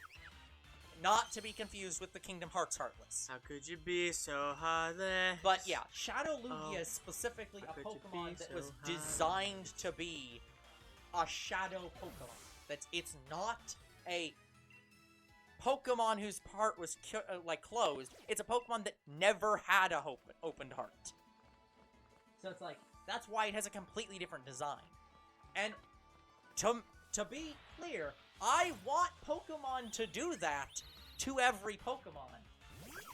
Not to be confused with the Kingdom Hearts Heartless. How could you be so heartless? But yeah, Shadow Lugia is specifically a Pokemon that was designed to be a Shadow Pokemon. It's not a Pokemon whose heart was closed. It's a Pokemon that never had a opened heart. So it's like, that's why it has a completely different design. And to be clear, I want Pokemon to do that to every Pokemon.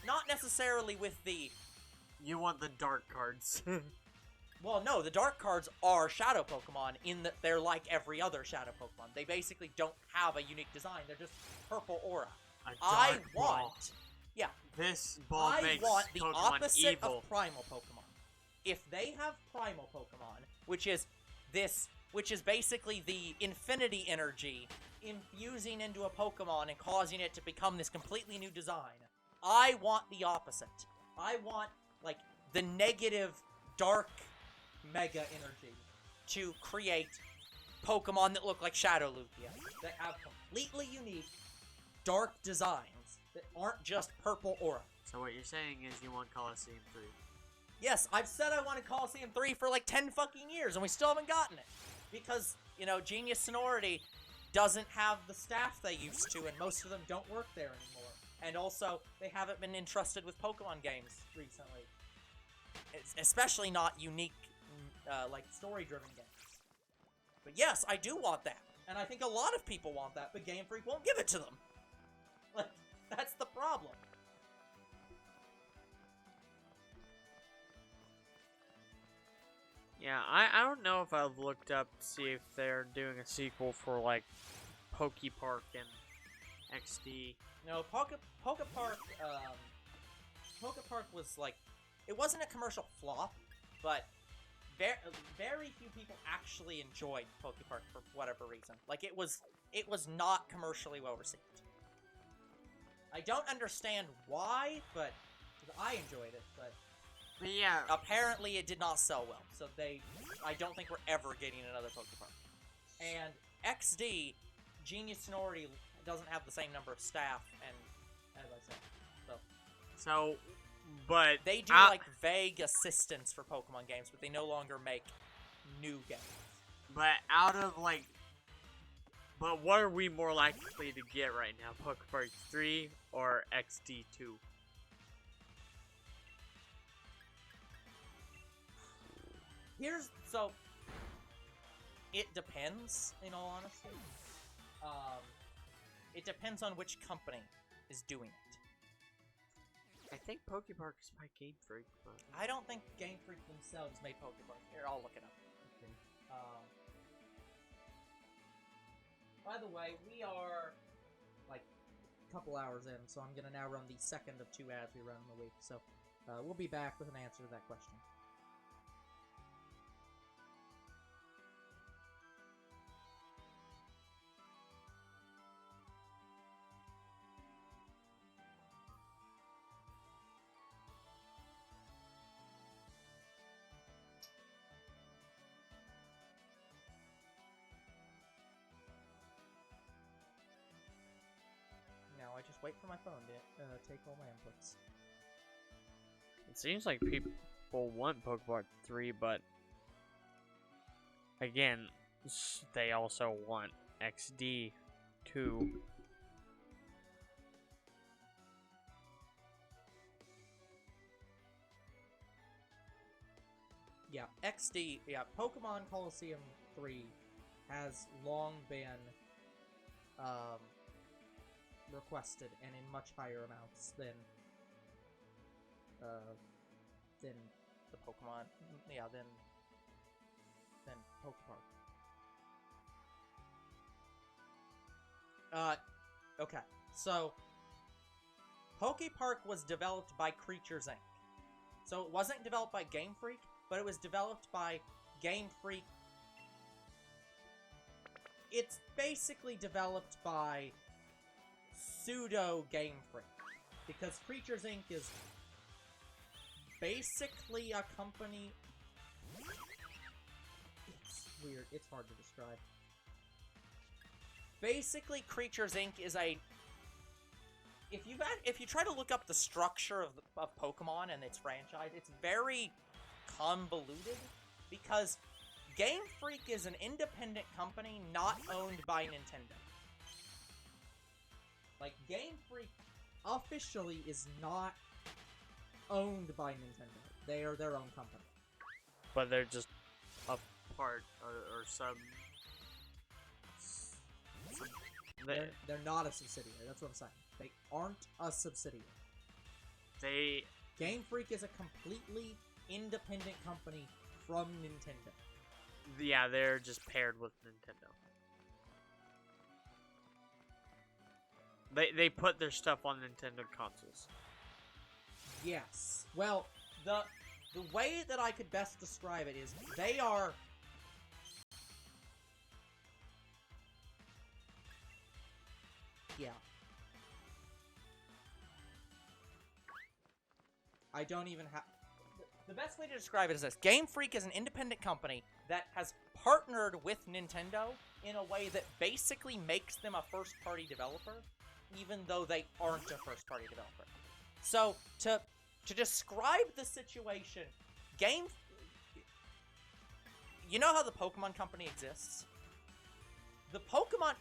Not necessarily with the... You want the dark cards. Well, no, the dark cards are Shadow Pokemon in that they're like every other Shadow Pokemon. They basically don't have a unique design. They're just purple aura. I want... Yeah. This ball makes the Pokemon opposite evil. of Primal Pokemon. If they have Primal Pokemon, which is this which is basically the infinity energy infusing into a Pokemon and causing it to become this completely new design. I want the opposite. I want, like, the negative, dark mega energy to create Pokemon that look like Shadow Lugia, that have completely unique, dark designs that aren't just purple aura. So what you're saying is you want Coliseum 3. Yes, I've said I wanted Coliseum 3 for like 10 fucking years, and we still haven't gotten it. Because, you know, Genius Sonority doesn't have the staff they used to, and most of them don't work there anymore. And also, they haven't been entrusted with Pokemon games recently. Especially not unique, like, story-driven games. But yes, I do want that. And I think a lot of people want that, but Game Freak won't give it to them. Like, that's the problem. Yeah, I don't know if I've looked up to see if they're doing a sequel for, like, Pokepark and XD. No, Pokepark was, like, it wasn't a commercial flop, but very few people actually enjoyed Pokepark for whatever reason. Like, it was not commercially well received. I don't understand why, but I enjoyed it, but yeah, apparently it did not sell well. So I don't think we're ever getting another Pokepark. And XD, Genius Sonority doesn't have the same number of staff, and as I said, so, but they do like vague assistance for Pokemon games, but they no longer make new games. But out of like, but what are we more likely to get right now, Pokepark 3 or XD2? So it depends, in all honesty. It depends on which company is doing it. I think Pokepark is by Game Freak, but I don't think Game Freak themselves made Pokepark. Here, I'll look it up. okay. By the way, we are like a couple hours in, so I'm gonna now run the second of 2 ads we run in the week. So we'll be back with an answer to that question. I just wait for my phone to take all my inputs. It seems like people want Pokepark 3, but again, they also want XD2. Yeah, XD, yeah, Pokemon Coliseum 3 has long been, requested and in much higher amounts than the Pokemon, yeah, than Pokepark. Okay, so Pokepark was developed by Creatures Inc. So it wasn't developed by Game Freak, but it was developed by Game Freak. It's basically developed by pseudo Game Freak, because Creatures Inc. is basically a company. It's weird. It's hard to describe. Basically, Creatures Inc. is a. If you try to look up the structure of Pokemon and its franchise, it's very convoluted, because Game Freak is an independent company not owned by Nintendo. Like, Game Freak officially is not owned by Nintendo. They are their own company. But they're just a part or some. They're not a subsidiary. That's what I'm saying. They aren't a subsidiary. Game Freak is a completely independent company from Nintendo. Yeah, they're just paired with Nintendo. They put their stuff on Nintendo consoles. Yes. Well, the way that I could best describe it is they are Yeah. I don't even have... The best way to describe it is this. Game Freak is an independent company that has partnered with Nintendo in a way that basically makes them a first-party developer, even though they aren't a first-party developer. So, to describe the situation, you know how the Pokemon Company exists? The Pokemon...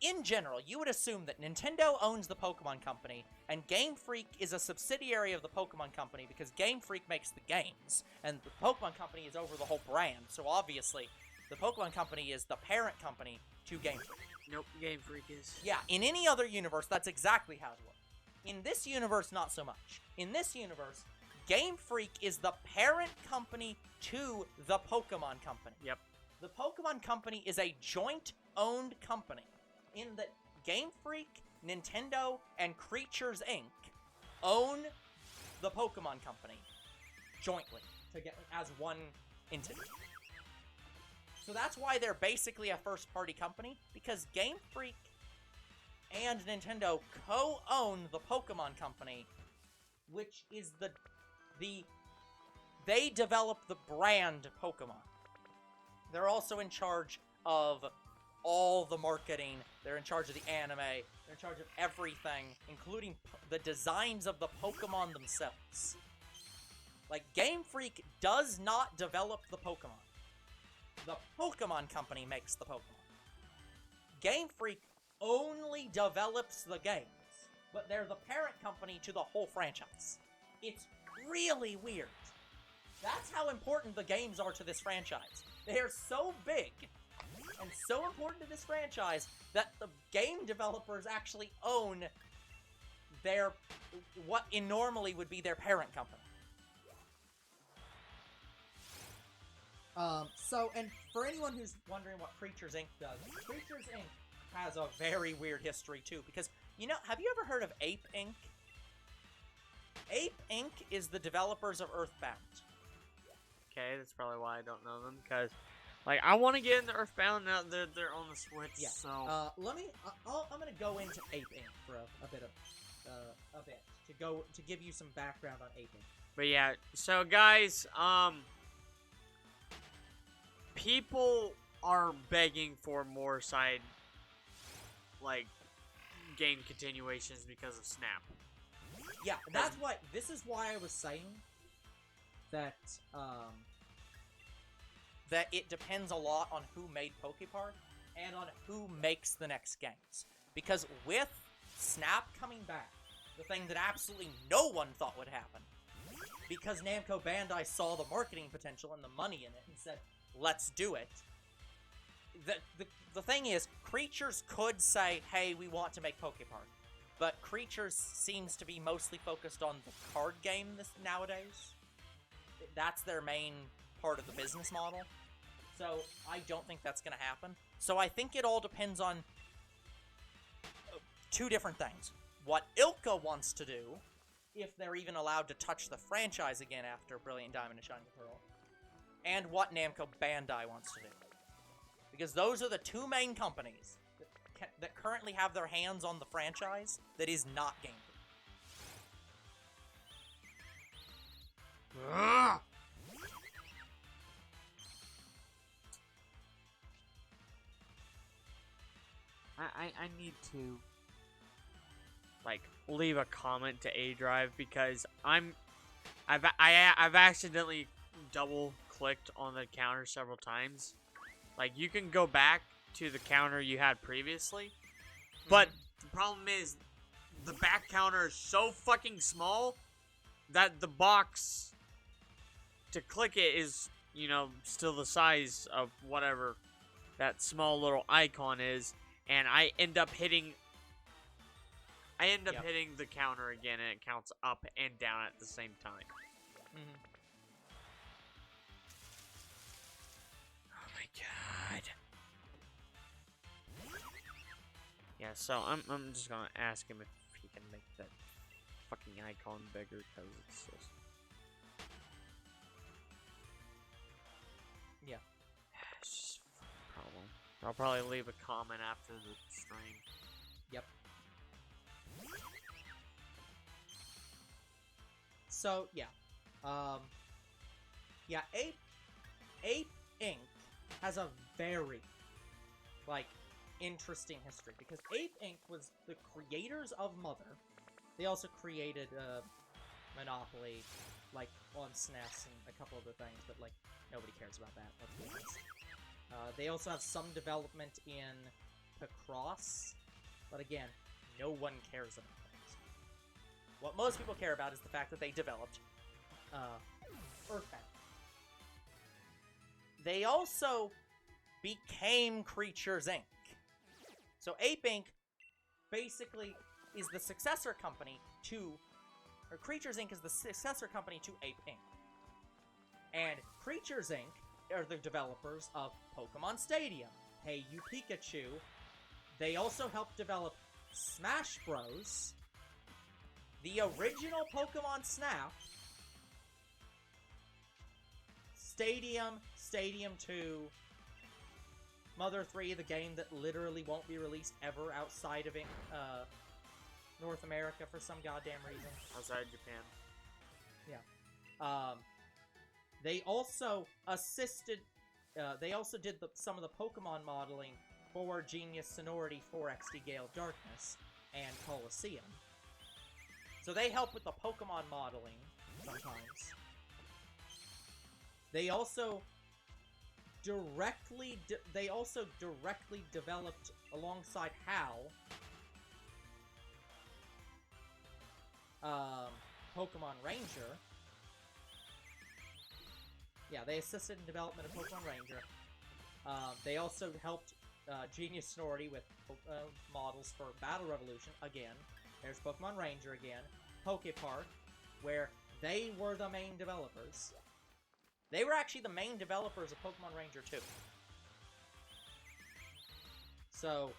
In general, you would assume that Nintendo owns the Pokemon Company, and Game Freak is a subsidiary of the Pokemon Company because Game Freak makes the games, and the Pokemon Company is over the whole brand, so obviously, the Pokemon Company is the parent company to Game Freak. Nope, Game Freak is. Yeah, in any other universe, that's exactly how it works. In this universe, not so much. In this universe, Game Freak is the parent company to the Pokemon Company. Yep. The Pokemon Company is a joint-owned company in that Game Freak, Nintendo, and Creatures Inc. own the Pokemon Company jointly as one entity. So that's why they're basically a first-party company, because Game Freak and Nintendo co-own the Pokemon Company, which is they develop the brand Pokemon. They're also in charge of all the marketing. They're in charge of the anime. They're in charge of everything, including the designs of the Pokemon themselves. Like, Game Freak does not develop the Pokemon. The Pokemon Company makes the Pokemon. Game Freak only develops the games, but they're the parent company to the whole franchise. It's really weird. That's how important the games are to this franchise. They're so big and so important to this franchise that the game developers actually own what normally would be their parent company. And for anyone who's wondering what Creatures Inc. does, Creatures Inc. has a very weird history, too, because, have you ever heard of Ape Inc.? Ape Inc. is the developers of Earthbound. Okay, that's probably why I don't know them, because, I want to get into Earthbound now that they're on the Switch, yeah. so... I'm gonna go into Ape Inc. for a bit to give you some background on Ape Inc. But yeah, so guys, people are begging for more side, game continuations because of Snap. Yeah, this is why I was saying that it depends a lot on who made Pokepark and on who makes the next games. Because with Snap coming back, the thing that absolutely no one thought would happen, because Namco Bandai saw the marketing potential and the money in it and said, let's do it. The thing is, Creatures could say, hey, we want to make Pokepark. But Creatures seems to be mostly focused on the card game nowadays. That's their main part of the business model. So I don't think that's going to happen. So I think it all depends on two different things. What Ilka wants to do, if they're even allowed to touch the franchise again after Brilliant Diamond and Shining Pearl, and what Namco Bandai wants to do. Because those are the two main companies that currently have their hands on the franchise that is not Game Freak. I need to leave a comment to A Drive because I've accidentally double clicked on the counter several times. You can go back to the counter you had previously, but the problem is the back counter is so fucking small that the box to click it is, still the size of whatever that small little icon is, and I end up hitting the counter again, and it counts up and down at the same time. Oh my god. Yeah, so I'm just gonna ask him if he can make that fucking icon bigger, because it's just... Yeah. It's just a fucking problem. I'll probably leave a comment after the stream. Yep. So, yeah. Yeah, Ape Inc. has a very, like, interesting history, because Ape Inc. was the creators of Mother. They also created, Monopoly, like, on SNES and a couple other things, but, like, nobody cares about that, let's be honest. They also have some development in Picross, but again, no one cares about that. What most people care about is the fact that they developed, Earthbound. They also became Creatures Inc. So Ape Inc. basically is the successor company to... Or Creatures Inc. is the successor company to Ape Inc. And Creatures Inc. are the developers of Pokemon Stadium, Hey You Pikachu. They also helped develop Smash Bros., the original Pokemon Snap, Stadium, Stadium 2, Mother 3, the game that literally won't be released ever outside of North America for some goddamn reason. Outside Japan. Yeah. They also assisted... they also did some of the Pokemon modeling for Genius Sonority, 4XD Gale Darkness, and Coliseum. So they help with the Pokemon modeling sometimes. They also directly developed alongside HAL Pokemon Ranger. Yeah, they assisted in development of Pokemon Ranger. They also helped Genius Sonority with models for Battle Revolution. Again, there's Pokemon Ranger again. Pokepark, where they were the main developers. They were actually the main developers of Pokemon Ranger 2. So,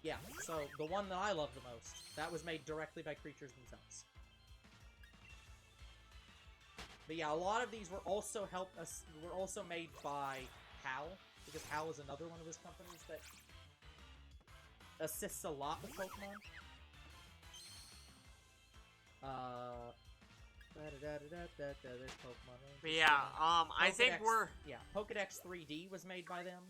yeah, so the one that I love the most, that was made directly by creatures themselves. But yeah, a lot of these were also made by HAL, because HAL is another one of his companies that assists a lot with Pokemon. There's Pokemon. But yeah, I think we're... Yeah, Pokedex 3D was made by them.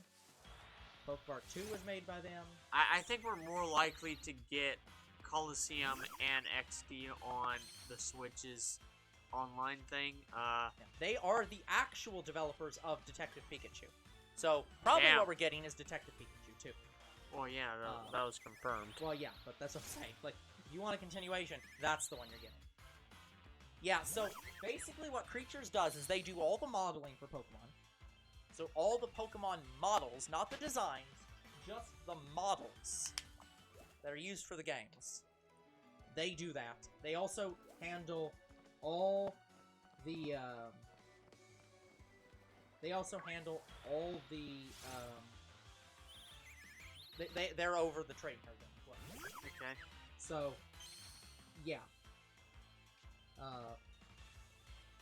Pokepark 2 was made by them. I think we're more likely to get Coliseum and XD on the Switch's online thing. Yeah, they are the actual developers of Detective Pikachu. So, probably what we're getting is Detective Pikachu, too. Well, yeah, that was confirmed. Well, yeah, but that's what I'm saying. Like, if you want a continuation, that's the one you're getting. Yeah, so basically what Creatures does is they do all the modeling for Pokemon. So all the Pokemon models, not the designs, just the models that are used for the games. They do that. They also handle all the, they're over the trading program as well. Okay. So, yeah.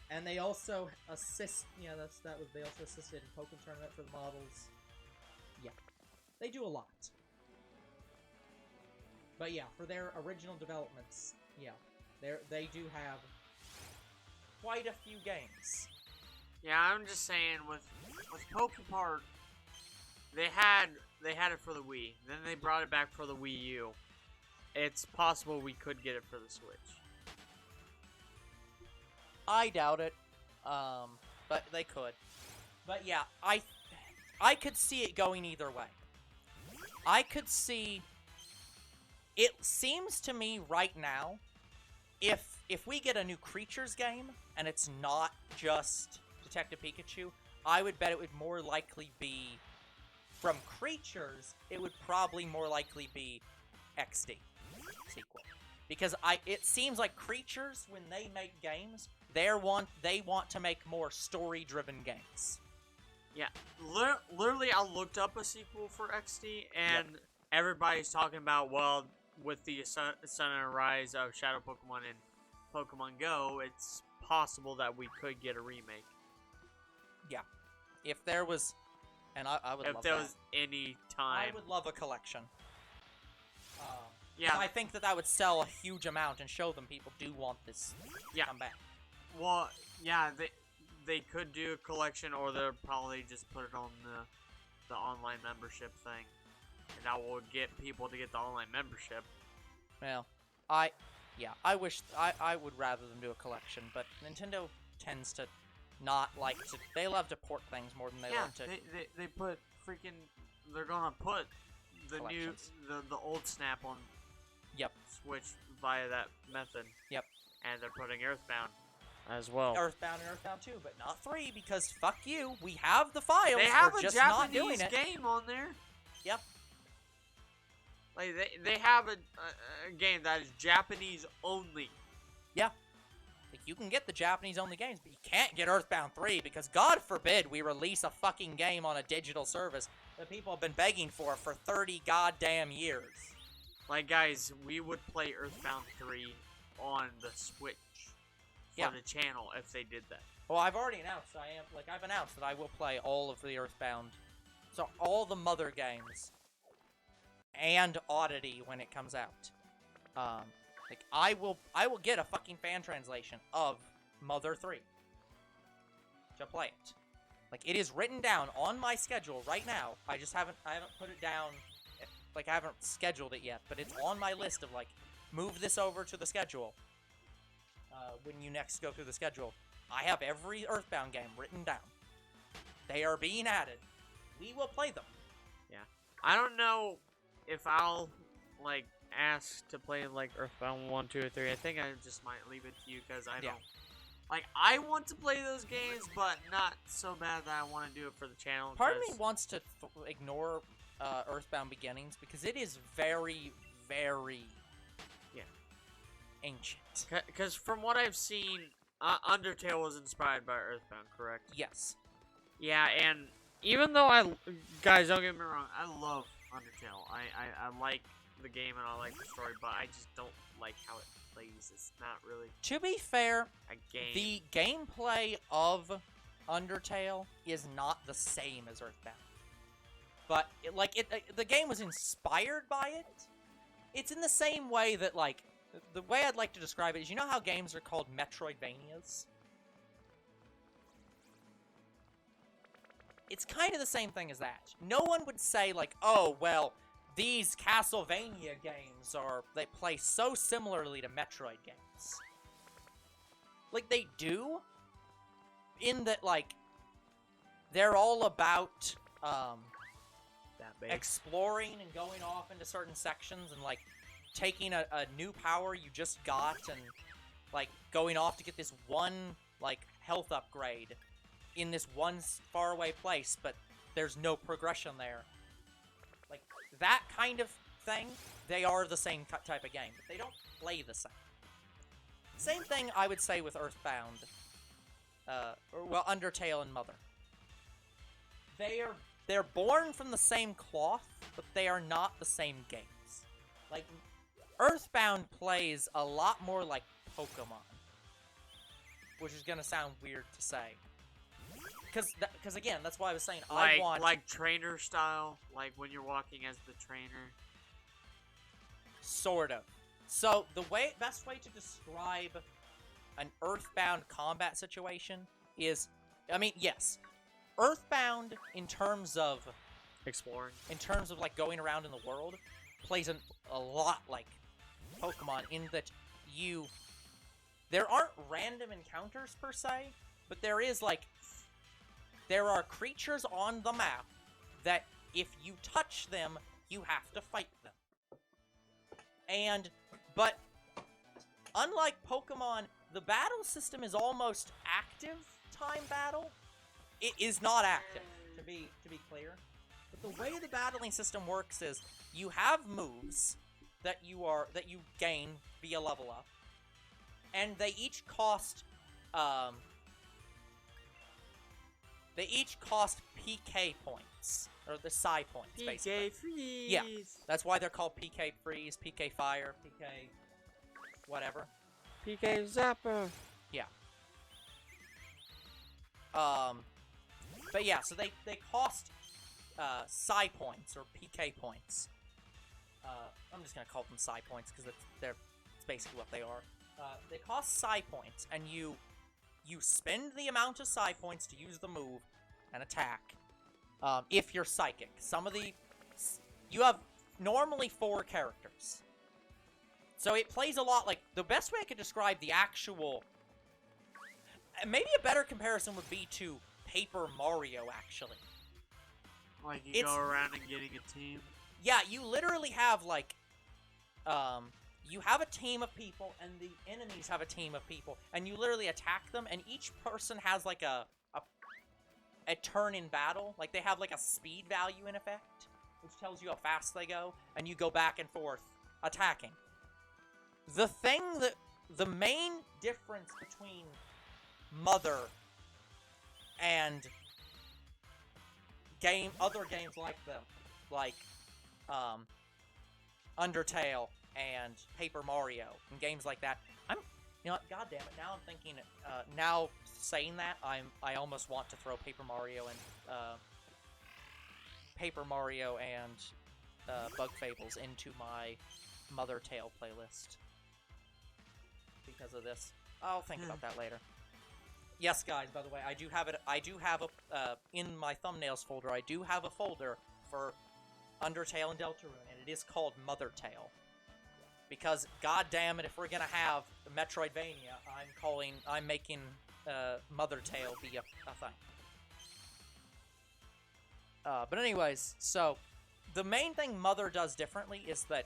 And they also assist, they also assisted in Pokemon Tournament for the models. Yeah. They do a lot. But yeah, for their original developments, yeah, they do have quite a few games. Yeah, I'm just saying, with Pokepark, they had it for the Wii. Then they brought it back for the Wii U. It's possible we could get it for the Switch. I doubt it, but they could. But yeah, I could see it going either way. I could see... It seems to me right now, if we get a new Creatures game, and it's not just Detective Pikachu, I would bet it would more likely be... From Creatures, it would probably more likely be XD sequel. Because it seems like Creatures, when they make games, they want to make more story-driven games. Yeah, literally, I looked up a sequel for XD, and everybody's talking about, well, with the Sun and Rise of Shadow Pokemon and Pokemon Go, it's possible that we could get a remake. Yeah, if there was, and I would love that. If there was any time. I would love a collection. Yeah. I think that would sell a huge amount and show them people do want this to come back. Well, yeah, they could do a collection, or they'll probably just put it on the online membership thing, and that will get people to get the online membership. Well, I wish I would rather them do a collection, but Nintendo tends to not like to. They love to port things more than they love to. They put freaking. They're gonna put the the old Snap on. Yep. Switch via that method. Yep. And they're putting Earthbound as well. Earthbound and Earthbound 2, but not 3 because fuck you. We have the files. They have We're a just Japanese not doing it. game on there. Yep. Like they have a game that is Japanese only. Yeah. Like you can get the Japanese only games, but you can't get Earthbound 3 because God forbid we release a fucking game on a digital service that people have been begging for 30 goddamn years. Like, guys, we would play Earthbound 3 on the Switch for the channel if they did that. Well, I've already announced I've announced that I will play all of the Earthbound, so all the Mother games, and Oddity when it comes out. Like I will get a fucking fan translation of Mother 3 to play it. Like it is written down on my schedule right now. I haven't put it down. Like, I haven't scheduled it yet, but it's on my list of, like, move this over to the schedule. When you next go through the schedule. I have every Earthbound game written down. They are being added. We will play them. Yeah. I don't know if I'll, like, ask to play, like, Earthbound 1, 2, or 3. I think I just might leave it to you, because I don't... Like, I want to play those games, but not so bad that I want to do it for the channel. Part of me wants to ignore... Earthbound Beginnings because it is very, very ancient. Because from what I've seen, Undertale was inspired by Earthbound, correct? Yes. Yeah, and even though guys, don't get me wrong, I love Undertale. I like the game and I like the story, but I just don't like how it plays. It's not really. To be fair, a game. The gameplay of Undertale is not the same as Earthbound. But, the game was inspired by it. It's in the same way that, like, the way I'd like to describe it is, you know how games are called Metroidvanias? It's kind of the same thing as that. No one would say, like, oh, well, these Castlevania games they play so similarly to Metroid games. Like, they do, in that, like, they're all about, exploring and going off into certain sections and, like, taking a new power you just got and, like, going off to get this one, like, health upgrade in this one faraway place, but there's no progression there. Like, that kind of thing, they are the same type of game, but they don't play the same. Same thing I would say with Earthbound, Undertale and Mother. They're born from the same cloth, but they are not the same games. Like, Earthbound plays a lot more like Pokémon. Which is gonna sound weird to say. Because again, that's why I was saying like trainer style? Like when you're walking as the trainer? Sort of. So, the best way to describe an Earthbound combat situation is... I mean, yes. Earthbound, in terms of exploring, like going around in the world, plays a lot like Pokemon in that there aren't random encounters per se, but there are creatures on the map that if you touch them, you have to fight them. But unlike Pokemon, the battle system is almost active time battle. It is not active, to be clear. But the way the battling system works is you have moves that you gain via level up, and they each cost PK points, or the Psi points, basically. PK Freeze! Yeah, that's why they're called PK Freeze, PK Fire, PK whatever. PK Zapper! Yeah. But yeah, so they cost Psi points, or PK points. I'm just gonna call them psi points because it's basically what they are. They cost psi points, and you spend the amount of psi points to use the move and attack. If you're psychic, you have normally 4 characters, so it plays a lot like the best way I could describe the actual. Maybe a better comparison would be to Paper Mario, actually. Like you go around and getting a team. Yeah, you literally have like, you have a team of people, and the enemies have a team of people, and you literally attack them, and each person has like a turn in battle. Like they have like a speed value in effect, which tells you how fast they go, and you go back and forth attacking. The main difference between Mother and other games like them, like Undertale and Paper Mario and games like that. You know what? God damn it! Now I'm thinking. Now saying that, I almost want to throw Paper Mario and Bug Fables into my Mother Tale playlist because of this. I'll think about that later. Yes, guys. By the way, I do have a in my thumbnails folder. I do have a folder for Undertale and Deltarune, and it is called Mother Tale. Because, god damn it, if we're gonna have Metroidvania, I'm making Mother Tale be a thing. But anyways, so the main thing Mother does differently is that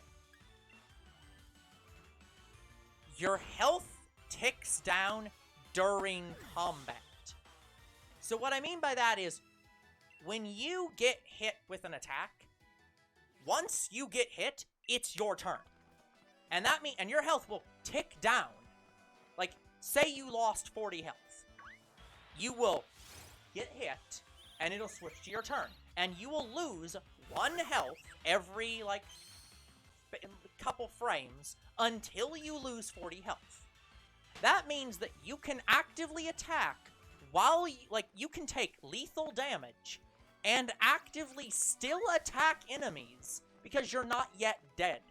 your health ticks down during combat. So what I mean by that is, when you get hit with an attack, once you get hit, it's your turn. And and your health will tick down. Like, say you lost 40 health. You will get hit, and it'll switch to your turn. And you will lose 1 health every, like, couple frames until you lose 40 health. That means that you can actively attack while, you can take lethal damage and actively still attack enemies because you're not yet dead.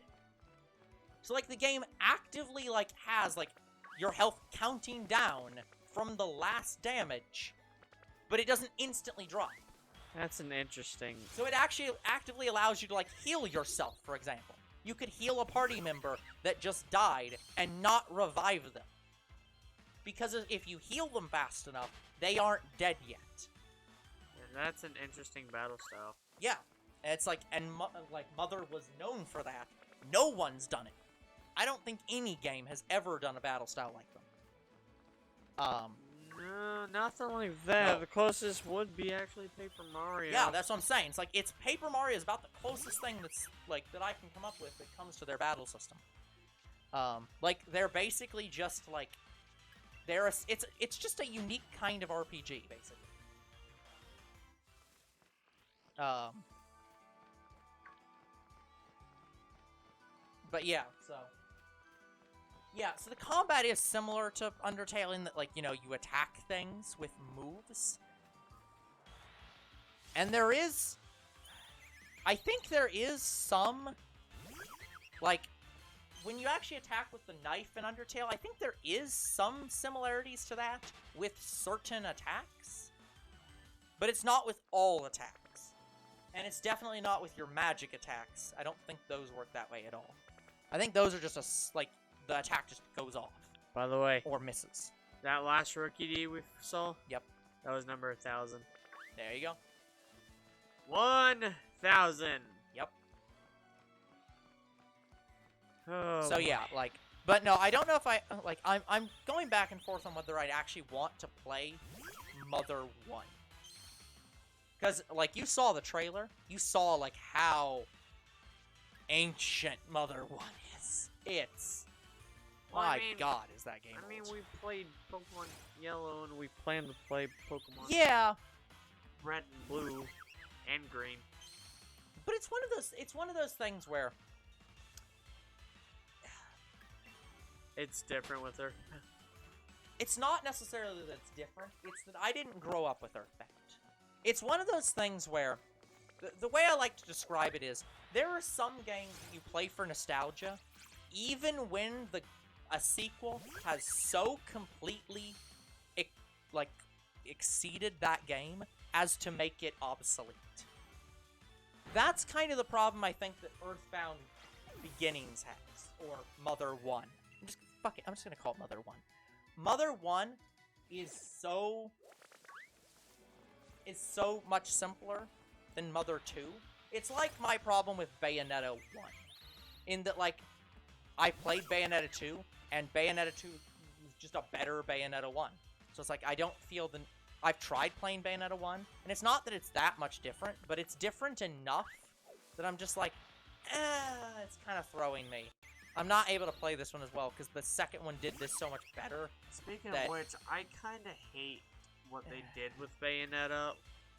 So, the game actively, has, your health counting down from the last damage, but it doesn't instantly drop. That's an interesting... So it actually actively allows you to, heal yourself, for example. You could heal a party member that just died and not revive them. Because if you heal them fast enough, they aren't dead yet. Yeah, that's an interesting battle style. Yeah. And it's Mother was known for that. No one's done it. I don't think any game has ever done a battle style like them. No, nothing like that. No. The closest would be actually Paper Mario. Yeah, that's what I'm saying. It's Paper Mario is about the closest thing that's that I can come up with that comes to their battle system. They're basically just it's just a unique kind of RPG basically. But yeah, so the combat is similar to Undertale in that, you attack things with moves. And I think there is some, when you actually attack with the knife in Undertale, I think there is some similarities to that with certain attacks. But it's not with all attacks. And it's definitely not with your magic attacks. I don't think those work that way at all. I think those are just the attack just goes off. By the way. Or misses. That last Rookidee we saw? Yep. That was number 1,000. There you go. 1,000! Yep. Oh, so yeah, but no, I don't know if I'm going back and forth on whether I'd actually want to play Mother 1. Because, you saw the trailer, you saw, how ancient Mother 1 is. It's... My God, is that game I mean, old. we played Pokemon Yellow, and we plan to play Pokemon Red and Blue, and Green. But it's one of those things where... It's different with her. It's not necessarily that it's different, it's that I didn't grow up with Earthbound. It's one of those things where The way I like to describe it is, there are some games that you play for nostalgia, even when a sequel has so completely, exceeded that game as to make it obsolete. That's kind of the problem I think that Earthbound Beginnings has, or Mother 1. I'm just gonna call it Mother 1. Mother 1 is so much simpler than Mother 2. It's like my problem with Bayonetta 1. In that, like, I played Bayonetta 2, and Bayonetta 2 was just a better Bayonetta 1. So it's like, I don't feel the... I've tried playing Bayonetta 1, and it's not that it's that much different, but it's different enough that I'm just like, it's kind of throwing me. I'm not able to play this one as well, because the second one did this so much better. Speaking of which, I kind of hate what they did with Bayonetta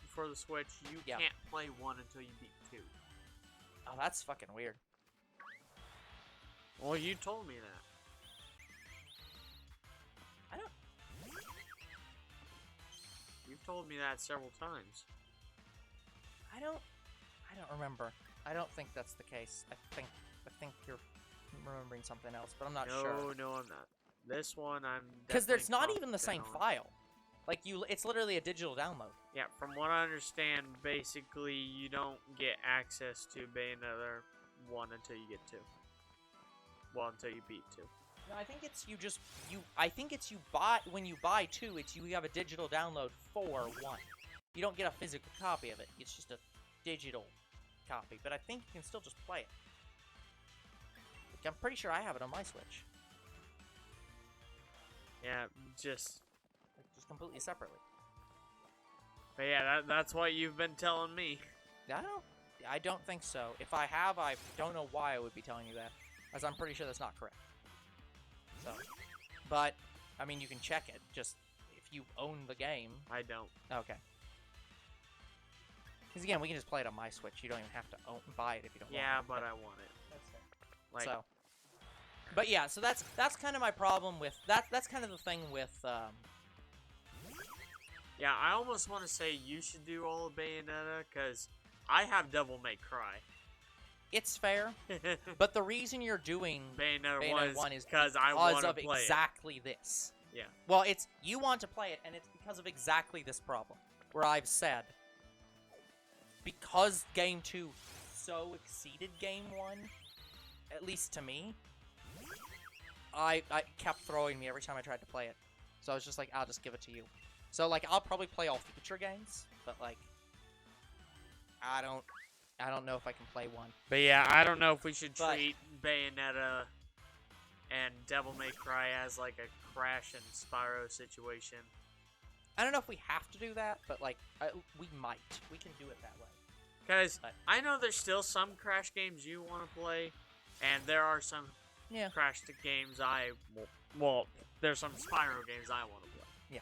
for the Switch. You can't play 1 until you beat 2. Oh, that's fucking weird. Well, you told me that. You've told me that several times. I don't remember. I don't think that's the case. I think you're remembering something else, but I'm not sure. No, I'm not. This one, I'm because there's not even the same file. Like, it's literally a digital download. Yeah, from what I understand, basically you don't get access to Bayonetta 1 until you get 2. Well, until you beat 2. No, I think it's I think it's you buy, when you buy 2, it's you have a digital download for 1. You don't get a physical copy of it. It's just a digital copy, but I think you can still just play it. Like, I'm pretty sure I have it on my Switch. Yeah, just completely separately. But yeah, that's what you've been telling me. I don't think so. If I have, I don't know why I would be telling you that, as I'm pretty sure that's not correct. So, but, I mean, you can check it, just if you own the game. I don't. Okay. Because again, we can just play it on my Switch. You don't even have to buy it if you don't want it. Yeah, but I want it. That's fair. Like, so, but yeah, so that's kind of my problem with, that's kind of the thing with, yeah, I almost want to say you should do all of Bayonetta, because I have Devil May Cry. It's fair, but the reason you're doing Bayonetta 1 is because I want to play exactly this. Yeah. Well, you want to play it, and it's because of exactly this problem, where I've said, because Game 2 so exceeded Game 1, at least to me, I kept throwing me every time I tried to play it. So I was just like, I'll just give it to you. So, like, I'll probably play all future games, but, like, I don't know if I can play 1. But yeah, I don't know if we should treat Bayonetta and Devil May Cry as, like, a Crash and Spyro situation. I don't know if we have to do that, but, like, we might. We can do it that way. Because I know there's still some Crash games you want to play, and there are some Crash games there's some Spyro games I want to play. Yeah.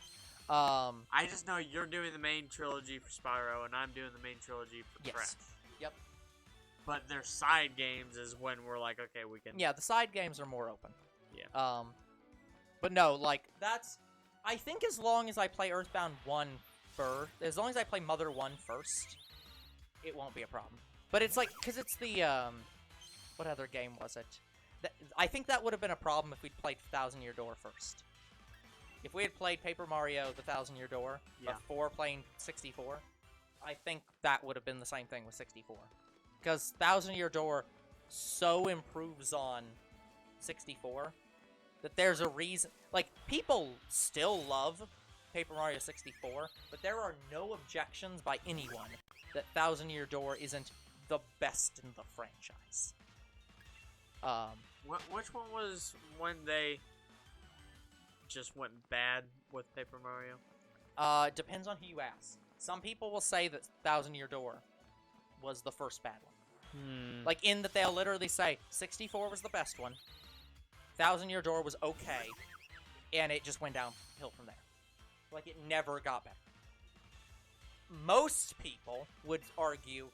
I just know you're doing the main trilogy for Spyro, and I'm doing the main trilogy for Crash. Yep. But their side games is when we're like, okay, we can... Yeah, the side games are more open. Yeah. But no, like, I think as long as I play Earthbound 1 first, as long as I play Mother 1 first, it won't be a problem. But it's like, because it's the, what other game was it? I think that would have been a problem if we'd played Thousand Year Door first. If we had played Paper Mario The Thousand Year Door before playing 64, I think that would have been the same thing with 64. Because Thousand Year Door so improves on 64 that there's a reason... Like, people still love Paper Mario 64, but there are no objections by anyone that Thousand Year Door isn't the best in the franchise. Which one was when they just went bad with Paper Mario? Depends on who you ask. Some people will say that Thousand Year Door was the first bad one. Like, in that they'll literally say 64 was the best one, Thousand Year Door was okay, and it just went downhill from there. Like, it never got better. Most people would argue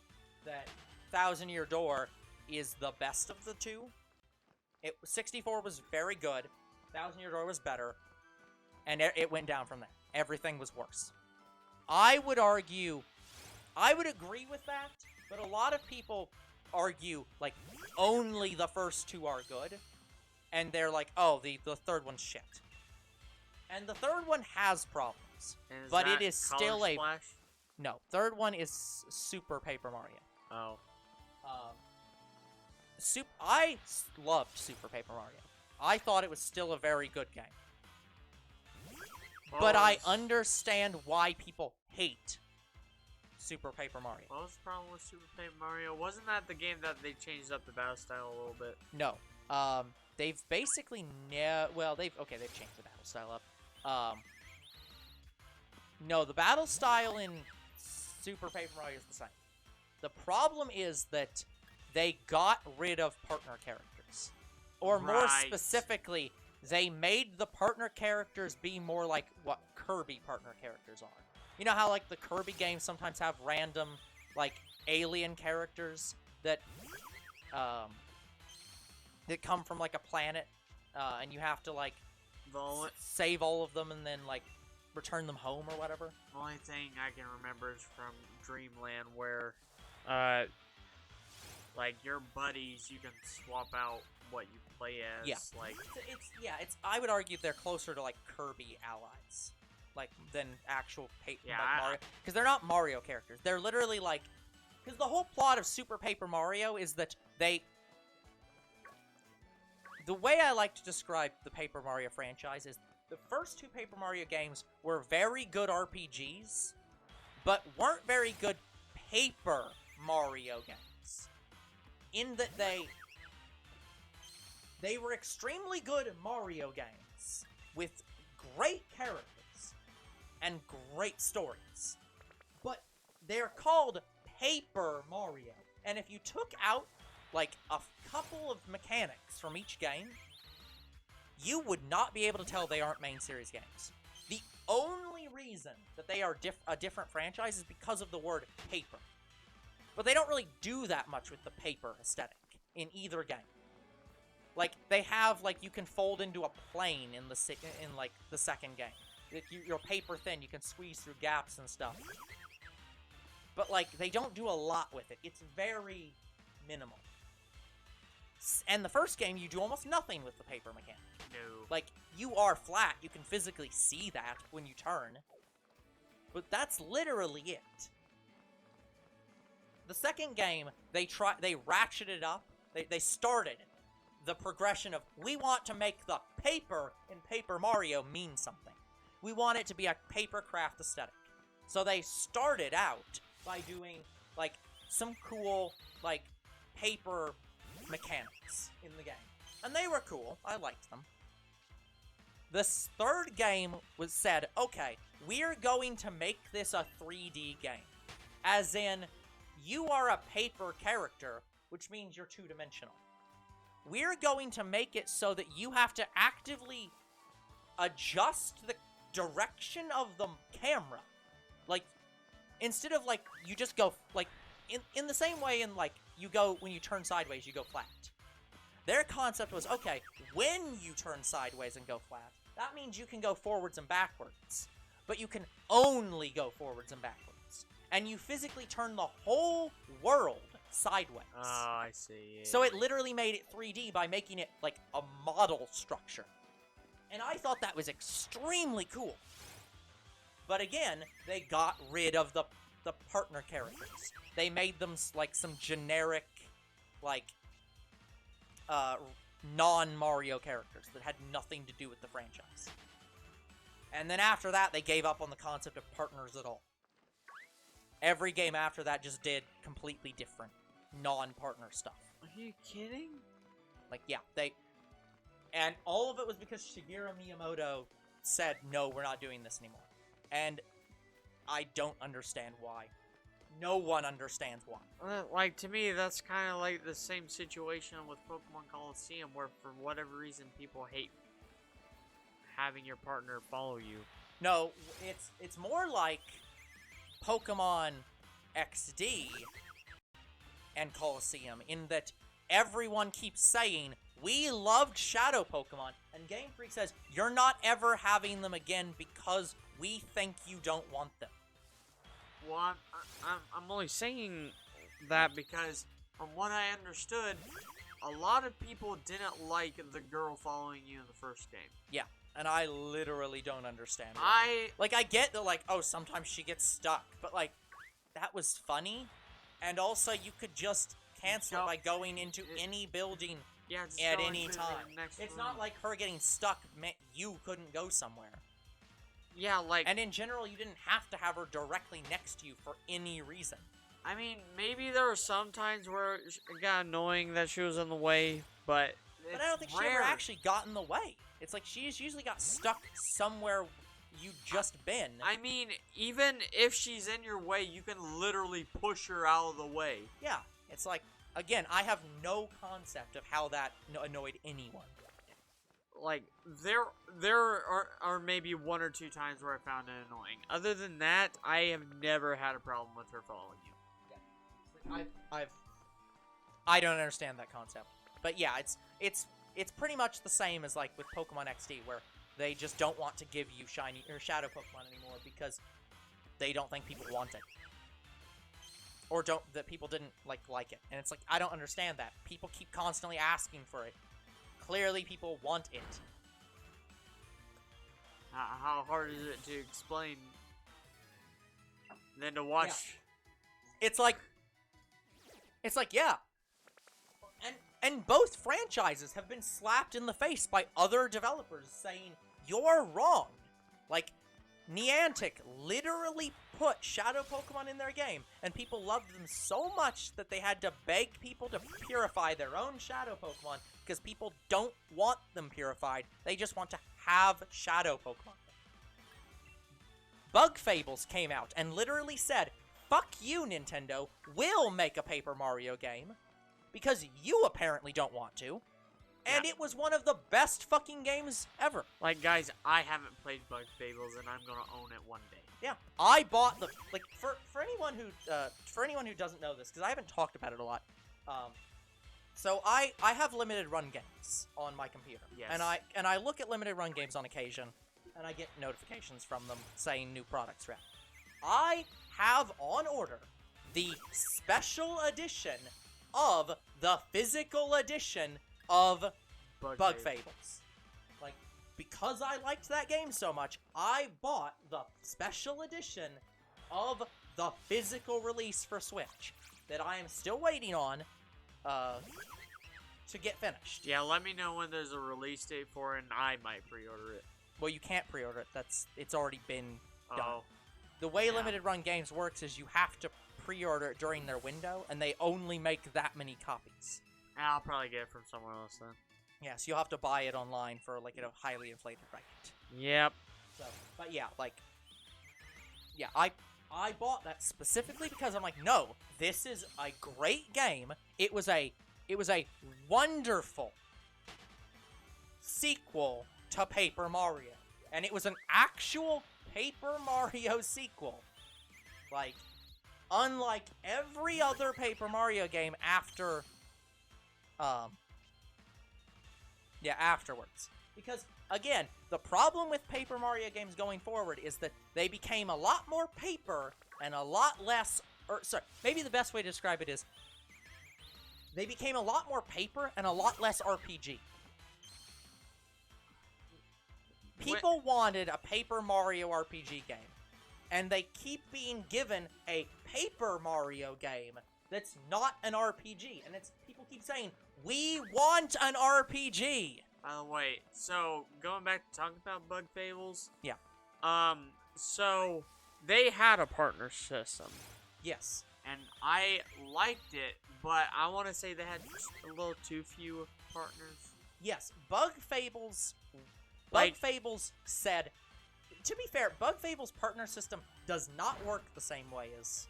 that Thousand Year Door is the best of the two. 64 was very good, Thousand Year Door was better, and it went down from there. Everything was worse. I would argue I would agree with that, but a lot of people argue, like, only the first two are good, and they're like, oh, the third one's shit. And the third one has problems, but it is still Splash? No, third one is Super Paper Mario. Oh. I loved Super Paper Mario. I thought it was still a very good game. But I understand why people hate Super Paper Mario. What was the problem with Super Paper Mario? Wasn't that the game that they changed up the battle style a little bit? No. They've basically they've changed the battle style up. No, the battle style in Super Paper Mario is the same. The problem is that they got rid of partner characters. Or more specifically, they made the partner characters be more like what Kirby partner characters are. You know how, like, the Kirby games sometimes have random, like, alien characters that come from, like, a planet, and you have to, like, save all of them and then, like, return them home or whatever? The only thing I can remember is from Dreamland where, like, your buddies, you can swap out what you play as. Yeah. Like, I would argue they're closer to, like, Kirby allies, like, than actual Mario. Because they're not Mario characters. They're literally, like, because the whole plot of Super Paper Mario is that the way I like to describe the Paper Mario franchise is the first two Paper Mario games were very good RPGs, but weren't very good Paper Mario games. In that they were extremely good Mario games with great characters and great stories. But they're called Paper Mario. And if you took out, like, a couple of mechanics from each game, you would not be able to tell they aren't main series games. The only reason that they are a different franchise is because of the word paper. But they don't really do that much with the paper aesthetic in either game. Like, they have, like, you can fold into a plane in the second game. You're paper thin, you can squeeze through gaps and stuff. But, like, they don't do a lot with it. It's very minimal. And the first game, you do almost nothing with the paper mechanic. no. Like, you are flat. You can physically see that when you turn. But that's literally it. The second game, they ratcheted it up. They started the progression of, we want to make the paper in Paper Mario mean something. We want it to be a papercraft aesthetic. So they started out by doing, like, some cool, like, paper mechanics in the game. And they were cool. I liked them. This third game was said, okay, we're going to make this a 3D game. As in, you are a paper character, which means you're two-dimensional. We're going to make it so that you have to actively adjust the direction of the camera. Like, instead of, like, you just go, like, in the same way in, like, you go, when you turn sideways, you go flat. Their concept was, okay, when you turn sideways and go flat, that means you can go forwards and backwards. But you can only go forwards and backwards. And you physically turn the whole world sideways. Oh, I see. Yeah. So it literally made it 3D by making it, like, a model structure. And I thought that was extremely cool. But again, they got rid of the partner characters. They made them, like, some generic, like, non-Mario characters that had nothing to do with the franchise. And then after that, they gave up on the concept of partners at all. Every game after that just did completely different, non-partner stuff. Are you kidding? Like, yeah, and all of it was because Shigeru Miyamoto said, no, we're not doing this anymore. And I don't understand why. No one understands why. Like, to me, that's kind of like the same situation with Pokemon Coliseum, where for whatever reason people hate having your partner follow you. No, it's more like Pokemon XD and Coliseum, in that everyone keeps saying, we loved Shadow Pokemon, and Game Freak says, you're not ever having them again because we think you don't want them. Well, I'm only saying that because, from what I understood, a lot of people didn't like the girl following you in the first game. Yeah, and I literally don't understand why. I get that, like, oh, sometimes she gets stuck, but, like, that was funny, and also you could just cancel it by going into any building at any time. It's not like her getting stuck meant you couldn't go somewhere. Yeah, like... And in general, you didn't have to have her directly next to you for any reason. I mean, maybe there were some times where it got annoying that she was in the way, but I don't think she ever actually got in the way. It's like she's usually got stuck somewhere you just been. I mean, even if she's in your way, you can literally push her out of the way. Yeah, it's like, again, I have no concept of how that annoyed anyone. Like, there are maybe one or two times where I found it annoying. Other than that, I have never had a problem with her following you. I don't understand that concept. But yeah, it's pretty much the same as, like, with Pokemon XD, where they just don't want to give you shiny or shadow Pokemon anymore because they don't think people want it. Or that people didn't like it. And it's like, I don't understand that. People keep constantly asking for it. Clearly people want it. How hard is it to explain than to watch? Yeah. It's like, yeah. And both franchises have been slapped in the face by other developers saying, you're wrong. Like, Niantic literally put Shadow Pokemon in their game, and people loved them so much that they had to beg people to purify their own Shadow Pokemon, because people don't want them purified. They just want to have Shadow Pokemon. Bug Fables came out and literally said, fuck you, Nintendo, we'll make a Paper Mario game. Because you apparently don't want to. And it was one of the best fucking games ever. Like, guys, I haven't played Bug Fables, and I'm gonna own it one day. Yeah, I bought the, like, for anyone who doesn't know this, because I haven't talked about it a lot. So I have limited run games on my computer. Yes. And I look at limited run games on occasion, and I get notifications from them saying new products are out. I have on order the special edition of the physical edition of Bug Fables. Like, because I liked that game so much, I bought the special edition of the physical release for Switch that I am still waiting on to get finished. Yeah, let me know when there's a release date for it, and I might pre-order it. Well, you can't pre-order it. It's already been done. Oh. The way limited run games works is you have to pre-order it during their window, and they only make that many copies. I'll probably get it from somewhere else then. Yeah, so you'll have to buy it online for, like, a highly inflated rate. Yep. So, but yeah, like, yeah, I bought that specifically because I'm like, no, this is a great game. It was a wonderful sequel to Paper Mario. And it was an actual Paper Mario sequel. Like, unlike every other Paper Mario game afterwards. Because, again, the problem with Paper Mario games going forward is that they became a lot more paper and a lot less, maybe the best way to describe it is, they became a lot more paper and a lot less RPG. People wanted a Paper Mario RPG game, and they keep being given a Paper Mario game that's not an RPG, and people keep saying, we want an RPG! By the way, so, going back to talking about Bug Fables. Yeah. So, they had a partner system. Yes. And I liked it, but I want to say they had just a little too few partners. Yes, Bug Fables said, to be fair, Bug Fables' partner system does not work the same way as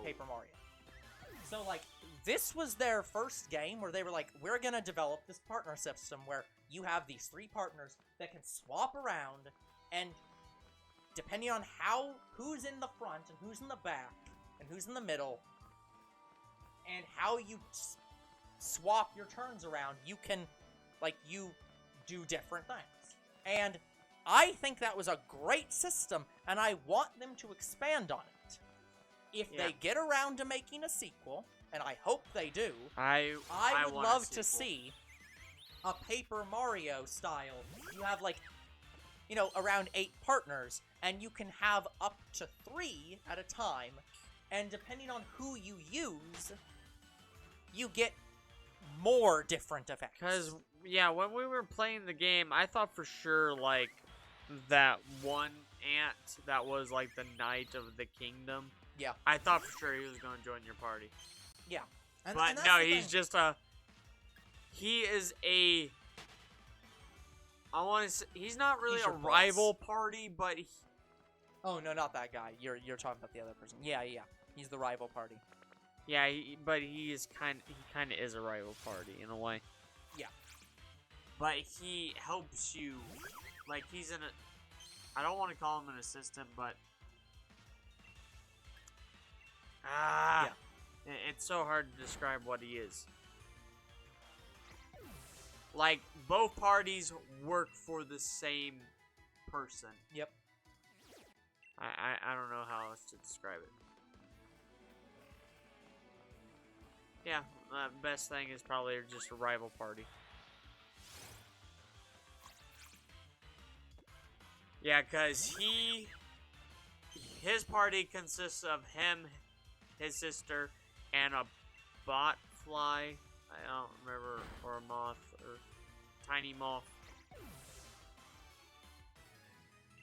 Paper Mario. So, like, this was their first game where they were like, we're gonna develop this partner system where you have these 3 partners that can swap around, and depending on who's in the front and who's in the back and who's in the middle, and how you swap your turns around, you can, like, you do different things. And I think that was a great system, and I want them to expand on it. if they get around to making a sequel, and I hope they do, I would love to see a Paper Mario style. You have, like, you know, around 8 partners, and you can have up to 3 at a time, and depending on who you use, you get more different effects. Because, yeah, when we were playing the game, I thought for sure, like, that one ant that was, like, the Knight of the Kingdom. Yeah. I thought for sure he was going to join your party. Yeah. But no, he's just a... He is a... I want to say... He's not really a rival party, but... Oh, no, not that guy. You're talking about the other person. Yeah. He's the rival party. Yeah, but he kind of is a rival party in a way. Yeah. But he helps you, like he's I don't want to call him an assistant, but it's so hard to describe what he is. Like both parties work for the same person. Yep. I don't know how else to describe it. Yeah, best thing is probably just a rival party. Yeah, because his party consists of him, his sister, and a bot fly. I don't remember, or a moth, or tiny moth.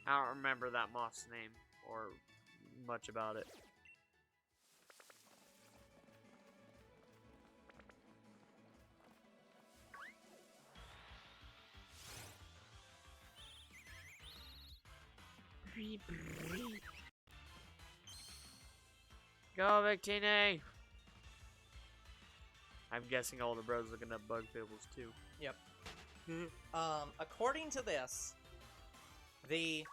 I don't remember that moth's name, or much about it. Go, Victini! I'm guessing older bro's looking at bug fables too. Yep. According to this, the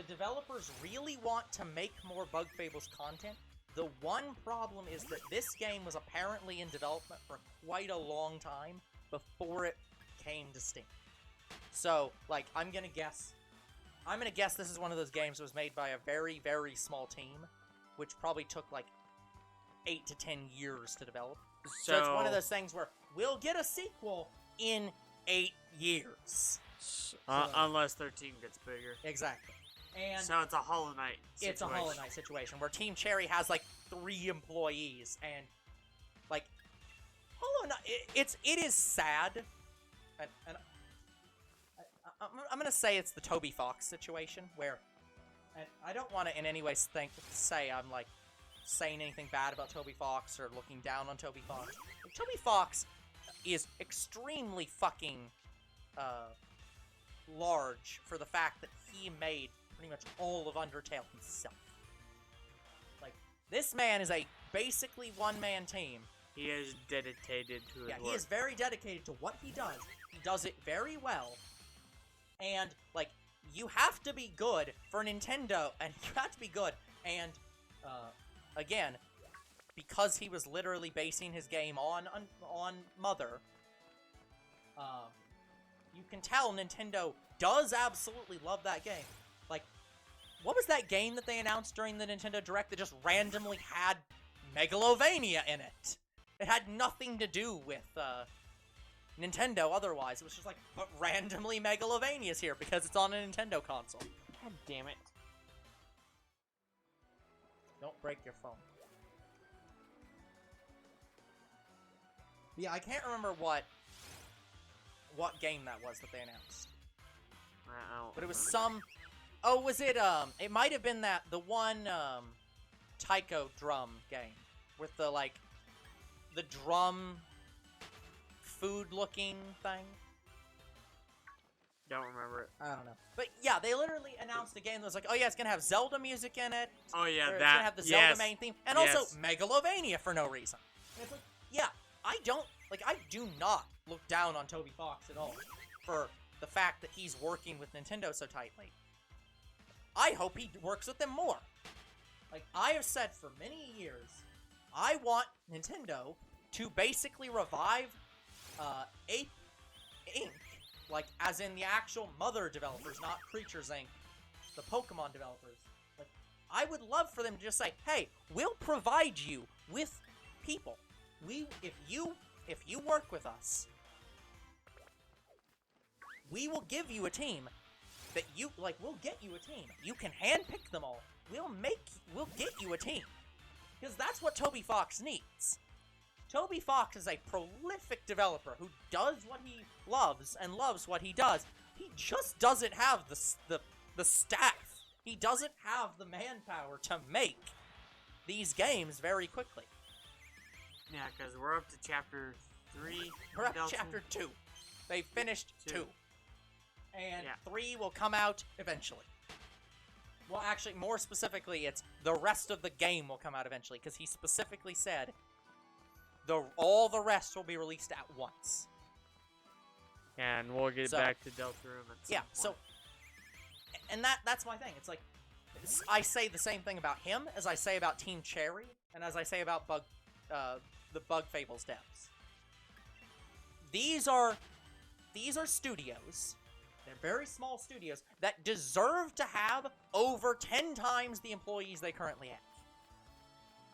developers really want to make more Bug Fables content. The one problem is that this game was apparently in development for quite a long time before it came to Steam. So, like, I'm gonna guess this is one of those games that was made by a very, very small team, which probably took, like, 8 to 10 years to develop. So it's one of those things where we'll get a sequel in 8 years. Unless 13 gets bigger. Exactly. And so it's a Hollow Knight situation. It's a Hollow Knight situation where Team Cherry has, like, 3 employees, and, like, Hollow Knight, it is sad. And I'm gonna say it's the Toby Fox situation, where, and I don't want to in any way say I'm, like, saying anything bad about Toby Fox or looking down on Toby Fox. But Toby Fox is extremely fucking large for the fact that he made pretty much all of Undertale himself. Like, this man is a basically one-man team. He is dedicated to his work. He is very dedicated to what he does. He does it very well. And, like, you have to be good for Nintendo, and you have to be good. And, again, because he was literally basing his game on Mother, you can tell Nintendo does absolutely love that game. Like, what was that game that they announced during the Nintendo Direct that just randomly had Megalovania in it? It had nothing to do with, Nintendo otherwise. It was just like, but randomly Megalovania's here because it's on a Nintendo console. God damn it. Don't break your phone. Yeah, I can't remember what game that was that they announced. But it was some... Oh, was it, it might have been the one, Taiko drum game. With the, like, the drum food-looking thing. Don't remember it. I don't know. But, yeah, they literally announced a game that was like, oh, yeah, it's gonna have Zelda music in it. Oh, yeah, it's gonna have the Zelda main theme. And also Megalovania for no reason. And it's like, yeah, I do not look down on Toby Fox at all for the fact that he's working with Nintendo so tightly. I hope he works with them more. Like, I have said for many years, I want Nintendo to basically revive Ape Inc., like, as in the actual Mother developers, not Creatures Inc., the Pokemon developers, like, I would love for them to just say, hey, we'll provide you with people. If you work with us, we will give you a team that we'll get you a team. You can handpick them all. We'll get you a team. Because that's what Toby Fox needs. Toby Fox is a prolific developer who does what he loves and loves what he does. He just doesn't have the staff. He doesn't have the manpower to make these games very quickly. Yeah, because we're up to chapter 3. We're up to chapter 2. They finished 2. And 3 will come out eventually. Well, actually, more specifically, it's the rest of the game will come out eventually, because he specifically said all the rest will be released at once. And we'll get back to Deltarune at some point. So, and that's my thing. It's like, I say the same thing about him as I say about Team Cherry, and as I say about the Bug Fables devs. These are studios. They're very small studios that deserve to have over 10 times the employees they currently have.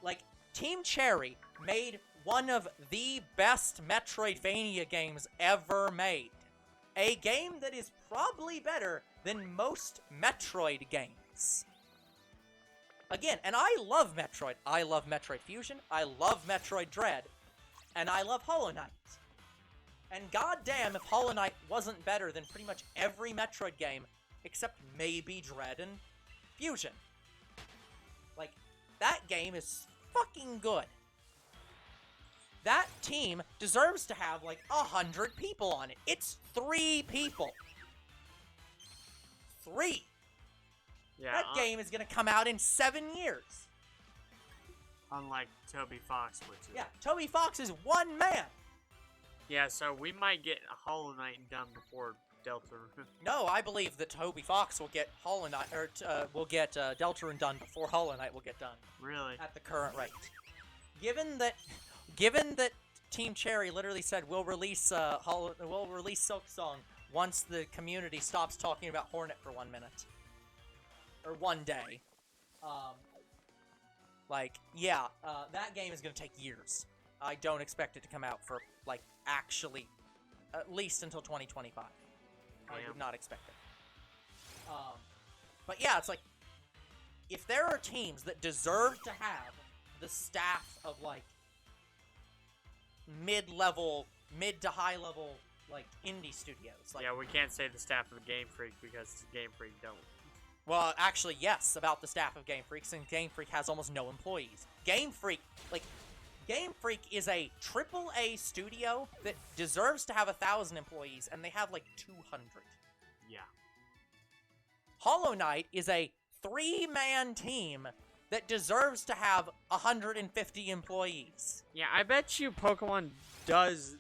Like, Team Cherry made one of the best Metroidvania games ever made. A game that is probably better than most Metroid games. Again, and I love Metroid. I love Metroid Fusion, I love Metroid Dread, and I love Hollow Knight. And goddamn if Hollow Knight wasn't better than pretty much every Metroid game, except maybe Dread and Fusion. Like, that game is fucking good. That team deserves to have, like, 100 people on it. It's 3 people. 3! Yeah, that game is gonna come out in 7 years. Unlike Toby Fox, which is... Yeah, Toby Fox is 1 man! Yeah, so we might get Hollow Knight done before Deltarune. No, I believe that Toby Fox will get Hollow Knight, or will get Deltarune done before Hollow Knight will get done. Really? At the current rate. Given that Team Cherry literally said we'll release Silk Song once the community stops talking about Hornet for 1 minute. Or 1 day. That game is gonna take years. I don't expect it to come out for, like, actually, at least until 2025. I would not expect it. But yeah, it's like, if there are teams that deserve to have the staff of, like, mid to high level, like, indie studios. Like, yeah, we can't say the staff of Game Freak because Game Freak don't. Well, actually, yes, about the staff of Game Freak, since Game Freak has almost no employees. Game Freak is a AAA studio that deserves to have 1,000 employees, and they have, like, 200. Yeah. Hollow Knight is a 3-man team that deserves to have 150 employees. Yeah, I bet you Pokemon does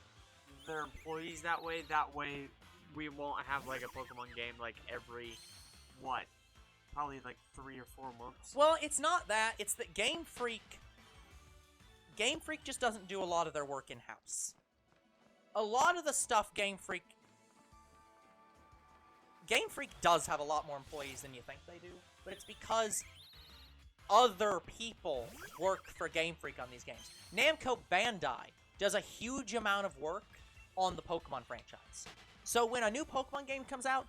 their employees that way. That way, we won't have, like, a Pokemon game, like, every, what? Probably, like, 3 or 4 months. Well, it's not that. It's that Game Freak just doesn't do a lot of their work in-house. A lot of the stuff Game Freak does have a lot more employees than you think they do, but it's because other people work for Game Freak on these games. Namco Bandai does a huge amount of work on the Pokemon franchise. So when a new Pokemon game comes out,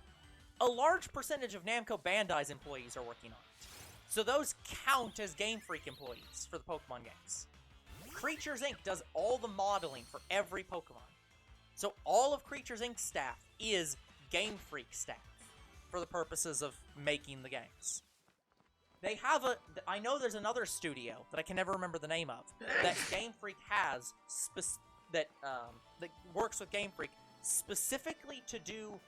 a large percentage of Namco Bandai's employees are working on it. So those count as Game Freak employees for the Pokemon games. Creatures Inc. does all the modeling for every Pokemon. So all of Creatures Inc. staff is Game Freak staff for the purposes of making the games. They have I know there's another studio that I can never remember the name of that Game Freak has that works with Game Freak specifically to do,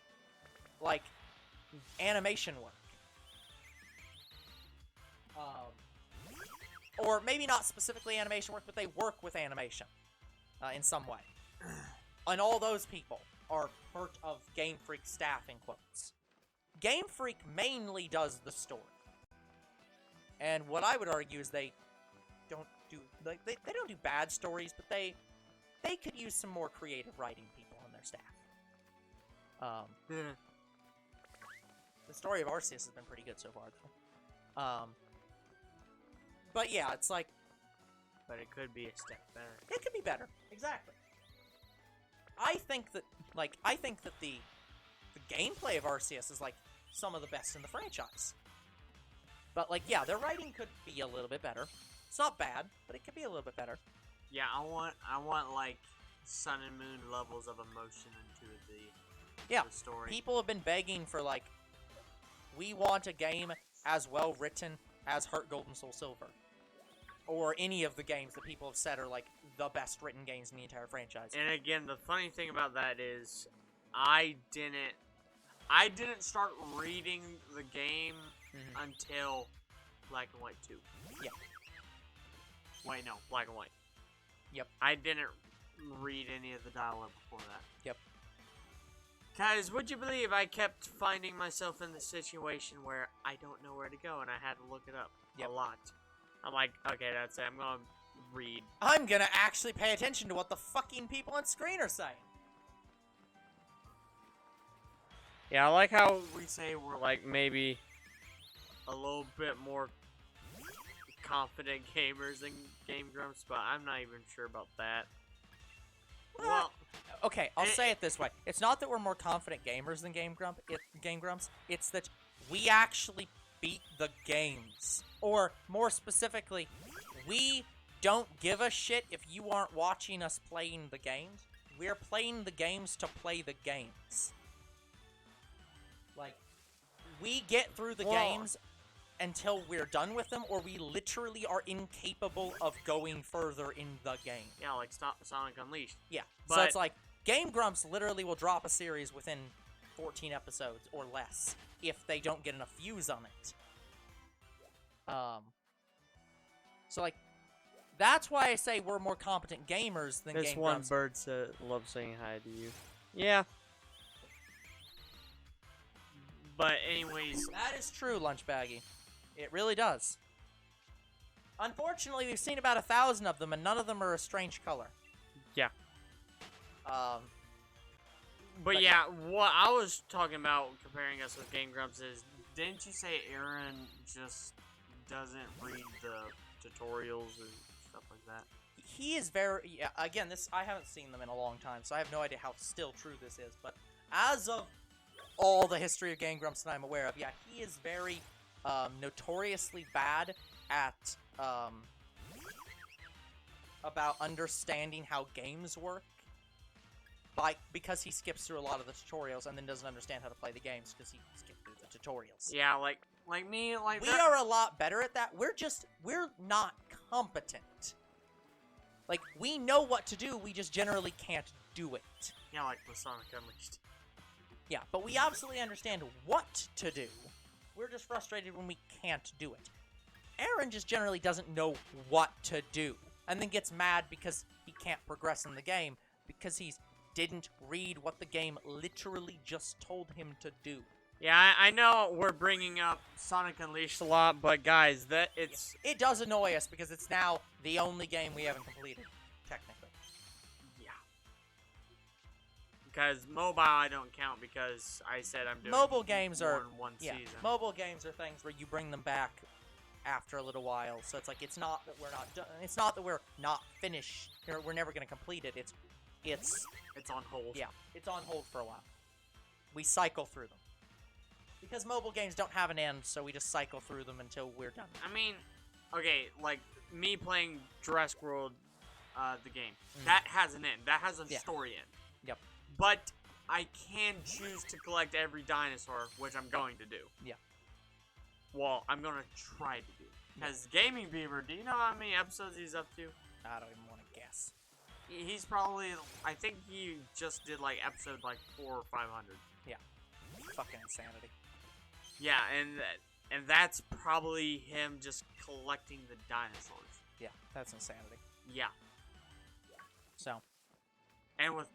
like, animation work. Or maybe not specifically animation work, but they work with animation in some way. And all those people are part of Game Freak staff, in quotes. Game Freak mainly does the story. And what I would argue is they don't do, like, they don't do bad stories, but they could use some more creative writing people on their staff. The story of Arceus has been pretty good so far, though. But yeah, it's like... But it could be a step better. It could be better. Exactly. I think that the gameplay of Arceus is, like, some of the best in the franchise. But, like, yeah, their writing could be a little bit better. It's not bad, but it could be a little bit better. Yeah, I want like, Sun and Moon levels of emotion into the story. People have been begging for, like, we want a game as well written as Heart Gold and Soul Silver. Or any of the games that people have said are, like, the best written games in the entire franchise. And again, the funny thing about that is, I didn't start reading the game until Black and White 2. Yeah. Wait, no, Black and White. Yep. I didn't read any of the dialogue before that. Yep. Guys, would you believe I kept finding myself in the situation where I don't know where to go and I had to look it up a lot. I'm like, okay, that's it. I'm gonna read. I'm gonna actually pay attention to what the fucking people on screen are saying. Yeah, I like how we say we're like maybe a little bit more confident gamers than Game Grumps, but I'm not even sure about that. Well, okay, I'll say it this way. It's not that we're more confident gamers than Game Grumps. It's that we actually beat the games. Or, more specifically, we don't give a shit if you aren't watching us playing the games. We're playing the games to play the games. Like, we get through the games until we're done with them, or we literally are incapable of going further in the game. Yeah, like Sonic Unleashed. Yeah, so it's like, Game Grumps literally will drop a series within 14 episodes or less if they don't get enough views on it. So, like, that's why I say we're more competent gamers than Game Grumps. This one bird loves saying hi to you. Yeah. But anyways... That is true, Lunchbaggy. It really does. Unfortunately, we've seen about 1,000 of them, and none of them are a strange color. Yeah. But yeah, what I was talking about comparing us with Game Grumps is, didn't you say Aaron just doesn't read the tutorials and stuff like that? He is very... Yeah, again, I haven't seen them in a long time, so I have no idea how still true this is, but as of all the history of Game Grumps that I'm aware of, yeah, he is very notoriously bad at about understanding how games work. Because he skips through a lot of the tutorials and then doesn't understand how to play the games because he skipped through the tutorials. Yeah, like me, like we are a lot better at that. We're not competent. Like, we know what to do, we just generally can't do it. Yeah, like with Sonic Unleashed. Yeah, but we absolutely understand what to do. We're just frustrated when we can't do it. Aaron just generally doesn't know what to do, and then gets mad because he can't progress in the game because he didn't read what the game literally just told him to do. Yeah, I know we're bringing up Sonic Unleashed a lot, but guys, It does annoy us because it's now the only game we haven't completed, technically. Yeah. Because mobile I don't count because I said I'm doing mobile games are one season. Mobile games are things where you bring them back after a little while, so it's like it's not that we're not done. It's not that we're not finished. We're never going to complete it. It's on hold. Yeah, it's on hold for a while. We cycle through them. Because mobile games don't have an end, so we just cycle through them until we're done. I mean, okay, like, me playing Jurassic World, the game, that has an end. That has a story end. Yep. But I can choose to collect every dinosaur, which I'm going to do. Yeah. Well, I'm going to try to do. Because Gaming Beaver, do you know how many episodes he's up to? I don't even want to guess. He's probably, I think he just did, like, episode, like, 400 or 500. Yeah. Fucking insanity. Yeah, and that's probably him just collecting the dinosaurs. Yeah, that's insanity. Yeah. So. And with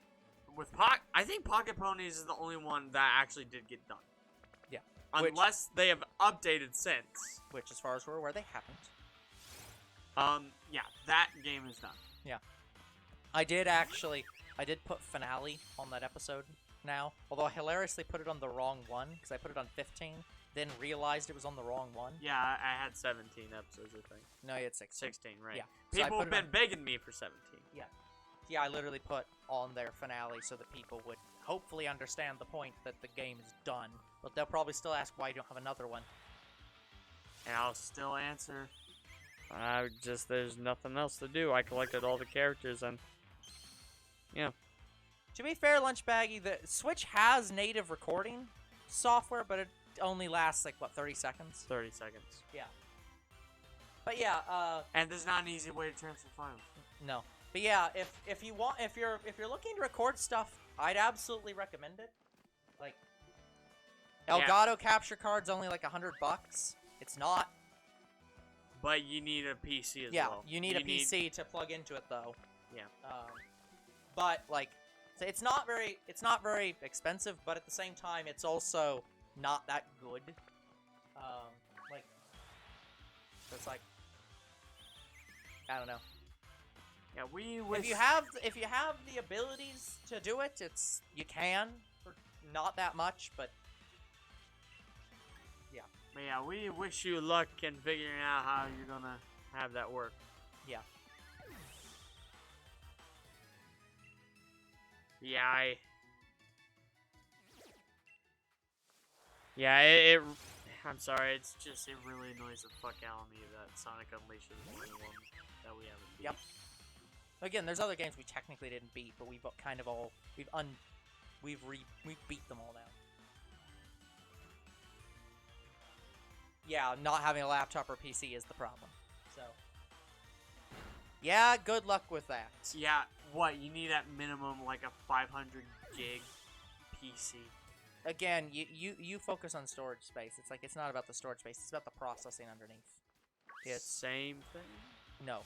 I think Pocket Ponies is the only one that actually did get done. Yeah. Unless they have updated since. Which, as far as we're aware, they haven't. Yeah, that game is done. Yeah. I did put finale on that episode now. Although I hilariously put it on the wrong one, because I put it on 15, then realized it was on the wrong one. Yeah, I had 17 episodes, I think. No, you had 16. 16, right. Yeah. People have been begging me for 17. Yeah. Yeah, I literally put on their finale so that people would hopefully understand the point that the game is done. But they'll probably still ask why you don't have another one. And I'll still answer. There's nothing else to do. I collected all the characters and... Yeah. To be fair, Lunchbaggy, the Switch has native recording software, but it only lasts, like, what, 30 seconds? 30 seconds. Yeah. But yeah, And there's not an easy way to transfer files. No. But yeah, if you're looking to record stuff, I'd absolutely recommend it. Like, Elgato capture card's only like $100. It's not. But you need a PC as well. Yeah, you need a PC to plug into it though. Yeah. But like, it's not very expensive, but at the same time, it's also not that good. Like, so it's like, I don't know. Yeah, we wish... If you have the abilities to do it, you can for not that much, but yeah. But yeah, we wish you luck in figuring out how you're gonna have that work. Yeah. Yeah, I'm sorry, it really annoys the fuck out of me that Sonic Unleashed is the only one that we haven't beat. Yep. Again, there's other games we technically didn't beat, but we've kind of all we've beat them all now. Yeah, not having a laptop or PC is the problem. So, yeah, good luck with that. Yeah, what, you need at minimum like a 500 gig PC. Again, you focus on storage space. It's like, it's not about the storage space, it's about the processing underneath. It's same thing? No.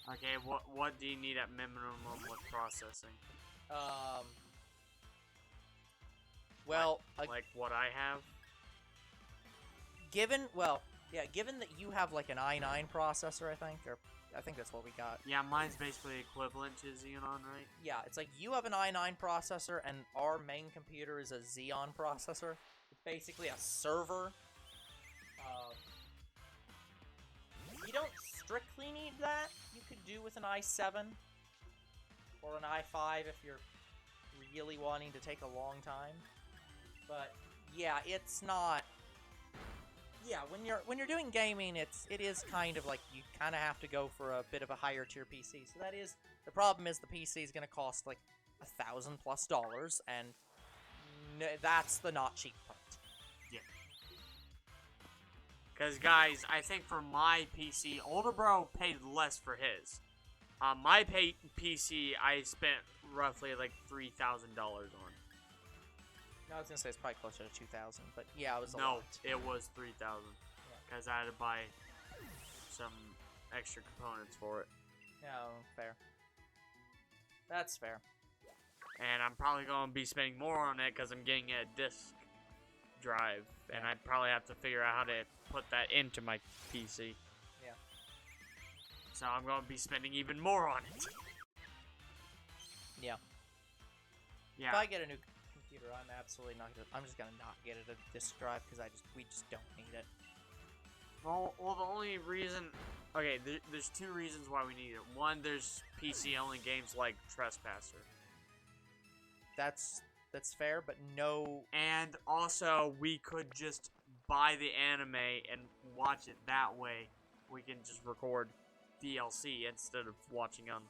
Okay, what do you need at minimum with processing? Well, like what I have? Given that you have like an i9 processor, I think that's what we got. Yeah, mine's basically equivalent to Xenon, right? Yeah, it's like you have an i9 processor and our main computer is a Xeon processor. It's basically a server. You don't strictly need that. You could do with an i7 or an i5 if you're really wanting to take a long time. But yeah, it's not. Yeah, when you're doing gaming, it is kind of like you kind of have to go for a bit of a higher tier PC. So that is the problem. Is the PC is going to cost like $1,000+, and that's the not cheap part. Yeah. Because guys, I think for my PC, Older Bro paid less for his. My PC, I spent roughly like $3,000 on. No, I was gonna say it's probably closer to 2,000, but yeah, it was a lot. No, it was 3,000. Because I had to buy some extra components for it. No, fair. That's fair. And I'm probably gonna be spending more on it because I'm getting a disk drive, and I probably have to figure out how to put that into my PC. Yeah. So I'm gonna be spending even more on it. Yeah. Yeah. If I get a new computer, I'm absolutely not gonna. I'm just gonna not get it a disk drive because we just don't need it. Well, the only reason. Okay, there's two reasons why we need it. One, there's PC only games like Trespasser. That's fair, but no. And also, we could just buy the anime and watch it that way. We can just record DLC instead of watching on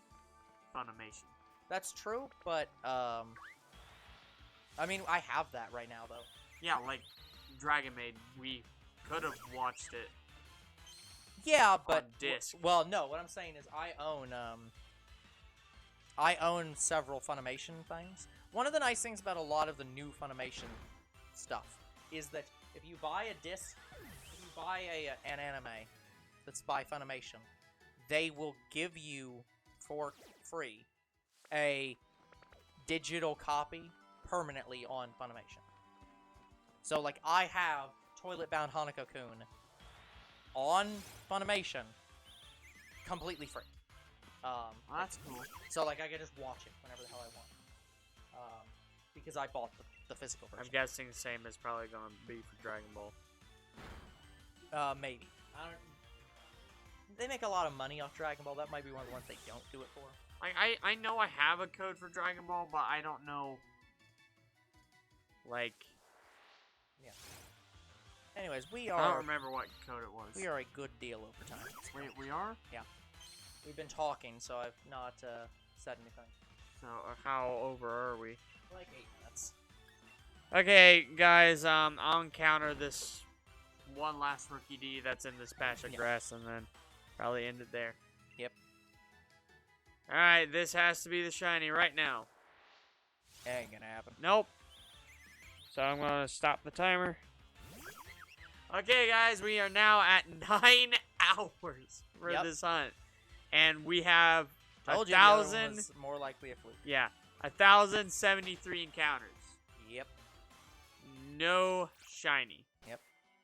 Funimation. That's true, but I mean, I have that right now though. Yeah, like Dragon Maid, we could have watched it. Yeah, but on disc. Well, no. What I'm saying is, I own several Funimation things. One of the nice things about a lot of the new Funimation stuff is that if you buy a disc, if you buy an anime that's by Funimation, they will give you for free a digital copy permanently on Funimation. So, like, I have Toilet Bound Hanako-kun on Funimation completely free. That's cool. So, like, I can just watch it whenever the hell I want. because I bought the physical version. I'm guessing the same is probably going to be for Dragon Ball. Maybe. I don't. They make a lot of money off Dragon Ball. That might be one of the ones they don't do it for. I know I have a code for Dragon Ball, but I don't know. Like. Yeah. Anyways, we I are. don't remember what code it was. We are a good deal over time. Wait, we are? Yeah. We've been talking, so I've not said anything. So how over are we? Like 8 minutes. Okay, guys. I'll encounter this one last Rookidee that's in this patch of grass, and then probably end it there. Yep. All right, this has to be the shiny right now. Ain't gonna happen. Nope. So I'm gonna stop the timer. Okay, guys, we are now at 9 hours for this hunt, and we have Told 1,000. You was more likely a fluke. Yeah, 1,073 encounters. Yep. No shiny. Yep.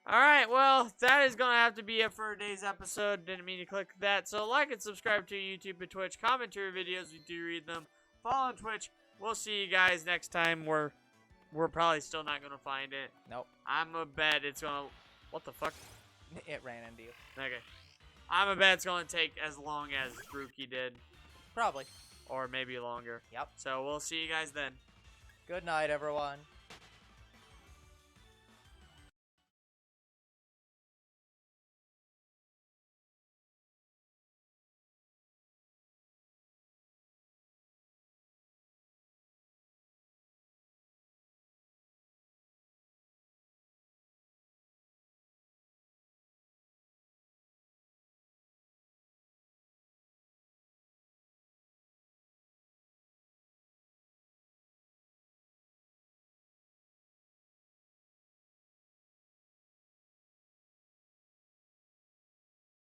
All right, well, that is gonna have to be it for today's episode. Didn't mean to click that. So like and subscribe to YouTube and Twitch. Comment to your videos. We do read them. Follow on Twitch. We'll see you guys next time. We're probably still not gonna find it. Nope. I'm a bet it's gonna. What the fuck? It ran into you. Okay. I'm a bet it's gonna take as long as Rookie did. Probably. Or maybe longer. Yep. So we'll see you guys then. Good night, everyone.